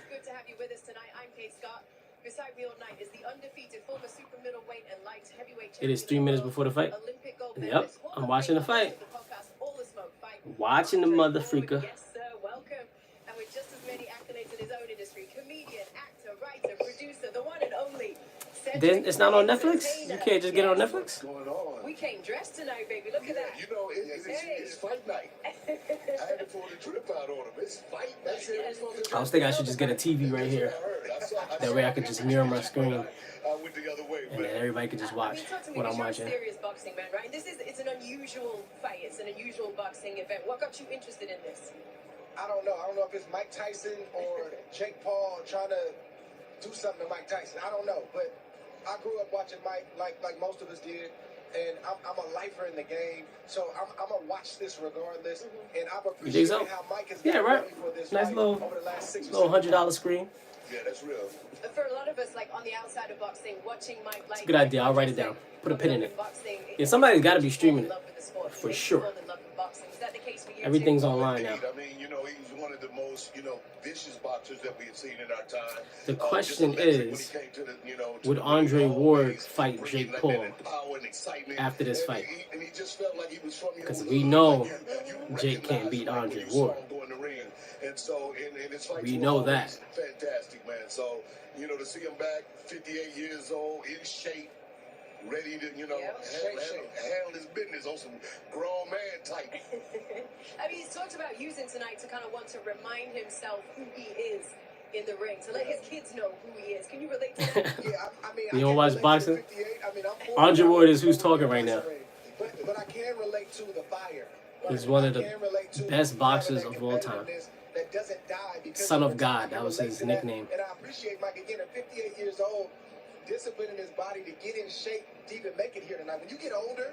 good to have you with us tonight. I'm Kate Scott. Beside me all night is the undefeated former super middleweight and light heavyweight champion. It is 3 minutes before the fight. Yep, I'm watching the fight. Watching the mother freaker. Yes, sir. Welcome. And with just as many accolades in his own industry, comedian, actor, writer, producer, the one and only. Then it's not on Netflix? You can't just get it on Netflix? We came dressed tonight, baby. Look at that. You know, it's fight night. I had to pull the trip out on him. It's fight night. I was thinking I should just get a TV right here. That way I could just mirror my screen. Went the other way, and then everybody could just watch what I'm watching. Serious boxing man, right? It's an unusual fight. It's an unusual boxing event. What got you interested in this? I don't know. I don't know if it's Mike Tyson or Jake Paul trying to do something to Mike Tyson. I don't know, but I grew up watching Mike like most of us did, and I'm a lifer in the game, so I'm gonna watch this regardless. And I've appreciated how Mike has gotten ready for this nice little over the last 6 little $100 screen. Yeah, that's real. For a lot of us, like on the outside of boxing, watching Mike, it's a good idea. I'll write it down. Put a pin in it. Yeah, somebody's got to be streaming it for sure. Everything's online now. I mean, you know, he's one of the most, vicious boxers that we had seen in our time. The question is, would Andre Ward fight Jake Paul after this fight? Because we know Jake can't beat Andre Ward. We know that. Fantastic, man. So, to see him back, 58 years old, in shape, ready to, handle his business on some grown man type. I mean, he's talked about using tonight to kind of want to remind himself who he is in the ring, to let his kids know who he is. Can you relate to that? You don't watch boxing? Andre Ward is who's talking right now. But I can relate to the fire. He's one of the best boxers of all time. That doesn't die because Son of God, that was his nickname. And I appreciate Mike again at 58 years old, disciplining his body to get in shape to even make it here tonight. When you get older,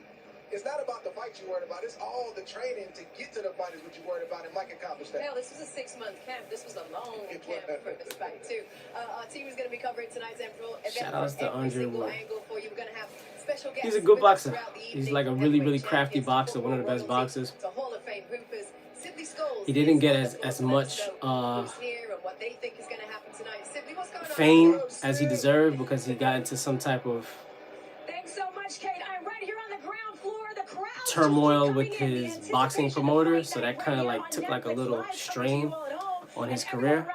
it's not about the fight you're worried about. It's all the training to get to the fight is what you're worried about, and Mike accomplished that. Hell, this was a 6-month camp. This was a long camp for this fight, too. Our team is going to be covering tonight's event. Shout outs to Andre Ward. We're going to have special guests. He's a good boxer. He's like a really, really crafty boxer, one of the best boxers. Hall of Fame hoopers. He didn't get as much fame as he deserved because he got into some type of turmoil with his boxing promoter, so that kind of like took like a little strain on his career.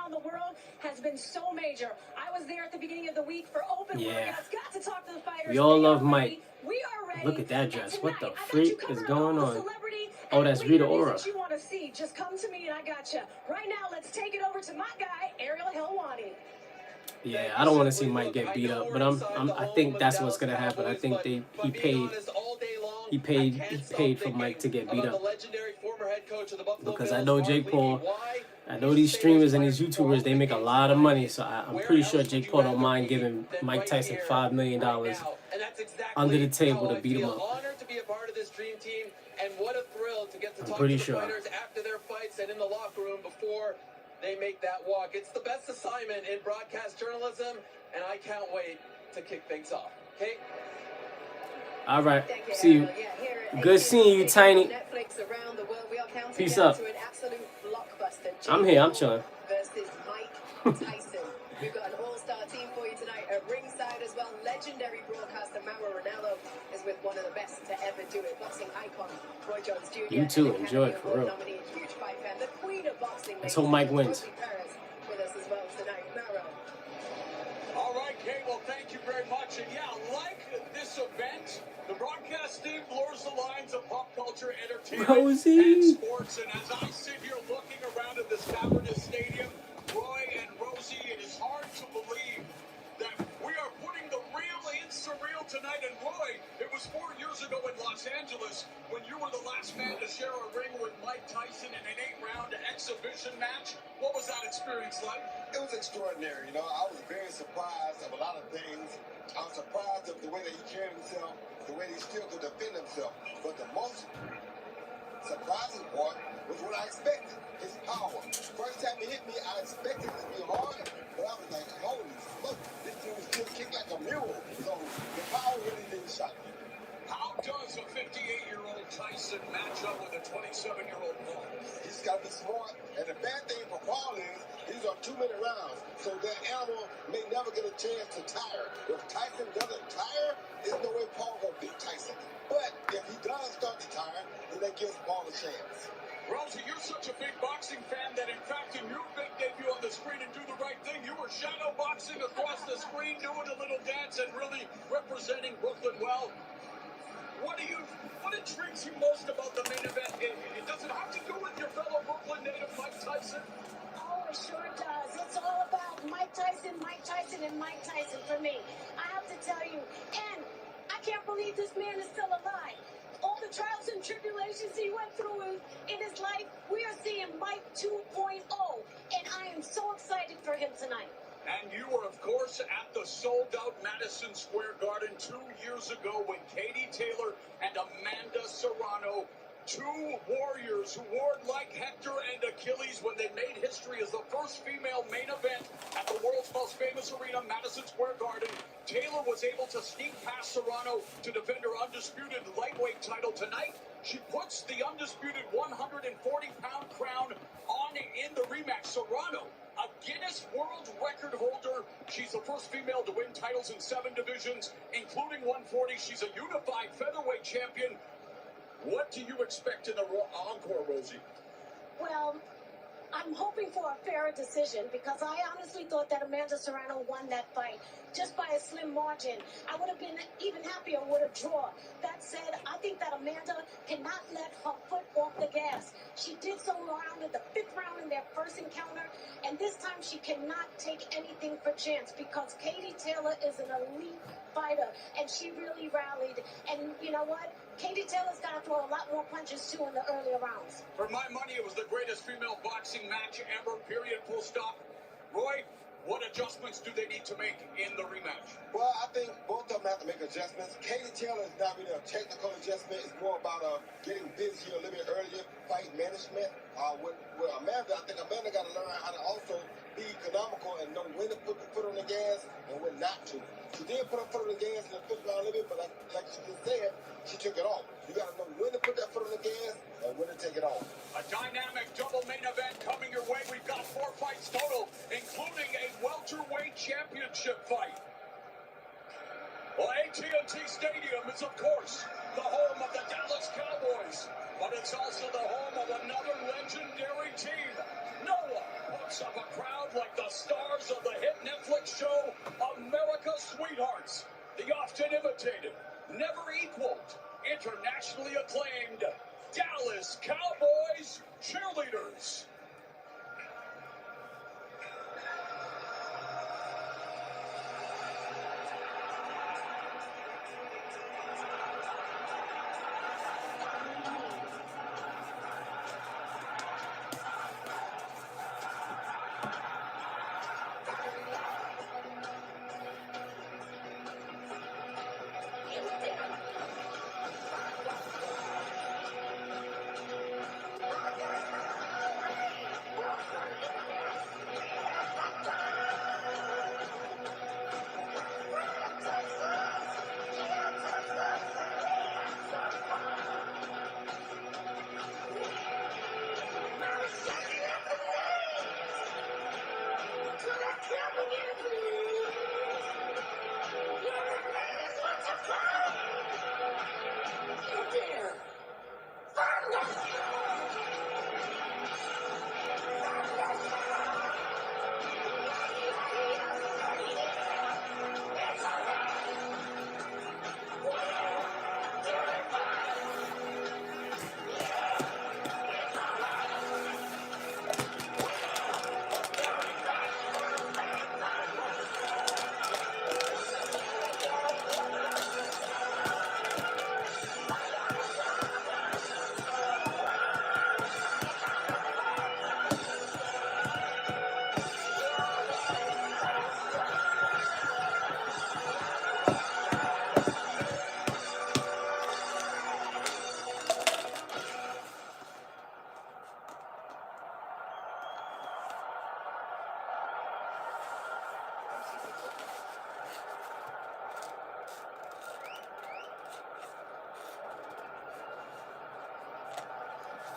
Yeah, we all love Mike. Look at that dress. What the freak is going on? Oh, that's Rita Ora. Just come to me and I got you. Right now, let's take it over to my guy, Ariel Helwani. Yeah, I don't want to see Mike get beat up, but I think that's what's gonna happen. I think he paid for Mike to get beat up. Because I know Jake Paul, I know these streamers and these YouTubers, they make a lot of money, so I'm pretty sure Jake Paul don't mind giving Mike Tyson $5 million under the table to beat him up. And what a thrill to get to talk to the fighters after their fights and in the locker room before they make that walk. It's the best assignment in broadcast journalism, and I can't wait to kick things off. Okay? All right. See you. Good seeing you, Tiny. Peace up. I'm here. I'm chilling. Versus Mike Tyson. We've got an all-star team for you tonight at ringside as well. Legendary broadcaster Mauro Ranallo is with one of the best to ever do it. Boxing icon Roy Jones Jr. You too. Enjoy it for real. Huge fight fan. The queen of boxing. Let's hope Mike wins. With us as well tonight. Mauro. All right, Kate. Well, thank you very much. And yeah, like this event, the broadcast team blurs the lines of pop culture, entertainment, and sports. And as I sit here looking around at this cavernous stadium, Roy and Rosie, it is hard to believe that we are putting the real in surreal tonight. And Roy, it was 4 years ago in Los Angeles when you were the last man to share a ring with Mike Tyson in an 8-round exhibition match. What was that experience like? It was extraordinary. I was very surprised of a lot of things. I was surprised of the way that he carried himself, the way that he still could defend himself. But the most surprising part was what I expected, his power. First time he hit me, I expected it to be hard, but I was like, holy smoke, this dude was just kicked like a mule. So the power really didn't shock me. How does a 58-year-old Tyson match up with a 27-year-old Paul? He's got to be And the bad thing for Paul is these are 2-minute rounds, so that animal may never get a chance to tire. If Tyson doesn't tire, there's no way Paul gonna beat Tyson. But if he does start to tire, then that gives Paul a chance. Rosie, you're such a big boxing fan that, in fact, in your big debut on the screen and Do the Right Thing, you were shadow boxing across the screen, doing a little dance and really representing Brooklyn well. What intrigues you most about the main event? It doesn't have to do with your fellow Brooklyn native Mike Tyson. Oh, it sure does. It's all about Mike Tyson, and Mike Tyson for me. I have to tell you, and I can't believe this man is still alive. All the trials and tribulations he went through in his life, we are seeing Mike 2.0, and I am so excited for him tonight. And you were, of course, at the sold-out Madison Square Garden 2 years ago when Katie Taylor and Amanda Serrano, two warriors who warred like Hector and Achilles when they made history as the first female main event at the world's most famous arena, Madison Square Garden. Taylor was able to sneak past Serrano to defend her undisputed lightweight title tonight. She puts the undisputed 140-pound crown on in the rematch. Serrano, a Guinness World Record holder. She's the first female to win titles in 7 divisions, including 140. She's a unified featherweight champion. What do you expect in the encore, Rosie? Well, I'm hoping for a fairer decision because I honestly thought that Amanda Serrano won that fight just by a slim margin. I would have been even happier with a draw. That said, I think that Amanda cannot let her foot off the gas. She did so around in the 5th round in their first encounter, and this time she cannot take anything for chance because Katie Taylor is an elite fighter, and she really rallied. And you know what? Katie Taylor's got to throw a lot more punches, too, in the earlier rounds. For my money, it was the greatest female boxing match ever, period, full stop. Roy, what adjustments do they need to make in the rematch? Well, I think both of them have to make adjustments. Katie Taylor is not really a technical adjustment. It's more about getting busy a little bit earlier, fight management. With Amanda, I think Amanda got to learn how to also be economical and know when to put the foot on the gas and when not to. She did put her foot on the gas in the 5th round a little bit, but like she just said, she took it off. You got to know when to put that foot on the gas and when to take it off. A dynamic double main event coming your way. We've got 4 fights total, including a welterweight championship fight. Well, AT&T Stadium is, of course, the home of the Dallas Cowboys, but it's also the home of another legendary team. No one puts up a crowd like the stars of the hit Netflix show America's Sweethearts. The often imitated, never equaled, internationally acclaimed Dallas Cowboys cheerleaders.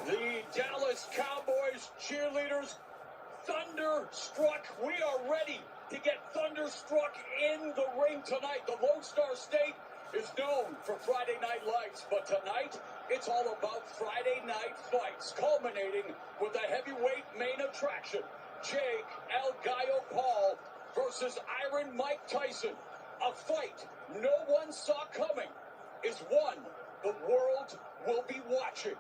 The Dallas Cowboys cheerleaders, thunderstruck. We are ready to get thunderstruck in the ring tonight. The Lone Star State is known for Friday Night Lights, but tonight it's all about Friday night fights, culminating with the heavyweight main attraction, Jake El Gallo Paul versus Iron Mike Tyson. A fight no one saw coming is one the world will be watching.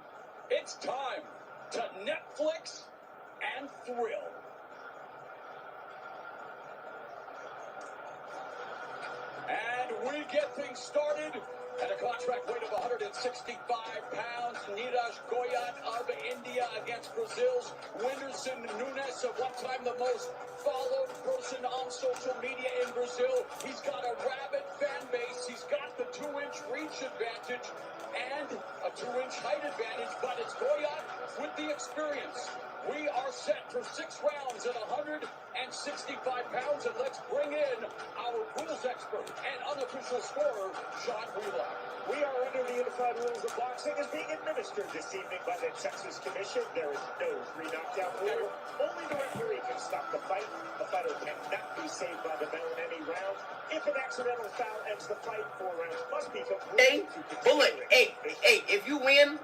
It's time to Netflix and thrill. And we get things started at a contract weight of 165 pounds. Neeraj Goyat of India against Brazil's Whindersson Nunes, at one time the most followed person on social media in Brazil. He's got a rabid fan base. He's got the 2-inch reach advantage and a 2-inch height advantage, but it's Goyat with the experience. We are set for 6 rounds at 165 pounds, and let's bring in our rules expert and unofficial scorer, Sean Wheelock. We are under the unified rules of boxing as being administered this evening by the Texas Commission. There is no 3 knockdown rule. Only the referee can stop the fight. The fighter cannot be saved by the bell in any round. If an accidental foul ends the fight, 4 rounds must be completed. But look, if you win,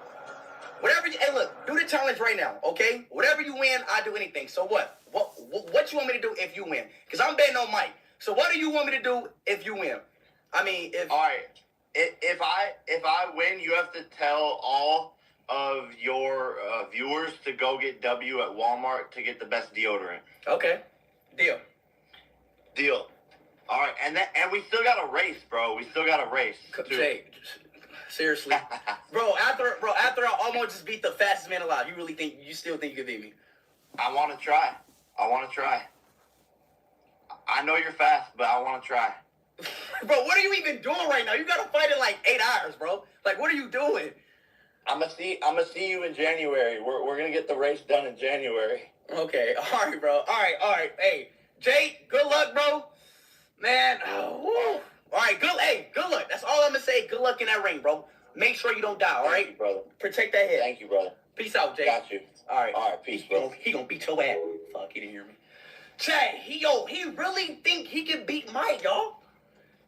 whatever you, look, do the challenge right now, okay? Whatever you win, I do anything. So what? What you want me to do if you win? Because I'm betting on Mike. So what do you want me to do if you win? I mean, all right. If I win, you have to tell all of your viewers to go get W at Walmart to get the best deodorant. Okay, deal. All right, and we still got a race, bro. We still got a race. Jay, seriously, bro. After I almost just beat the fastest man alive, you still think you can beat me? I want to try. I know you're fast, but I want to try. Bro, what are you even doing right now? You got to fight in like 8 hours, bro. Like, what are you doing? I'm gonna see you in January. We're gonna get the race done in January. Okay, all right, bro. All right. Hey, Jake, good luck, bro. Man, all right, good luck. That's all I'm gonna say. Good luck in that ring, bro. Make sure you don't die, all right? Thank you, brother. Protect that head. Thank you, brother. Peace out, Jake. Got you. All right, peace, bro. He gonna beat your ass. Fuck, he didn't hear me. Chad, he really think he can beat Mike, y'all.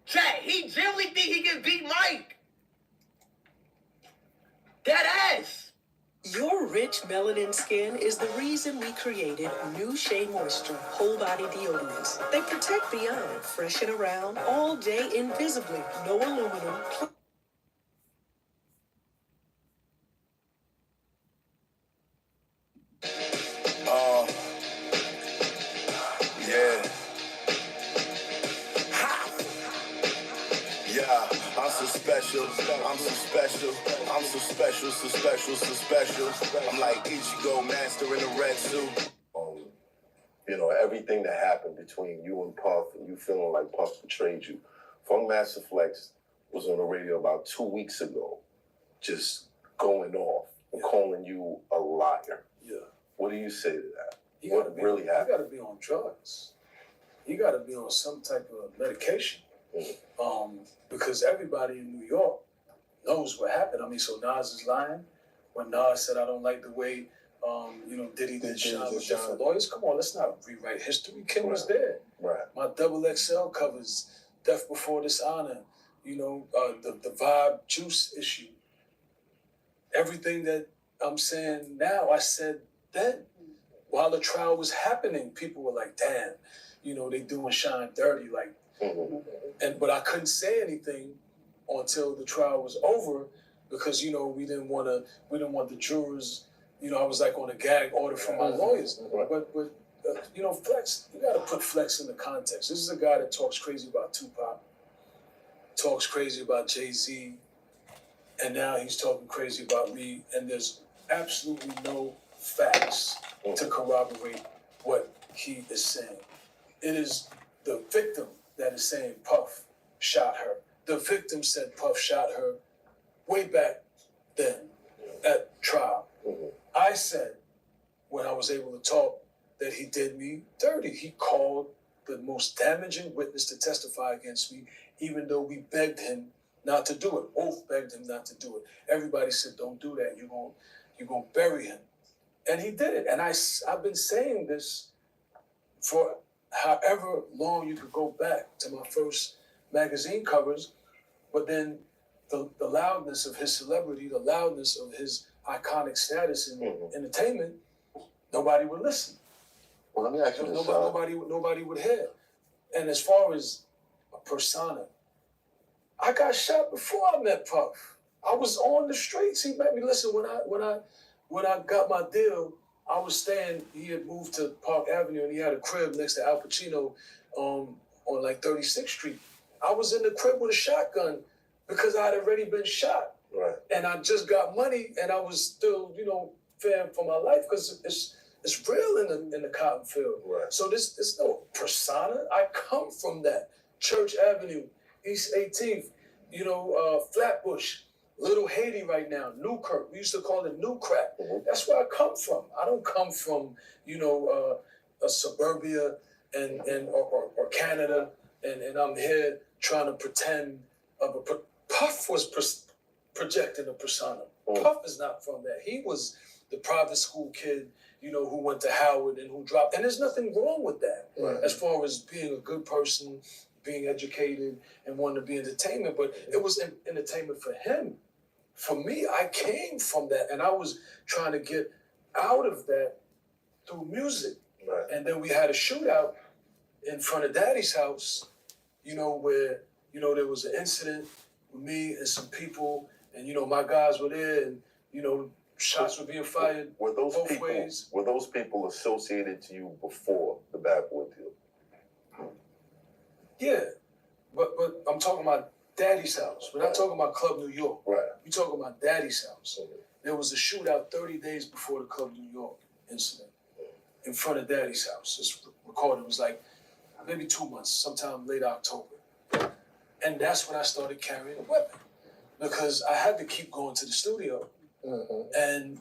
Chad, he genuinely think he can beat Mike. That ass. Your rich melanin skin is the reason we created New Shea Moisture Whole Body Deodorants. They protect beyond, freshen around, all day invisibly, no aluminum. I'm so special. I'm like Ichigo, master in a red suit. You know, everything that happened between you and Puff, and you feeling like Puff betrayed you. Funk Master Flex was on the radio about 2 weeks ago, just going off and calling you a liar. Yeah. What do you say to that? What really happened? You got to be on drugs. You got to be on some type of medication. Because everybody in New York knows what happened. I mean, so Nas is lying. When Nas said, I don't like the way, Diddy did shine with different lawyers. Come on, let's not rewrite history. Kim was there. Right. My XXL covers Death Before Dishonor, the Vibe Juice issue. Everything that I'm saying now, I said then. While the trial was happening, people were like, damn, they doing Shine dirty. Like, but I couldn't say anything until the trial was over because, we didn't want the jurors, I was like on a gag order from my lawyers. But Flex, you got to put Flex in the context. This is a guy that talks crazy about Tupac, talks crazy about Jay-Z, and now he's talking crazy about me, and there's absolutely no facts to corroborate what he is saying. It is the victim that is saying Puff shot her. The victim said Puff shot her way back then at trial. I said, when I was able to talk, that he did me dirty. He called the most damaging witness to testify against me, even though we begged him not to do it. Both begged him not to do it. Everybody said, don't do that. you're going to bury him. And he did it. And I've been saying this for however long you could go back to my first magazine covers, but then the loudness of his celebrity, the loudness of his iconic status in entertainment, nobody would listen. Well, let me ask you this. Nobody would hear. And as far as a persona, I got shot before I met Puff. I was on the streets. He made me listen when I got my deal. I was staying. He had moved to Park Avenue and he had a crib next to Al Pacino, on like 36th Street. I was in the crib with a shotgun because I had already been shot. Right. And I just got money and I was still, fearing for my life because it's real in the cotton field. Right. So there's no persona. I come from that. Church Avenue, East 18th, Flatbush, Little Haiti right now, Newkirk. We used to call it New Crack. That's where I come from. I don't come from, a suburbia or Canada, and I'm here trying to pretend Puff was projecting a persona. Puff is not from that. He was the private school kid, who went to Howard and who dropped. And there's nothing wrong with that, as far as being a good person, being educated, and wanting to be entertainment. But it was entertainment for him. For me, I came from that, and I was trying to get out of that through music. Right. And then we had a shootout in front of Daddy's house, where, there was an incident with me and some people, and, my guys were there, and, shots were being fired both ways. Were those people associated to you before the Bad Boy deal? Yeah, but I'm talking about Daddy's house. We're not talking about Club New York. Right. We're talking about Daddy's house. There was a shootout 30 days before the Club New York incident in front of Daddy's house. It's recorded. It was like maybe 2 months, sometime late October. And that's when I started carrying a weapon because I had to keep going to the studio. And,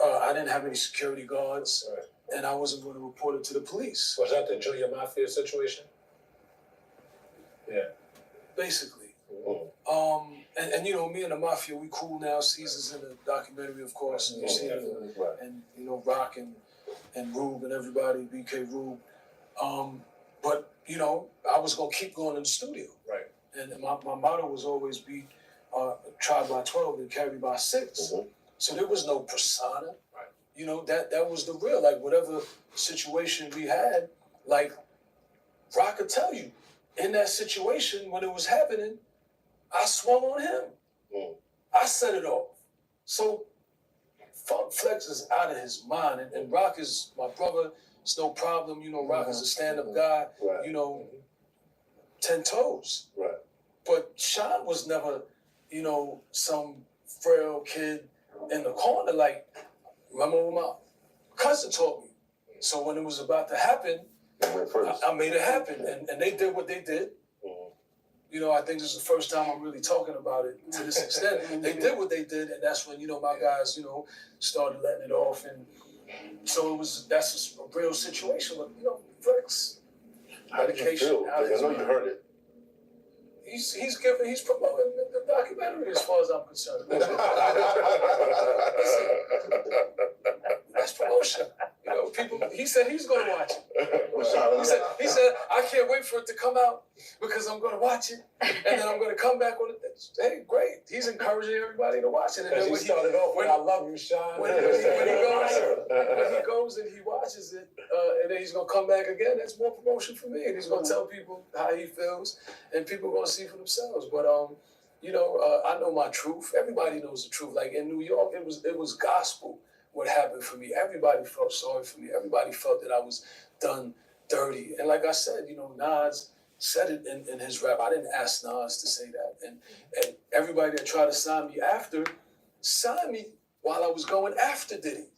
I didn't have any security guards, and I wasn't going to report it to the police. Was that the Junior Mafia situation? Yeah. Basically. And me and the Mafia, we cool now. Caesar's in the documentary, of course, and you see it. And, Rock and Rube and everybody, BK Rube. But, I was going to keep going to the studio. Right. And my motto was always be try by 12 and carry by 6. So there was no persona. Right. That was the real, like whatever situation we had, like Rock could tell you, in that situation when it was happening, I swung on him. I set it off. So Funk Flex is out of his mind, and Rock is my brother. It's no problem. Rock is a stand-up guy. Right. 10 toes. Right. But Sean was never, some frail kid in the corner. Like, remember what my cousin taught me. So when it was about to happen, I made it happen. And they did what they did. I think this is the first time I'm really talking about it to this extent. They did what they did, and that's when, my guys, started letting it off. And so that's a real situation. But, Flex. How did you feel? I know you heard it. He's promoting the documentary as far as I'm concerned. That's promotion. People. He said he's going to watch it. He said I can't wait for it to come out because I'm going to watch it and then I'm going to come back on it. Hey, great. He's encouraging everybody to watch it. And then he started off with "I love you, Sean." When he goes and he watches it, and then he's going to come back again. That's more promotion for me, and he's going to tell people how he feels, and people are going to see for themselves. But I know my truth. Everybody knows the truth. Like in New York, it was gospel. What happened for me? Everybody felt sorry for me. Everybody felt that I was done dirty. And like I said, Nas said it in his rap. I didn't ask Nas to say that. And everybody that tried to sign me after signed me while I was going after Diddy.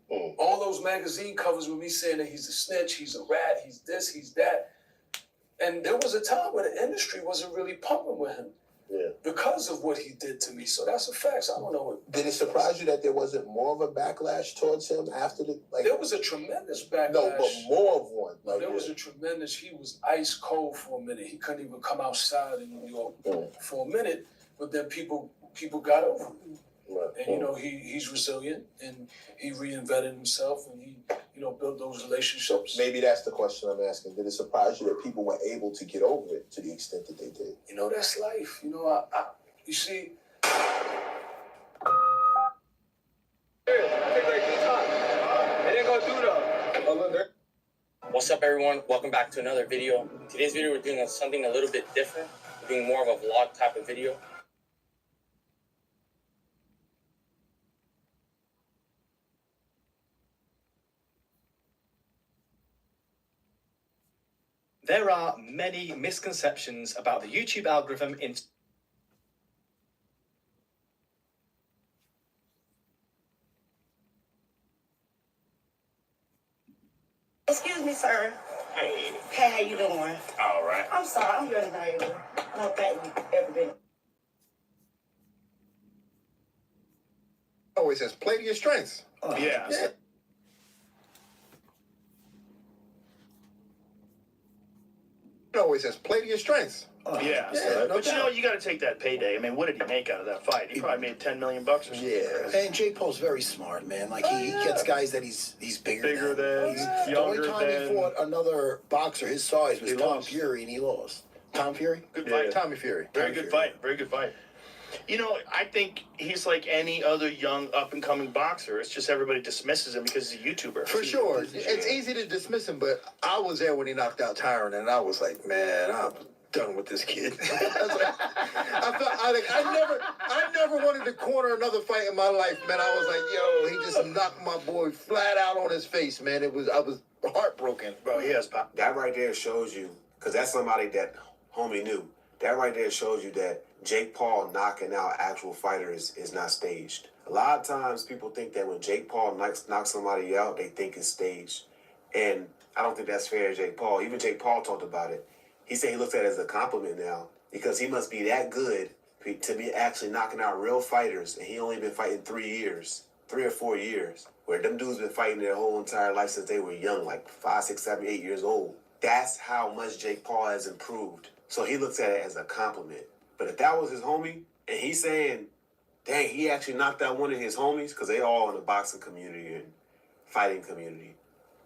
All those magazine covers with me saying that he's a snitch, he's a rat, he's this, he's that. And there was a time where the industry wasn't really pumping with him. Yeah. Because of what he did to me. So that's a fact. I don't know what. Did it surprise you that there wasn't more of a backlash towards him after the There was a tremendous backlash. No, but more of one. There was a tremendous. He was ice cold for a minute. He couldn't even come outside in New York for a minute. But then people got over it. And you know, he's resilient, and he reinvented himself, and he, you know, built those relationships. So maybe that's the question I'm asking. Did it surprise you that people were able to get over it to the extent that they did? You know, that's life. You know, you see. What's up, everyone? Welcome back to another video. Today's video, we're doing something a little bit different. We're doing more of a vlog type of video. There are many misconceptions about the YouTube algorithm in... Excuse me, sir. Hey. Hey, how you doing? All right. I'm sorry, I'm your neighbor. I don't think we ever been. Always says, play to your strengths. Yeah. Always says, play to your strengths. Yeah. But you know, you got to take that payday. I mean, what did he make out of that fight? He probably made $10 million or something. Yeah. And Jake Paul's very smart, man. Like, he gets guys that he's bigger than. younger the only time than. he fought another boxer his size was Tom Fury, and he lost. Tom Fury? Good fight. Tommy Fury. Very good fight. Very good fight. You know, I think he's like any other young up-and-coming boxer. It's just everybody dismisses him because he's a YouTuber. For sure. It's easy to dismiss him, but I was there when he knocked out Tyron, and I was like, man, I'm done with this kid. I never wanted to corner another fight in my life, man. I was like, yo, he just knocked my boy flat out on his face, man. I was heartbroken. Bro, he has pop. That right there shows you, because that's somebody that homie knew. That right there shows you that Jake Paul knocking out actual fighters is not staged. A lot of times people think that when Jake Paul knocks somebody out, they think it's staged. And I don't think that's fair to Jake Paul. Even Jake Paul talked about it. He said he looks at it as a compliment now because he must be that good to be actually knocking out real fighters, and he only been fighting 3 or 4 years, where them dudes been fighting their whole entire life since they were young, like 5, 6, 7, 8 years old. That's how much Jake Paul has improved. So he looks at it as a compliment. But if that was his homie, and he's saying, dang, he actually knocked out one of his homies, because they all in the boxing community and fighting community,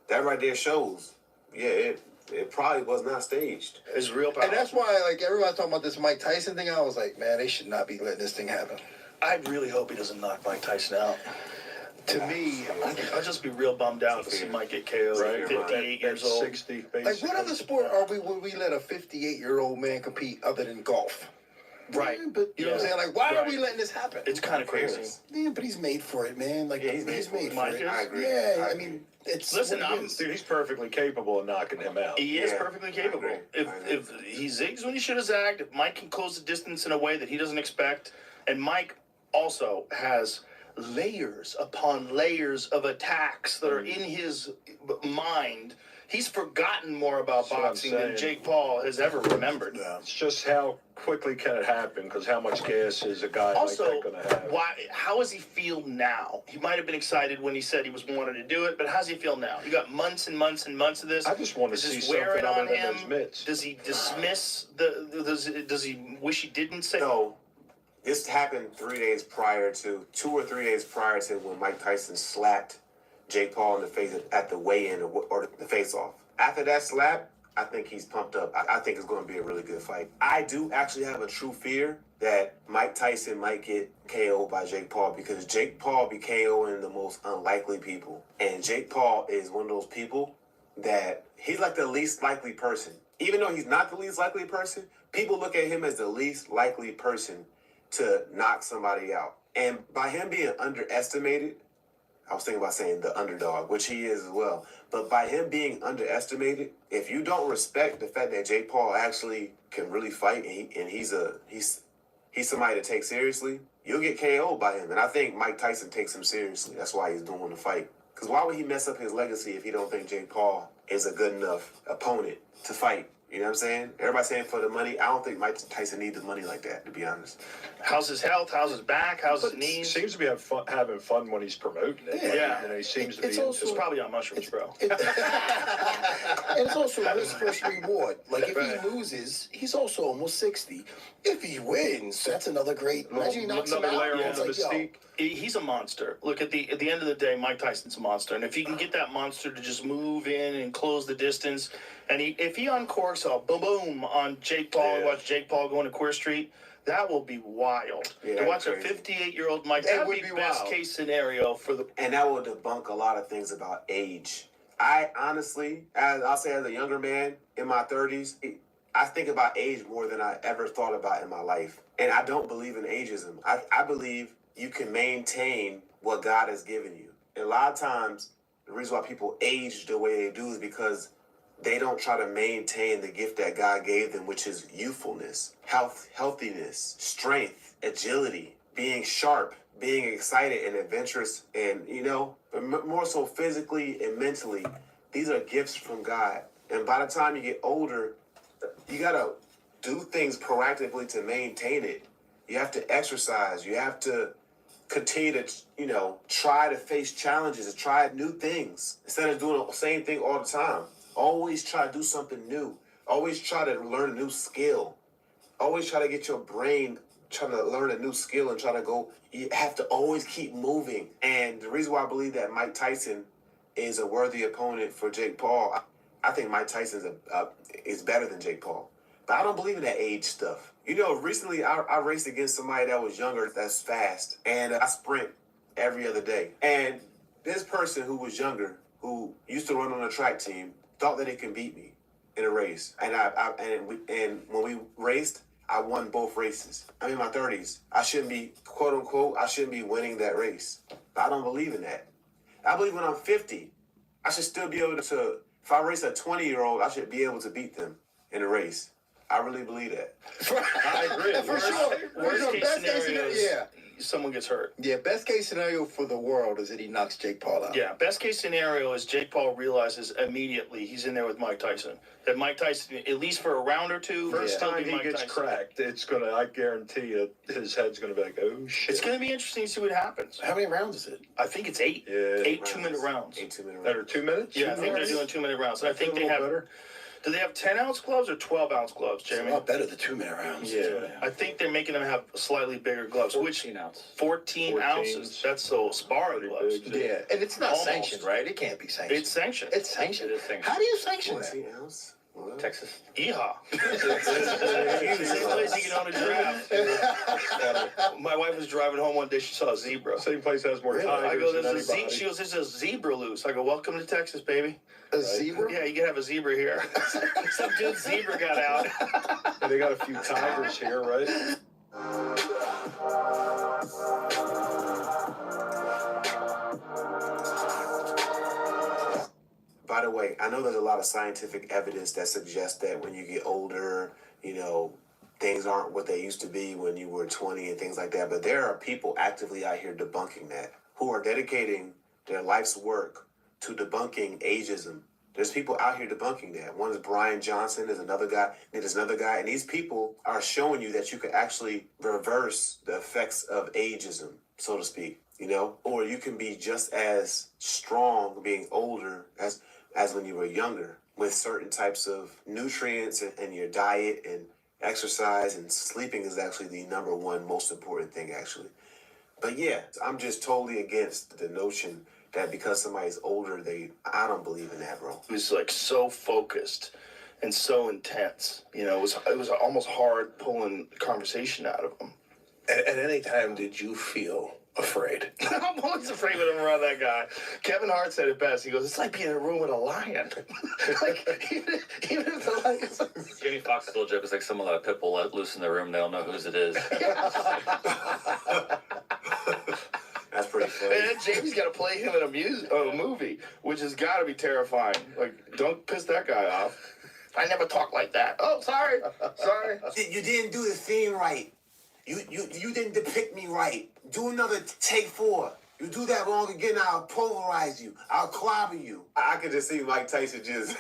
that right there shows, yeah, it probably was not staged. It's real powerful. And that's why, like, everybody's talking about this Mike Tyson thing. I was like, man, they should not be letting this thing happen. I really hope he doesn't knock Mike Tyson out. To me, I'd just be real bummed out to see Mike get KO'd at 58 years old. 60, basically. Like, what other sport would we let a 58-year-old man compete other than golf? Right. Yeah, but you know what I'm saying? Like, why are we letting this happen? It's kind of crazy. Yeah, but he's made for it, man. Like, he's made for it. I agree. Yeah, I mean, it's... Listen, Dude, he's perfectly capable of knocking him out. He is perfectly capable. If he zigs when he should have zagged, if Mike can close the distance in a way that he doesn't expect, and Mike also has layers upon layers of attacks that are in his mind. He's forgotten more about boxing than Jake Paul has ever remembered. It's just how quickly can it happen, because how much gas is a guy like that going to have? How does he feel now? He might have been excited when he said he was wanting to do it, but how does he feel now? You got months and months and months of this. I just want to see something other than those mitts. Does he dismiss does he wish he didn't say? No. This happened 2 or 3 days prior to when Mike Tyson slapped Jake Paul in the face at the weigh-in or the face-off. After that slap, I think he's pumped up. I think it's going to be a really good fight. I do actually have a true fear that Mike Tyson might get KO'd by Jake Paul, because Jake Paul be KOing the most unlikely people. And Jake Paul is one of those people that he's like the least likely person. Even though he's not the least likely person, people look at him as the least likely person to knock somebody out. And by him being underestimated, I was thinking about saying the underdog, which he is as well. But by him being underestimated, if you don't respect the fact that Jake Paul actually can really fight and he's somebody to take seriously, you'll get KO'd by him. And I think Mike Tyson takes him seriously. That's why he's doing the fight. Because why would he mess up his legacy if he don't think Jake Paul is a good enough opponent to fight? You know what I'm saying? Everybody's saying for the money. I don't think Mike Tyson needs the money like that, to be honest. How's his health? How's his back? How's his He knees? seems to be having fun when he's promoting it. Yeah. You know, he seems to be. It's probably on mushrooms, bro. And it's also risk versus reward. Like, if he loses, he's also almost 60. If he wins, that's another great. Imagine he knocks him out. Layer on the It's like, mystique. He's a monster. Look, at the end of the day, Mike Tyson's a monster. And if he can get that monster to just move in and close the distance, and if he uncorks a boom on Jake Paul and watch Jake Paul going to Queer Street, that will be wild. To watch a 58-year-old Mike, that would be best case scenario for the. And that will debunk a lot of things about age. I honestly, I'll say as a younger man in my 30s, I think about age more than I ever thought about in my life. And I don't believe in ageism. I believe you can maintain what God has given you. And a lot of times, the reason why people age the way they do is because they don't try to maintain the gift that God gave them, which is youthfulness, healthiness, strength, agility, being sharp, being excited and adventurous, and, more so physically and mentally. These are gifts from God. And by the time you get older, you got to do things proactively to maintain it. You have to exercise. You have to continue to, try to face challenges and try new things instead of doing the same thing all the time. Always try to do something new. Always try to learn a new skill. Always try to get your brain trying to learn a new skill and try to go. You have to always keep moving. And the reason why I believe that Mike Tyson is a worthy opponent for Jake Paul, I think Mike Tyson is better than Jake Paul. But I don't believe in that age stuff. Recently I raced against somebody that was younger, that's fast, and I sprint every other day. And this person who was younger, who used to run on a track team, thought that he could beat me in a race. And when we raced, I won both races. I'm in my 30s. I shouldn't be, quote unquote, I shouldn't be winning that race. But I don't believe in that. I believe when I'm 50, I should still be able to, if I race a 20-year-old, I should be able to beat them in a race. I really believe that. I agree. For sure. Worst case Best case scenario scenario, is someone gets hurt. Yeah, best case scenario for the world is that he knocks Jake Paul out. Yeah, best case scenario is Jake Paul realizes immediately he's in there with Mike Tyson. That Mike Tyson, at least for a round or two, First still time be he Mike gets Tyson. cracked, I guarantee you, his head's going to be like, oh, shit. It's going to be interesting to see what happens. How many rounds is it? I think it's 8. Yeah. 8 2-minute rounds. 8 2-minute rounds. That are 2 minutes? Yeah, I think they're doing 2-minute rounds. And I think they have. Better. Do they have 10-ounce gloves or 12-ounce gloves, It's Jeremy? a lot better than 2-minute rounds. Yeah, I think they're making them have slightly bigger gloves. 14 ounce. 14 ounces. That's so sparring gloves. Yeah, and it's not Almost. sanctioned, right? It can't be sanctioned. It's sanctioned. It's sanctioned. It is sanctioned. How do you sanction that? 14 ounce? What? Texas. Yeehaw. Same place you can own a giraffe. My wife was driving home one day. She saw a zebra. Same place has more I tigers go, than there's a anybody. she goes, there's a zebra loose. I go, welcome to Texas, baby. A zebra? Yeah, you can have a zebra here. Some dude's zebra got out. And they got a few tigers here, right? By the way, I know there's a lot of scientific evidence that suggests that when you get older, things aren't what they used to be when you were 20 and things like that. But there are people actively out here debunking that, who are dedicating their life's work to debunking ageism. There's people out here debunking that. One is Brian Johnson, there's another guy, and these people are showing you that you can actually reverse the effects of ageism, so to speak, or you can be just as strong being older as when you were younger with certain types of nutrients and your diet and exercise, and sleeping is actually the number one most important thing, actually. But yeah, I'm just totally against the notion that because somebody's older, I don't believe in that, bro. It was like so focused and so intense. It was almost hard pulling conversation out of him. At any time did you feel afraid? I'm always afraid when I'm around that guy. Kevin Hart said it best. He goes, it's like being in a room with a lion. Even if the lion's... Jamie Foxx's little joke is like someone let a pit bull let loose in the room, they don't know whose it is. That's pretty funny. And then Jamie's got to play him in a movie, which has got to be terrifying. Like, don't piss that guy off. I never talk like that. Oh, sorry. You didn't do the theme right. You didn't depict me right. Do another take 4. You do that wrong again, I'll pulverize you. I'll clobber you. I could just see Mike Tyson just,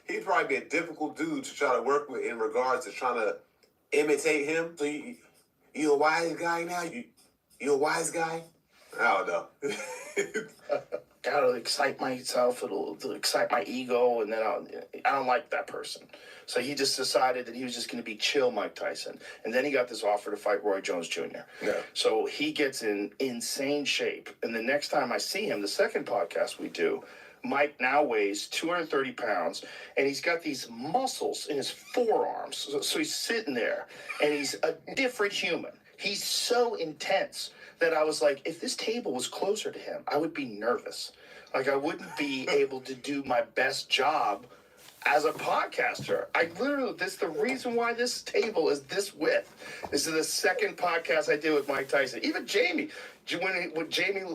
he'd probably be a difficult dude to try to work with in regards to trying to imitate him. So you a wise guy now? You a wise guy? I don't know. Gotta excite myself, it'll excite my ego, and then I don't like that person. So he just decided that he was just going to be chill Mike Tyson. And then he got this offer to fight Roy Jones Jr. Yeah. So he gets in insane shape. And the next time I see him, the second podcast we do, Mike now weighs 230 pounds, and he's got these muscles in his forearms. So he's sitting there, and he's a different human. He's so intense that I was like, if this table was closer to him, I would be nervous. Like, I wouldn't be able to do my best job as a podcaster. This is the reason why this table is this width. This is the second podcast I did with Mike Tyson. Even Jamie,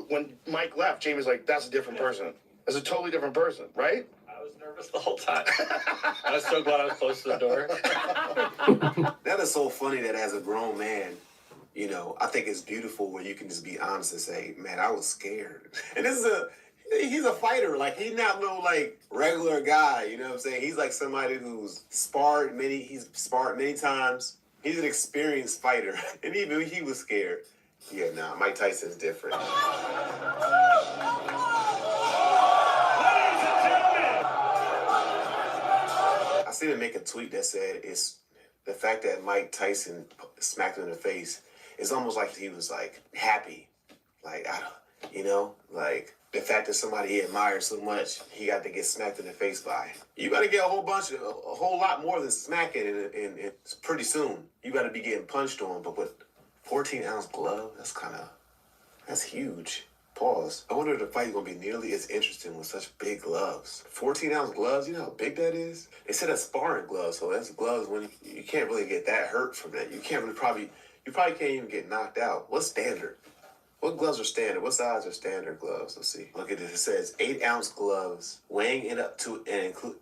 when Mike left, Jamie's like, that's a different person. That's a totally different person, right? I was nervous the whole time. I was so glad I was close to the door. That is so funny that as a grown man, you know, I think it's beautiful when you can just be honest and say, man, I was scared. And he's a fighter. Like, he's not no, like, regular guy, you know what I'm saying? He's like somebody who's sparred many times. He's an experienced fighter. And even he was scared. Yeah, nah, Mike Tyson's different. I seen him make a tweet that said it's the fact that Mike Tyson smacked him in the face. It's almost like he was like happy, like like the fact that somebody he admires so much, he got to get smacked in the face by. You got to get a whole lot more than smacking, and pretty soon you got to be getting punched on. But with 14-ounce glove, that's huge. Pause. I wonder if the fight's gonna be nearly as interesting with such big gloves. 14-ounce gloves, you know how big that is? They said that's sparring gloves, so that's gloves when you can't really get that hurt from that. You probably can't even get knocked out. What's standard? What gloves are standard? What size are standard gloves? Let's see. Look at this. It says 8-ounce gloves, weighing in up to and including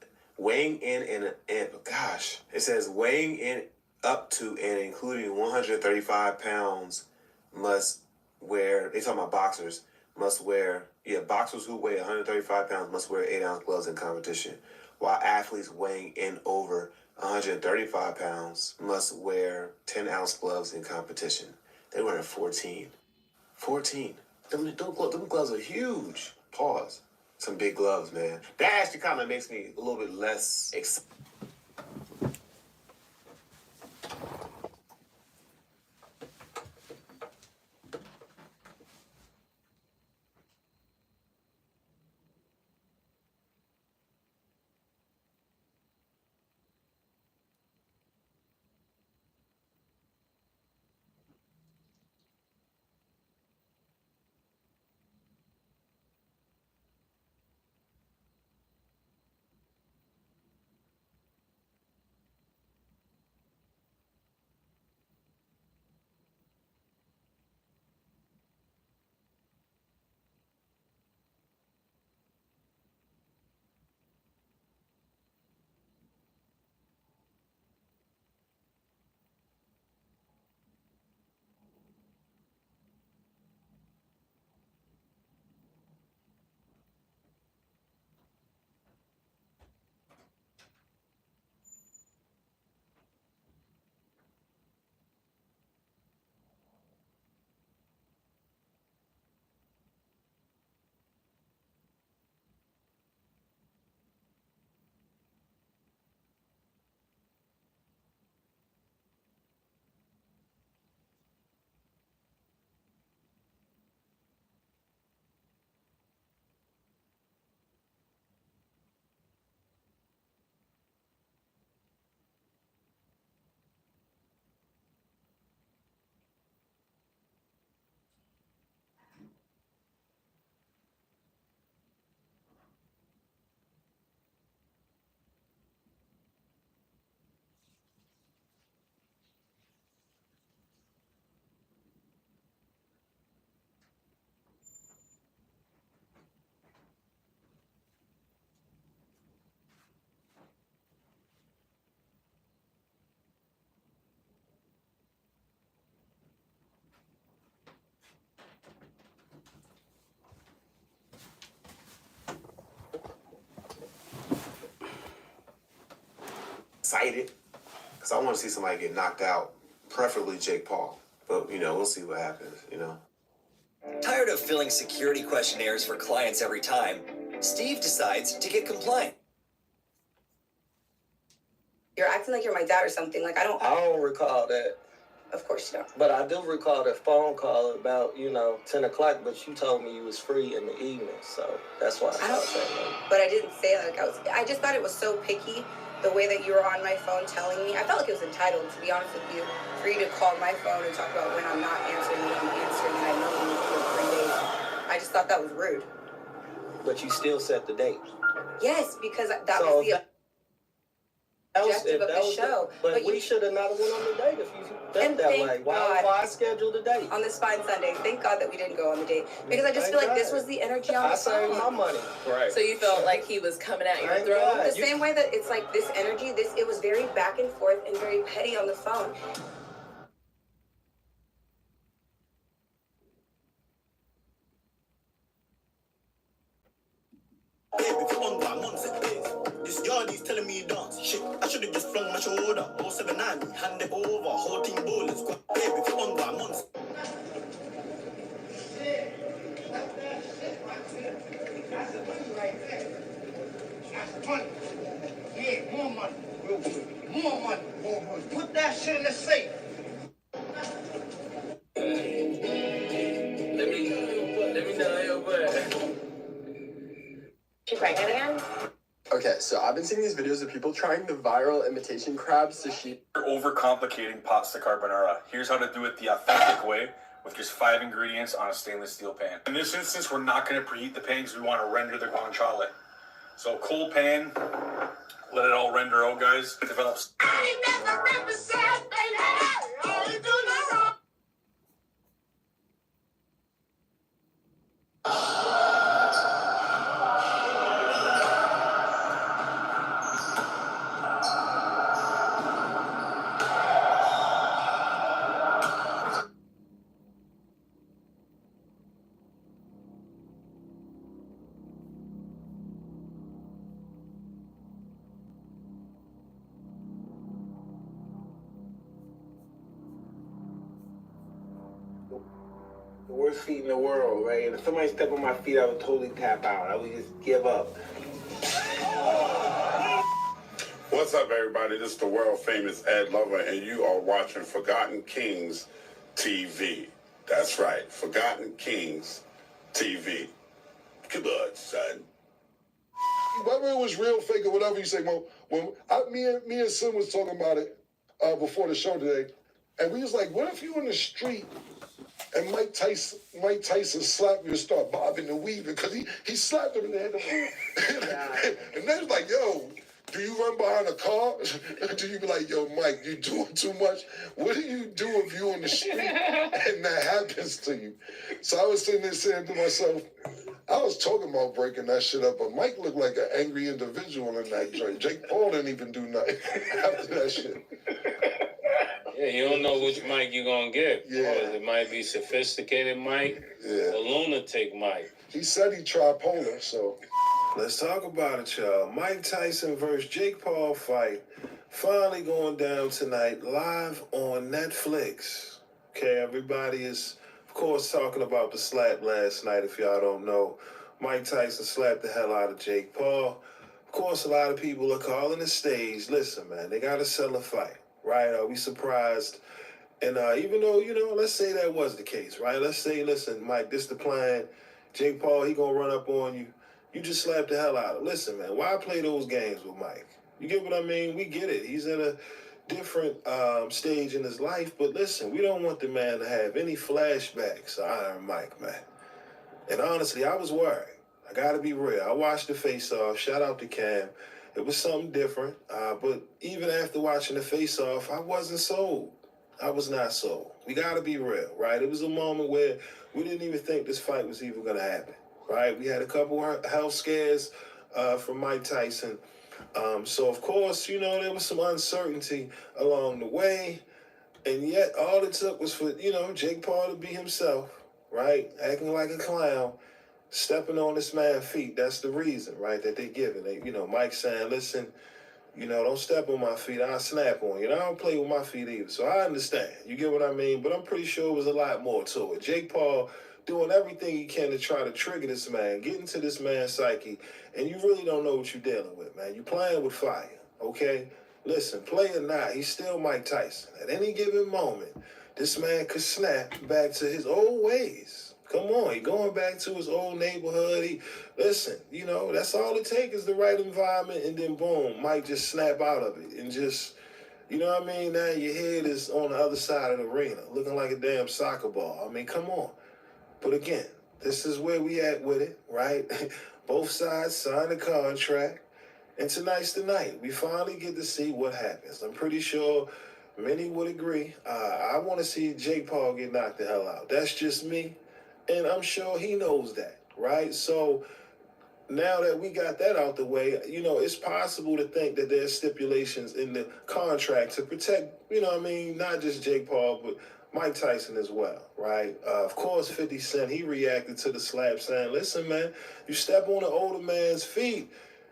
135 pounds must wear. They talking about boxers. Boxers who weigh 135 pounds must wear 8-ounce gloves in competition, while athletes weighing in over 135 pounds must wear 10-ounce gloves in competition. They wearing 14. 14. Them gloves are huge. Pause. Some big gloves, man. That actually kind of makes me a little bit less excited. excited because I want to see somebody get knocked out, preferably Jake Paul. But, we'll see what happens, Tired of filling security questionnaires for clients every time, Steve decides to get compliant. You're acting like you're my dad or something. Like, I don't recall that. Of course you don't. But I do recall that phone call about, 10 o'clock, but you told me you was free in the evening, so that's why I was saying that. But I didn't say like I just thought it was so picky, the way that you were on my phone telling me. I felt like it was entitled, to be honest with you, for you to call my phone and talk about when I'm not answering, when I'm answering, and I know you for 3 days. I just thought that was rude. But you still set the date. Yes, because that was the objective of the show. But we should have not went on the date if you felt that way. Why schedule the date? On this fine Sunday. Thank God that we didn't go on the date. Because I just feel like this was the energy on the phone. I saved my money. Right. So you felt like he was coming at your throat? The same way that it's like this energy, it was very back and forth and very petty on the phone. This yardie's telling me dance. Shit, I should've just flung my shoulder. 079, hand it over, whole team ballers. Baby, if you on that monster. That's money. Yeah, more money. Real quick. More money. More money. Put that shit in the safe. Let me know your butt. She pregnant again? Okay, so I've been seeing these videos of people trying the viral imitation crab sushi. You're overcomplicating pasta carbonara. Here's how to do it the authentic way with just 5 ingredients on a stainless steel pan. In this instance, we're not going to preheat the pan because we want to render the guanciale. So cold pan, let it all render out, guys. It develops. The worst feet in the world, right? And if somebody stepped on my feet, I would totally tap out. I would just give up. What's up, everybody? This is the world famous Ed Lover, and you are watching Forgotten Kings TV. That's right, Forgotten Kings TV. Come on, son. Whether it was real, fake, or whatever you say, Mo, when me and Sim was talking about it before the show today, and we was like, what if you in the street and Mike Tyson slapped you and start bobbing and weaving because he slapped him in the head. And they was like, yo, do you run behind a car? Do you be like, yo, Mike, you doing too much? What do you do if you on the street and that happens to you? So I was sitting there saying to myself, I was talking about breaking that shit up, but Mike looked like an angry individual in that joint. Jake Paul didn't even do nothing after that shit. Yeah, you don't know which mic you're going to get. Yeah. It might be sophisticated mic or lunatic mic. He said he tripolar, so. Let's talk about it, y'all. Mike Tyson versus Jake Paul fight finally going down tonight live on Netflix. Okay, everybody is, of course, talking about the slap last night. If y'all don't know, Mike Tyson slapped the hell out of Jake Paul. Of course, a lot of people are calling the stage. Listen, man, they got to sell a fight. Right? Are we surprised? And even though, let's say that was the case, right? Let's say, listen, Mike, this the plan. Jake Paul, he gonna run up on you. You just slap the hell out of him. Listen, man, why play those games with Mike? You get what I mean? We get it. He's at a different stage in his life. But listen, we don't want the man to have any flashbacks of Iron Mike, man. And honestly, I was worried. I gotta be real. I watched the face-off. Shout out to Cam. It was something different, but even after watching the face-off, I wasn't sold. I was not sold. We got to be real, right? It was a moment where we didn't even think this fight was even going to happen, right? We had a couple health scares from Mike Tyson. So, of course, there was some uncertainty along the way, and yet all it took was for, Jake Paul to be himself, right? Acting like a clown. Stepping on this man's feet, that's the reason, right, that they give it. Mike saying, listen, You know, don't step on my feet. I'll snap on you. And I don't play with my feet either. So I understand. You get what I mean? But I'm pretty sure it was a lot more to it. Jake Paul doing everything he can to try to trigger this man, get into this man's psyche, and you really don't know what you're dealing with, man. You're playing with fire, okay? Listen, play or not, he's still Mike Tyson. At any given moment, this man could snap back to his old ways. Come on, he going back to his old neighborhood. Listen, you know, that's all it takes is the right environment, and then boom, Mike just snap out of it and just, you know what I mean? Now your head is on the other side of the arena, looking like a damn soccer ball. I mean, come on. But again, this is where we at with it, right? Both sides signed a contract, and tonight's the night. We finally get to see what happens. I'm pretty sure many would agree. I want to see Jake Paul get knocked the hell out. That's just me. And I'm sure he knows that, right? So now that we got that out the way, you know, it's possible to think that there's stipulations in the contract to protect, you know what I mean, not just Jake Paul, but Mike Tyson as well, right? Of course, 50 Cent, he reacted to the slap saying, listen, man, you step on an older man's feet,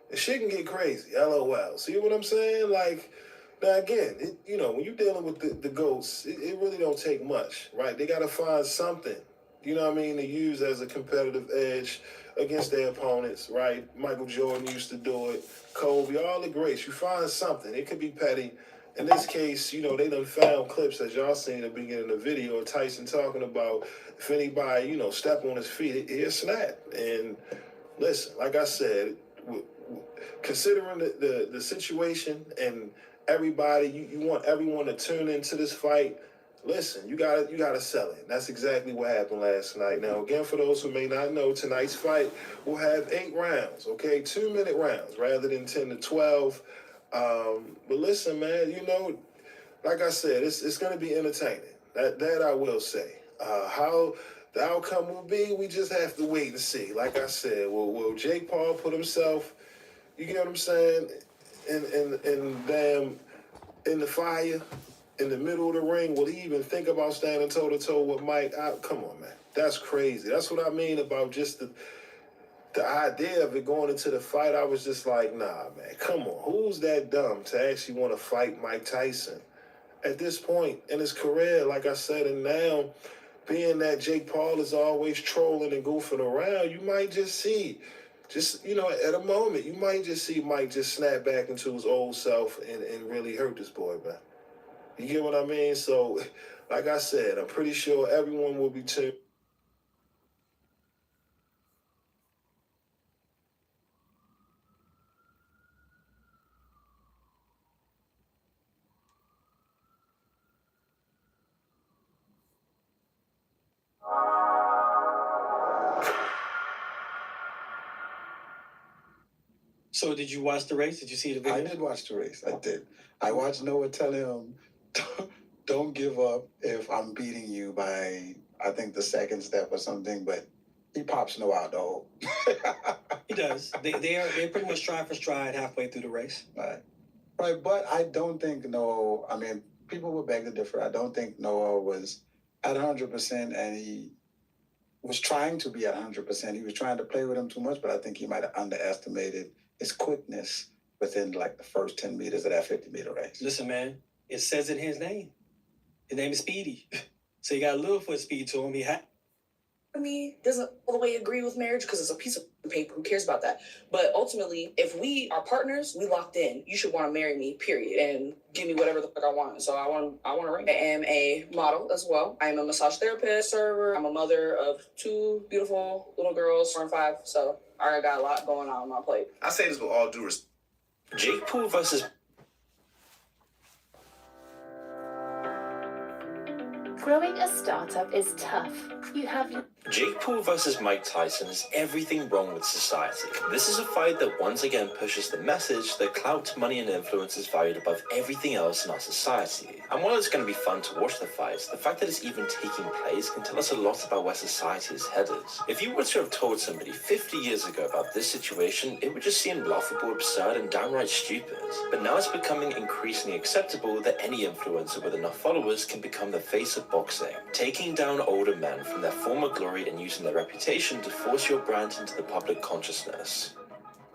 and shit can get crazy, LOL. See what I'm saying? Like, now again, you know, when you're dealing with the GOATs, it really don't take much, right? They got to find something, you know what I mean, to use as a competitive edge against their opponents, right? Michael Jordan used to do it. Kobe, all the greats. You find something. It could be petty. In this case, you know, they done found clips, as y'all seen at the beginning of the video, of Tyson talking about if anybody, you know, step on his feet, he'll snap. And listen, like I said, considering the situation and everybody, you want everyone to tune into this fight. Listen, you gotta sell it. That's exactly what happened last night. Now, again, for those who may not know, tonight's fight will have 8 rounds, okay? 2-minute rounds rather than 10 to 12. But listen, man, you know, like I said, it's gonna be entertaining. That I will say. How the outcome will be, we just have to wait and see. Like I said, will Jake Paul put himself, you get what I'm saying, in the fire? In the middle of the ring, will he even think about standing toe-to-toe with Mike? Come on, man. That's crazy. That's what I mean about just the idea of it going into the fight. I was just like, nah, man, come on. Who's that dumb to actually want to fight Mike Tyson? At this point in his career, like I said, and now, being that Jake Paul is always trolling and goofing around, you might just see, you know, at a moment, you might just see Mike just snap back into his old self and really hurt this boy, man. You get what I mean? So, like I said, I'm pretty sure everyone will be tuned. So did you watch the race? Did you see the video? I did watch the race. I did. I watched Noah tell him, don't give up if I'm beating you by, I think, the second step or something, but he pops Noah out the hole. He does. They're pretty much stride for stride halfway through the race. Right, but I don't think Noah, I mean, people will beg to differ. I don't think Noah was at 100%, and he was trying to be at 100%. He was trying to play with him too much, but I think he might have underestimated his quickness within like the first 10 meters of that 50-meter race. Listen, man, it says in his name. His name is Speedy. So he got a little foot speed to him. Me doesn't all the way agree with marriage because it's a piece of paper. Who cares about that? But ultimately, if we are partners, we locked in. You should want to marry me, period, and give me whatever the fuck I want. So I want a ring. I am a model as well. I am a massage therapist, server. I'm a mother of 2 beautiful little girls, 4 and 5. So I got a lot going on my plate. I say this with all due respect. Jake Paul versus... Growing a startup is tough. You have... Jake Paul versus Mike Tyson is everything wrong with society. This is a fight that once again pushes the message that clout, money, and influence is valued above everything else in our society. And while it's going to be fun to watch the fights, the fact that it's even taking place can tell us a lot about where society is headed. If you were to have told somebody 50 years ago about this situation, it would just seem laughable, absurd, and downright stupid. But now it's becoming increasingly acceptable that any influencer with enough followers can become the face of boxing, taking down older men from their former glory and using their reputation to force your brand into the public consciousness.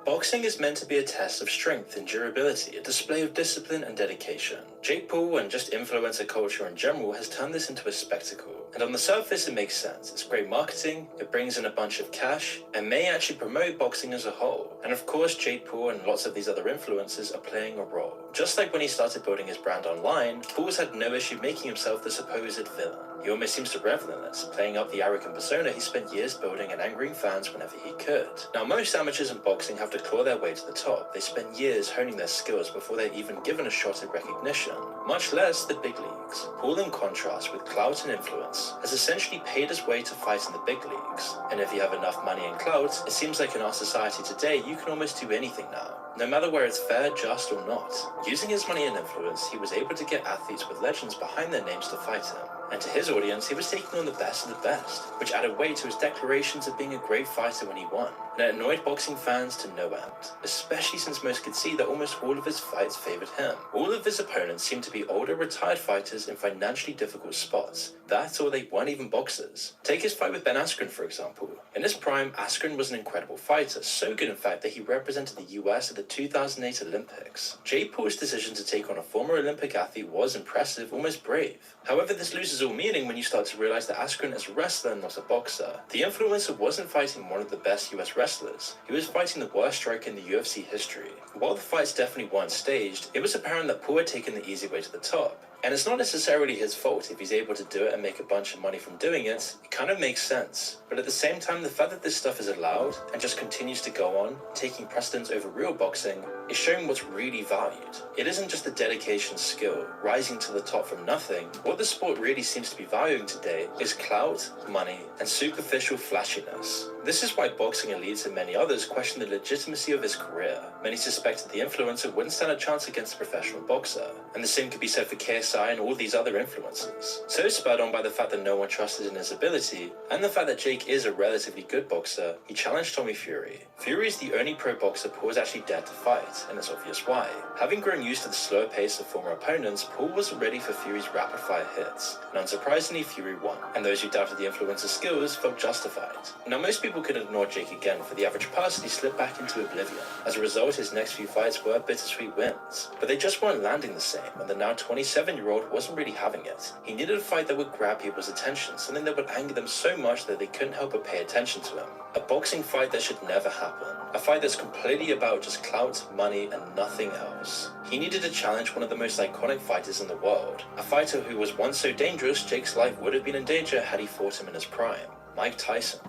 Boxing is meant to be a test of strength and durability, a display of discipline and dedication. Jake Paul and just influencer culture in general has turned this into a spectacle. And on the surface it makes sense. It's great marketing, it brings in a bunch of cash, and may actually promote boxing as a whole. And of course Jake Paul and lots of these other influencers are playing a role. Just like when he started building his brand online, Paul's had no issue making himself the supposed villain. He almost seems to revel in this, playing up the arrogant persona he spent years building and angering fans whenever he could. Now most amateurs in boxing have to claw their way to the top. They spend years honing their skills before they're even given a shot at recognition, much less the big leagues. Paul, in contrast, with clout and influence, has essentially paid his way to fight in the big leagues. And if you have enough money and clout, it seems like in our society today you can almost do anything now, no matter where it's fair, just or not. Using his money and influence, he was able to get athletes with legends behind their names to fight him. And to his audience, he was taking on the best of the best, which added weight to his declarations of being a great fighter when he won. And it annoyed boxing fans to no end, especially since most could see that almost all of his fights favored him. All of his opponents seemed to be older, retired fighters in financially difficult spots. That, or they weren't even boxers. Take his fight with Ben Askren, for example. In his prime, Askren was an incredible fighter, so good in fact that he represented the US at the 2008 Olympics. Jake Paul's decision to take on a former Olympic athlete was impressive, almost brave. However, this loses all meaning when you start to realize that Askren is a wrestler and not a boxer. The influencer wasn't fighting one of the best US wrestlers. He was fighting the worst striker in the UFC history. While the fights definitely weren't staged, it was apparent that Paul had taken the easy way to the top. And it's not necessarily his fault if he's able to do it and make a bunch of money from doing it. It kind of makes sense. But at the same time, the fact that this stuff is allowed and just continues to go on, taking precedence over real boxing, is showing what's really valued. It isn't just the dedication, skill, rising to the top from nothing. What the sport really seems to be valuing today is clout, money, and superficial flashiness. This is why boxing elites and many others question the legitimacy of his career. Many suspected the influencer wouldn't stand a chance against a professional boxer. And the same could be said for KSI and all these other influencers. So spurred on by the fact that no one trusted in his ability, and the fact that Jake is a relatively good boxer, he challenged Tommy Fury. Fury is the only pro boxer Paul has actually dared to fight, and it's obvious why. Having grown used to the slower pace of former opponents, Paul wasn't ready for Fury's rapid-fire hits, and unsurprisingly Fury won, and those who doubted the influencer's skills felt justified. Now most people could ignore Jake again. For the average person, he slipped back into oblivion. As a result, his next few fights were bittersweet wins, but they just weren't landing the same, and the now 27-year-old wasn't really having it. He needed a fight that would grab people's attention, something that would anger them so much that they couldn't help but pay attention to him. A boxing fight that should never happen. A fight that's completely about just clout, money, and nothing else. He needed to challenge one of the most iconic fighters in the world. A fighter who was once so dangerous, Jake's life would have been in danger had he fought him in his prime. Mike Tyson.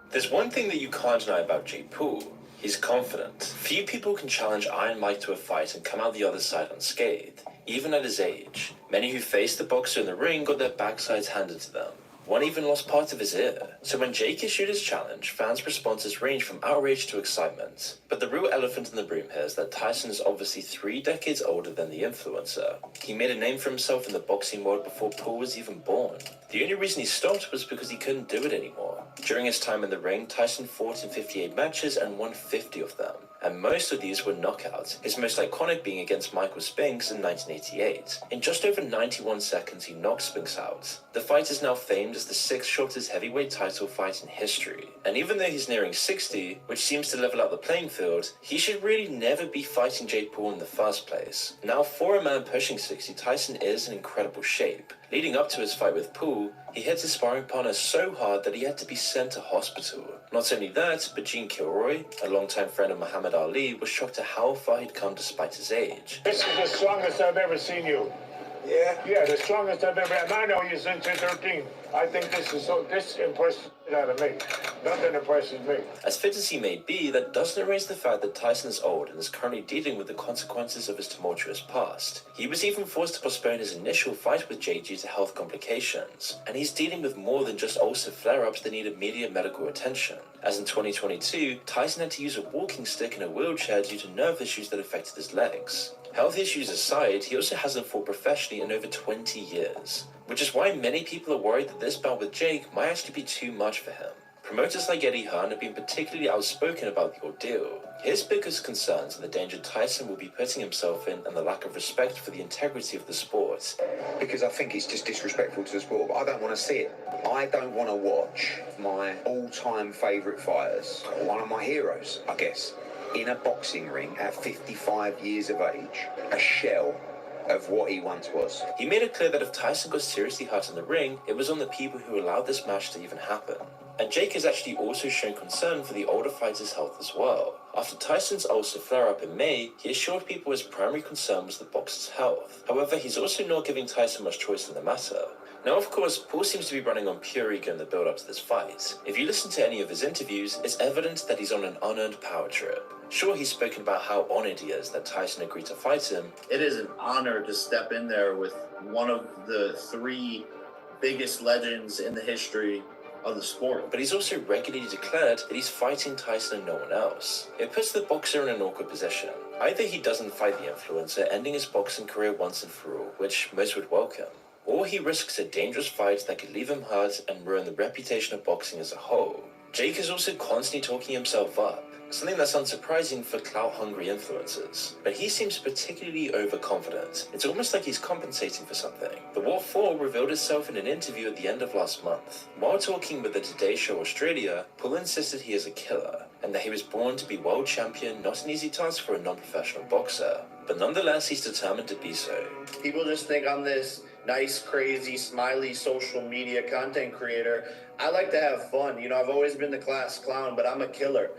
There's one thing that you can't deny about Jake Paul. He's confident. Few people can challenge Iron Mike to a fight and come out the other side unscathed, even at his age. Many who faced the boxer in the ring got their backsides handed to them. One even lost part of his ear. So when Jake issued his challenge, fans' responses ranged from outrage to excitement. But the real elephant in the room here is that Tyson is obviously 3 decades older than the influencer. He made a name for himself in the boxing world before Paul was even born. The only reason he stopped was because he couldn't do it anymore. During his time in the ring, Tyson fought in 58 matches and won 50 of them. And most of these were knockouts, his most iconic being against Michael Spinks in 1988. In just over 91 seconds, he knocked Spinks out. The fight is now famed as the 6th shortest heavyweight title fight in history. And even though he's nearing 60, which seems to level out the playing field, he should really never be fighting Jake Paul in the first place. Now, for a man pushing 60, Tyson is in incredible shape. Leading up to his fight with Paul, he hit his sparring partner so hard that he had to be sent to hospital. Not only that, but Gene Kilroy, a longtime friend of Muhammad Ali, was shocked at how far he'd come despite his age. This is the strongest I've ever seen you. Yeah? Yeah, the strongest I've ever, and I know you since you're 13. I think this impresses it out of me. Nothing impresses me. As fit as he may be, that doesn't erase the fact that Tyson is old and is currently dealing with the consequences of his tumultuous past. He was even forced to postpone his initial fight with Jake due to health complications, and he's dealing with more than just ulcer flare-ups that need immediate medical attention. As in 2022, Tyson had to use a walking stick in a wheelchair due to nerve issues that affected his legs. Health issues aside, he also hasn't fought professionally in over 20 years, which is why many people are worried that this bout with Jake might actually be too much for him. Promoters like Eddie Hearn have been particularly outspoken about the ordeal. His biggest concerns are the danger Tyson will be putting himself in and the lack of respect for the integrity of the sport. Because I think it's just disrespectful to the sport, but I don't want to see it. I don't want to watch my all-time favourite fighters, one of my heroes, I guess, in a boxing ring at 55 years of age, a shell of what he once was. He made it clear that if Tyson got seriously hurt in the ring, it was on the people who allowed this match to even happen. And Jake has actually also shown concern for the older fighter's health as well. After Tyson's ulcer flare-up in May, he assured people his primary concern was the boxer's health. However, he's also not giving Tyson much choice in the matter. Now, of course, Paul seems to be running on pure ego in the build-up to this fight. If you listen to any of his interviews, it's evident that he's on an unearned power trip. Sure, he's spoken about how honored he is that Tyson agreed to fight him. It is an honor to step in there with one of the three biggest legends in the history of the sport. But he's also regularly declared that he's fighting Tyson and no one else. It puts the boxer in an awkward position. Either he doesn't fight the influencer, ending his boxing career once and for all, which most would welcome, or he risks a dangerous fight that could leave him hurt and ruin the reputation of boxing as a whole. Jake is also constantly talking himself up, something that's unsurprising for clout-hungry influencers. But he seems particularly overconfident. It's almost like he's compensating for something. The What For revealed itself in an interview at the end of last month. While talking with the Today Show Australia, Paul insisted he is a killer, and that he was born to be world champion, not an easy task for a non-professional boxer. But nonetheless, he's determined to be so. People just think I'm this nice, crazy, smiley social media content creator. I like to have fun. You know, I've always been the class clown, but I'm a killer.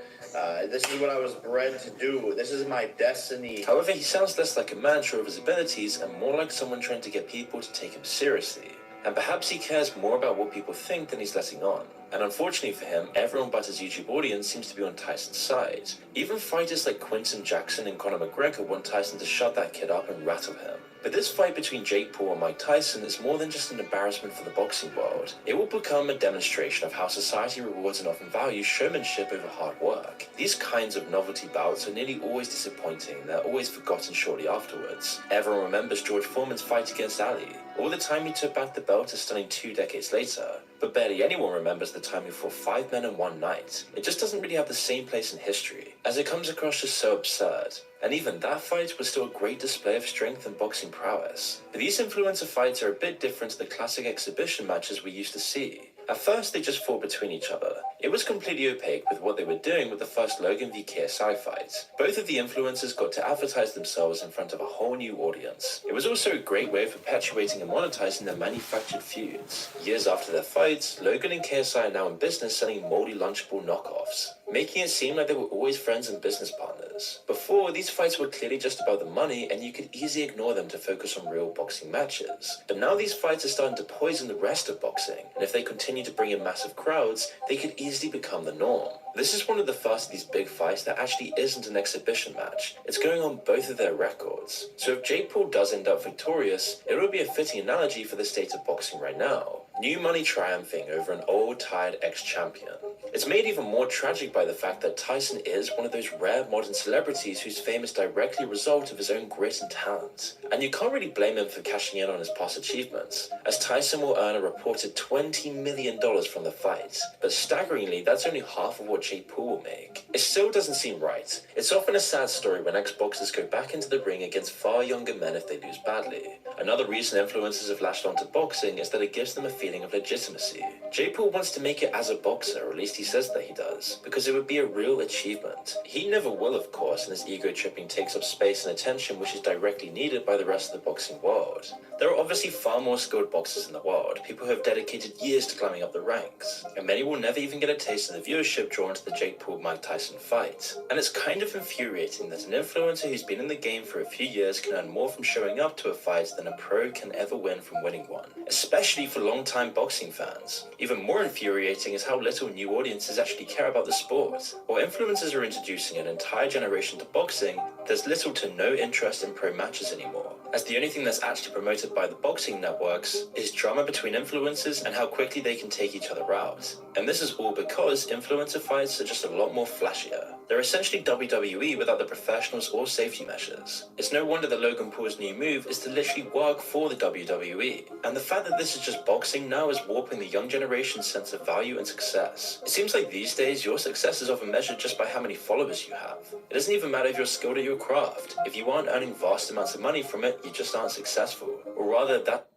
This is what I was bred to do. This is my destiny. However, he sounds less like a man sure of his abilities and more like someone trying to get people to take him seriously. And perhaps he cares more about what people think than he's letting on. And unfortunately for him, everyone but his YouTube audience seems to be on Tyson's side. Even fighters like Quinton Jackson and Conor McGregor want Tyson to shut that kid up and rattle him. But this fight between Jake Paul and Mike Tyson is more than just an embarrassment for the boxing world. It will become a demonstration of how society rewards and often values showmanship over hard work. These kinds of novelty bouts are nearly always disappointing and they're always forgotten shortly afterwards. Everyone remembers George Foreman's fight against Ali, or the time he took back the belt a stunning 2 decades later. But barely anyone remembers the time he fought 5 men in one night. It just doesn't really have the same place in history, as it comes across just so absurd. And even that fight was still a great display of strength and boxing prowess. But these influencer fights are a bit different to the classic exhibition matches we used to see. At first, they just fought between each other. It was completely opaque with what they were doing with the first Logan v KSI fight. Both of the influencers got to advertise themselves in front of a whole new audience. It was also a great way of perpetuating and monetizing their manufactured feuds. Years after their fights, Logan and KSI are now in business selling moldy Lunchable knockoffs, making it seem like they were always friends and business partners. Before, these fights were clearly just about the money and you could easily ignore them to focus on real boxing matches. But now these fights are starting to poison the rest of boxing, and if they continue to bring in massive crowds, they could easily become the norm. This is one of the first of these big fights that actually isn't an exhibition match. It's going on both of their records. So if Jake Paul does end up victorious, it would be a fitting analogy for the state of boxing right now. New money triumphing over an old, tired ex-champion. It's made even more tragic by the fact that Tyson is one of those rare modern celebrities whose fame is directly a result of his own grit and talent. And you can't really blame him for cashing in on his past achievements, as Tyson will earn a reported $20 million from the fight. But staggeringly, that's only half of what Jake Paul will make. It still doesn't seem right. It's often a sad story when ex-boxers go back into the ring against far younger men if they lose badly. Another reason influencers have latched onto boxing is that it gives them a feeling of legitimacy. Jake Paul wants to make it as a boxer, or at least he says that he does, because it would be a real achievement. He never will, of course, and his ego-tripping takes up space and attention which is directly needed by the rest of the boxing world. There are obviously far more skilled boxers in the world, people who have dedicated years to climbing up the ranks, and many will never even get a taste of the viewership drawn to the Jake Paul-Mike Tyson fight. And it's kind of infuriating that an influencer who's been in the game for a few years can earn more from showing up to a fight than a pro can ever win from winning one, especially for long-time boxing fans. Even more infuriating is how little new audiences actually care about the sport. While influencers are introducing an entire generation to boxing, there's little to no interest in pro matches anymore, as the only thing that's actually promoted by the boxing networks is drama between influencers and how quickly they can take each other out. And this is all because influencer fights are just a lot more flashier. They're essentially WWE without the professionals or safety measures. It's no wonder that Logan Paul's new move is to literally work for the WWE. And the fact that this is just boxing now is warping the young generation's sense of value and success. It seems like these days your success is often measured just by how many followers you have. It doesn't even matter if you're skilled at your craft. If you aren't earning vast amounts of money from it, you just aren't successful. Or rather, that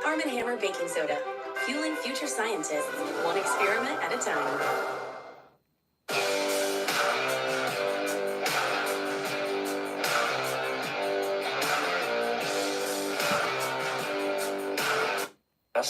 Arm & Hammer Baking Soda, fueling future scientists, one experiment at a time.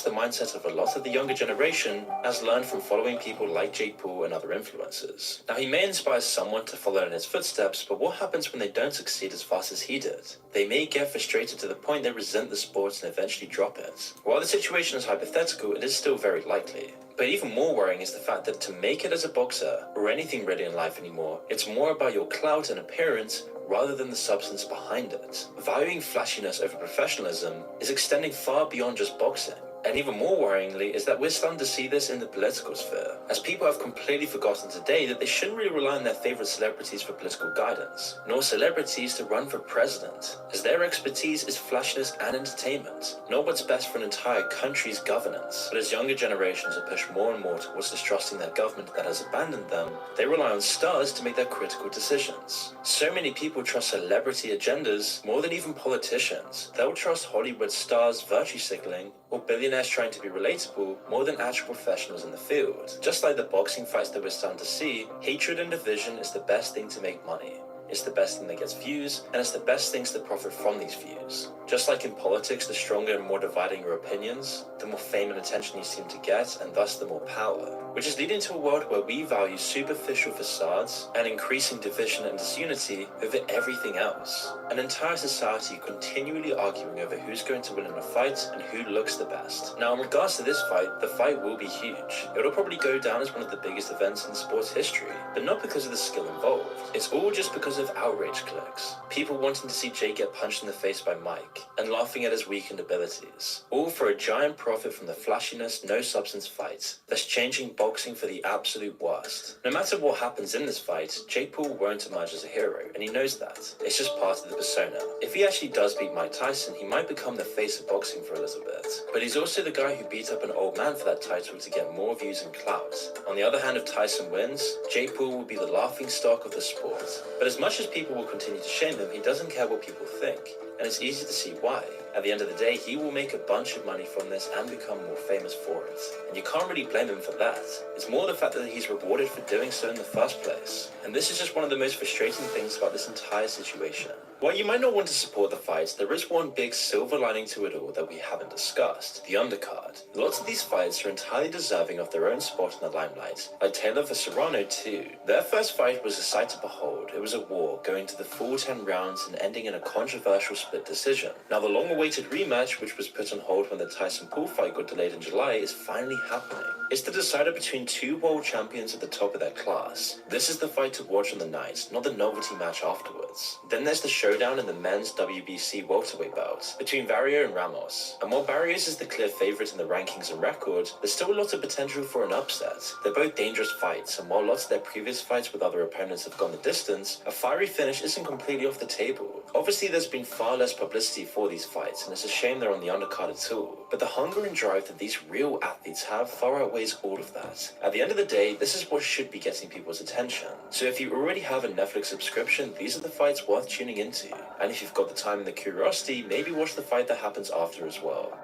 that's the mindset of a lot of the younger generation, as learned from following people like Jake Paul and other influencers. Now, he may inspire someone to follow in his footsteps, but what happens when they don't succeed as fast as he did? They may get frustrated to the point they resent the sport and eventually drop it. While the situation is hypothetical, it is still very likely. But even more worrying is the fact that to make it as a boxer, or anything really in life anymore, it's more about your clout and appearance rather than the substance behind it. Valuing flashiness over professionalism is extending far beyond just boxing. And even more worryingly is that we're starting to see this in the political sphere, as people have completely forgotten today that they shouldn't really rely on their favorite celebrities for political guidance, nor celebrities to run for president, as their expertise is flashiness and entertainment, not what's best for an entire country's governance. But as younger generations are pushed more and more towards distrusting their government that has abandoned them, they rely on stars to make their critical decisions. So many people trust celebrity agendas more than even politicians. They'll trust Hollywood stars virtue signaling or billionaires trying to be relatable more than actual professionals in the field. Just like the boxing fights that we're starting to see, hatred and division is the best thing to make money. It's the best thing that gets views, and it's the best things to profit from these views. Just like in politics, the stronger and more dividing your opinions, the more fame and attention you seem to get, and thus the more power. Which is leading to a world where we value superficial facades and increasing division and disunity over everything else. An entire society continually arguing over who's going to win in a fight and who looks the best. Now, in regards to this fight, the fight will be huge. It'll probably go down as one of the biggest events in sports history, but not because of the skill involved. It's all just because of outrage clicks. People wanting to see Jay get punched in the face by Mike, and laughing at his weakened abilities. All for a giant profit from the flashiness, no substance fight that's changing boxing for the absolute worst. No matter what happens in this fight, Jake Paul won't emerge as a hero, and he knows that. It's just part of the persona. If he actually does beat Mike Tyson, he might become the face of boxing for a little bit. But he's also the guy who beat up an old man for that title to get more views and clout. On the other hand, if Tyson wins, Jake Paul will be the laughing stock of the sport. But as much as people will continue to shame him, he doesn't care what people think. And it's easy to see why. At the end of the day, he will make a bunch of money from this and become more famous for it. And you can't really blame him for that. It's more the fact that he's rewarded for doing so in the first place. And this is just one of the most frustrating things about this entire situation. While you might not want to support the fights, there is one big silver lining to it all that we haven't discussed, the undercard. Lots of these fights are entirely deserving of their own spot in the limelight, like Taylor vs Serrano too. Their first fight was a sight to behold. It was a war, going to the full 10 rounds and ending in a controversial split decision. Now the long-awaited rematch, which was put on hold when the Tyson-Paul fight got delayed in July, is finally happening. It's the decider between two world champions at the top of their class. This is the fight to watch on the night, not the novelty match afterwards. Then there's the showdown in the men's WBC welterweight bout between Barrios and Ramos. And while Barrios is the clear favorite in the rankings and record, there's still a lot of potential for an upset. They're both dangerous fights, and while lots of their previous fights with other opponents have gone the distance, a fiery finish isn't completely off the table. Obviously, there's been far less publicity for these fights, and it's a shame they're on the undercard at all. But the hunger and drive that these real athletes have far outweighs all of that. At the end of the day, this is what should be getting people's attention. So if you already have a Netflix subscription, these are the fights worth tuning into. And if you've got the time and the curiosity, maybe watch the fight that happens after as well.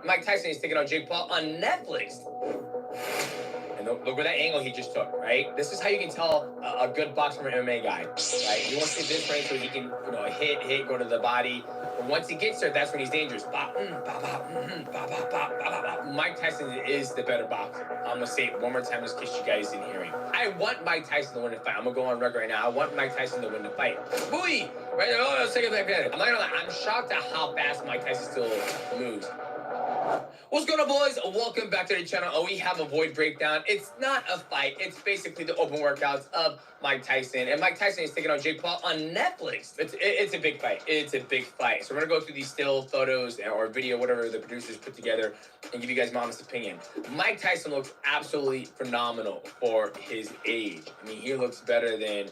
Mike Tyson is taking on Jake Paul on Netflix. And look at that angle he just took, right? This is how you can tell a good boxer from an MMA guy, right? You want to see this range so he can, hit, go to the body. But once he gets there, that's when he's dangerous. Mike Tyson is the better boxer. I'm going to say it one more time just in case you guys didn't hear me. I want Mike Tyson to win the fight. I'm going to go on record right now. I want Mike Tyson to win the fight. Booey! Right there. Oh, let's take it back. I'm not going to lie. I'm shocked at how fast Mike Tyson still moves. What's going on, boys? Welcome back to the channel. We have a Void breakdown. It's not a fight. It's basically the open workouts of Mike Tyson. And Mike Tyson is taking on Jake Paul on Netflix. It's a big fight. It's a big fight. So we're going to go through these still photos or video, whatever the producers put together, and give you guys my honest opinion. Mike Tyson looks absolutely phenomenal for his age. I mean, he looks better than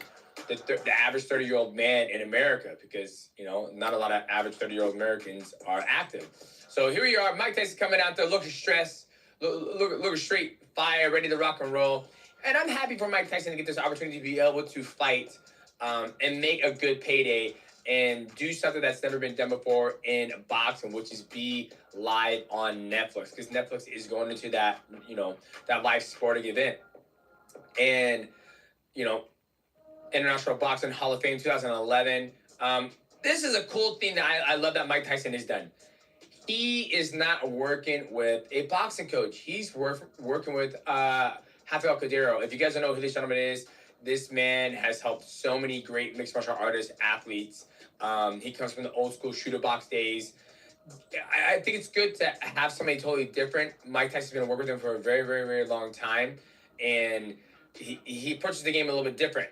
the average 30-year-old man in America because, you know, not a lot of average 30-year-old Americans are active. So here we are, Mike Tyson coming out there looking stressed, looking straight fire, ready to rock and roll. And I'm happy for Mike Tyson to get this opportunity to be able to fight and make a good payday and do something that's never been done before in boxing, which is be live on Netflix. Because Netflix is going into that, you know, that live sporting event. And, you know, International Boxing Hall of Fame 2011. This is a cool thing that I love that Mike Tyson has done. He is not working with a boxing coach. He's working with Rafael Cordero. If you guys don't know who this gentleman is, this man has helped so many great mixed martial artists, athletes. He comes from the old school shooter box days. I think it's good to have somebody totally different. Mike Tyson's been working with him for a very, very, very long time. And he approaches the game a little bit different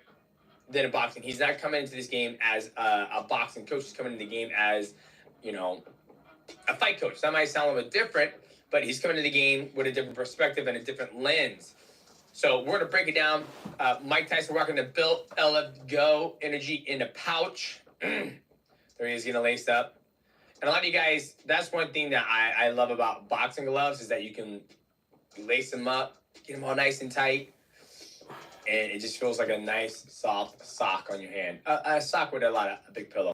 than in boxing. He's not coming into this game as a boxing coach. He's coming into the game as, you know, a fight coach. That might sound a little bit different, but he's coming to the game with a different perspective and a different lens. So we're going to break it down. Mike Tyson rocking the Built LF Go energy in a pouch. There he is getting laced up. And a lot of you guys, that's one thing that I love about boxing gloves is that you can lace them up, get them all nice and tight, and it just feels like a nice, soft sock on your hand. A sock with a big pillow.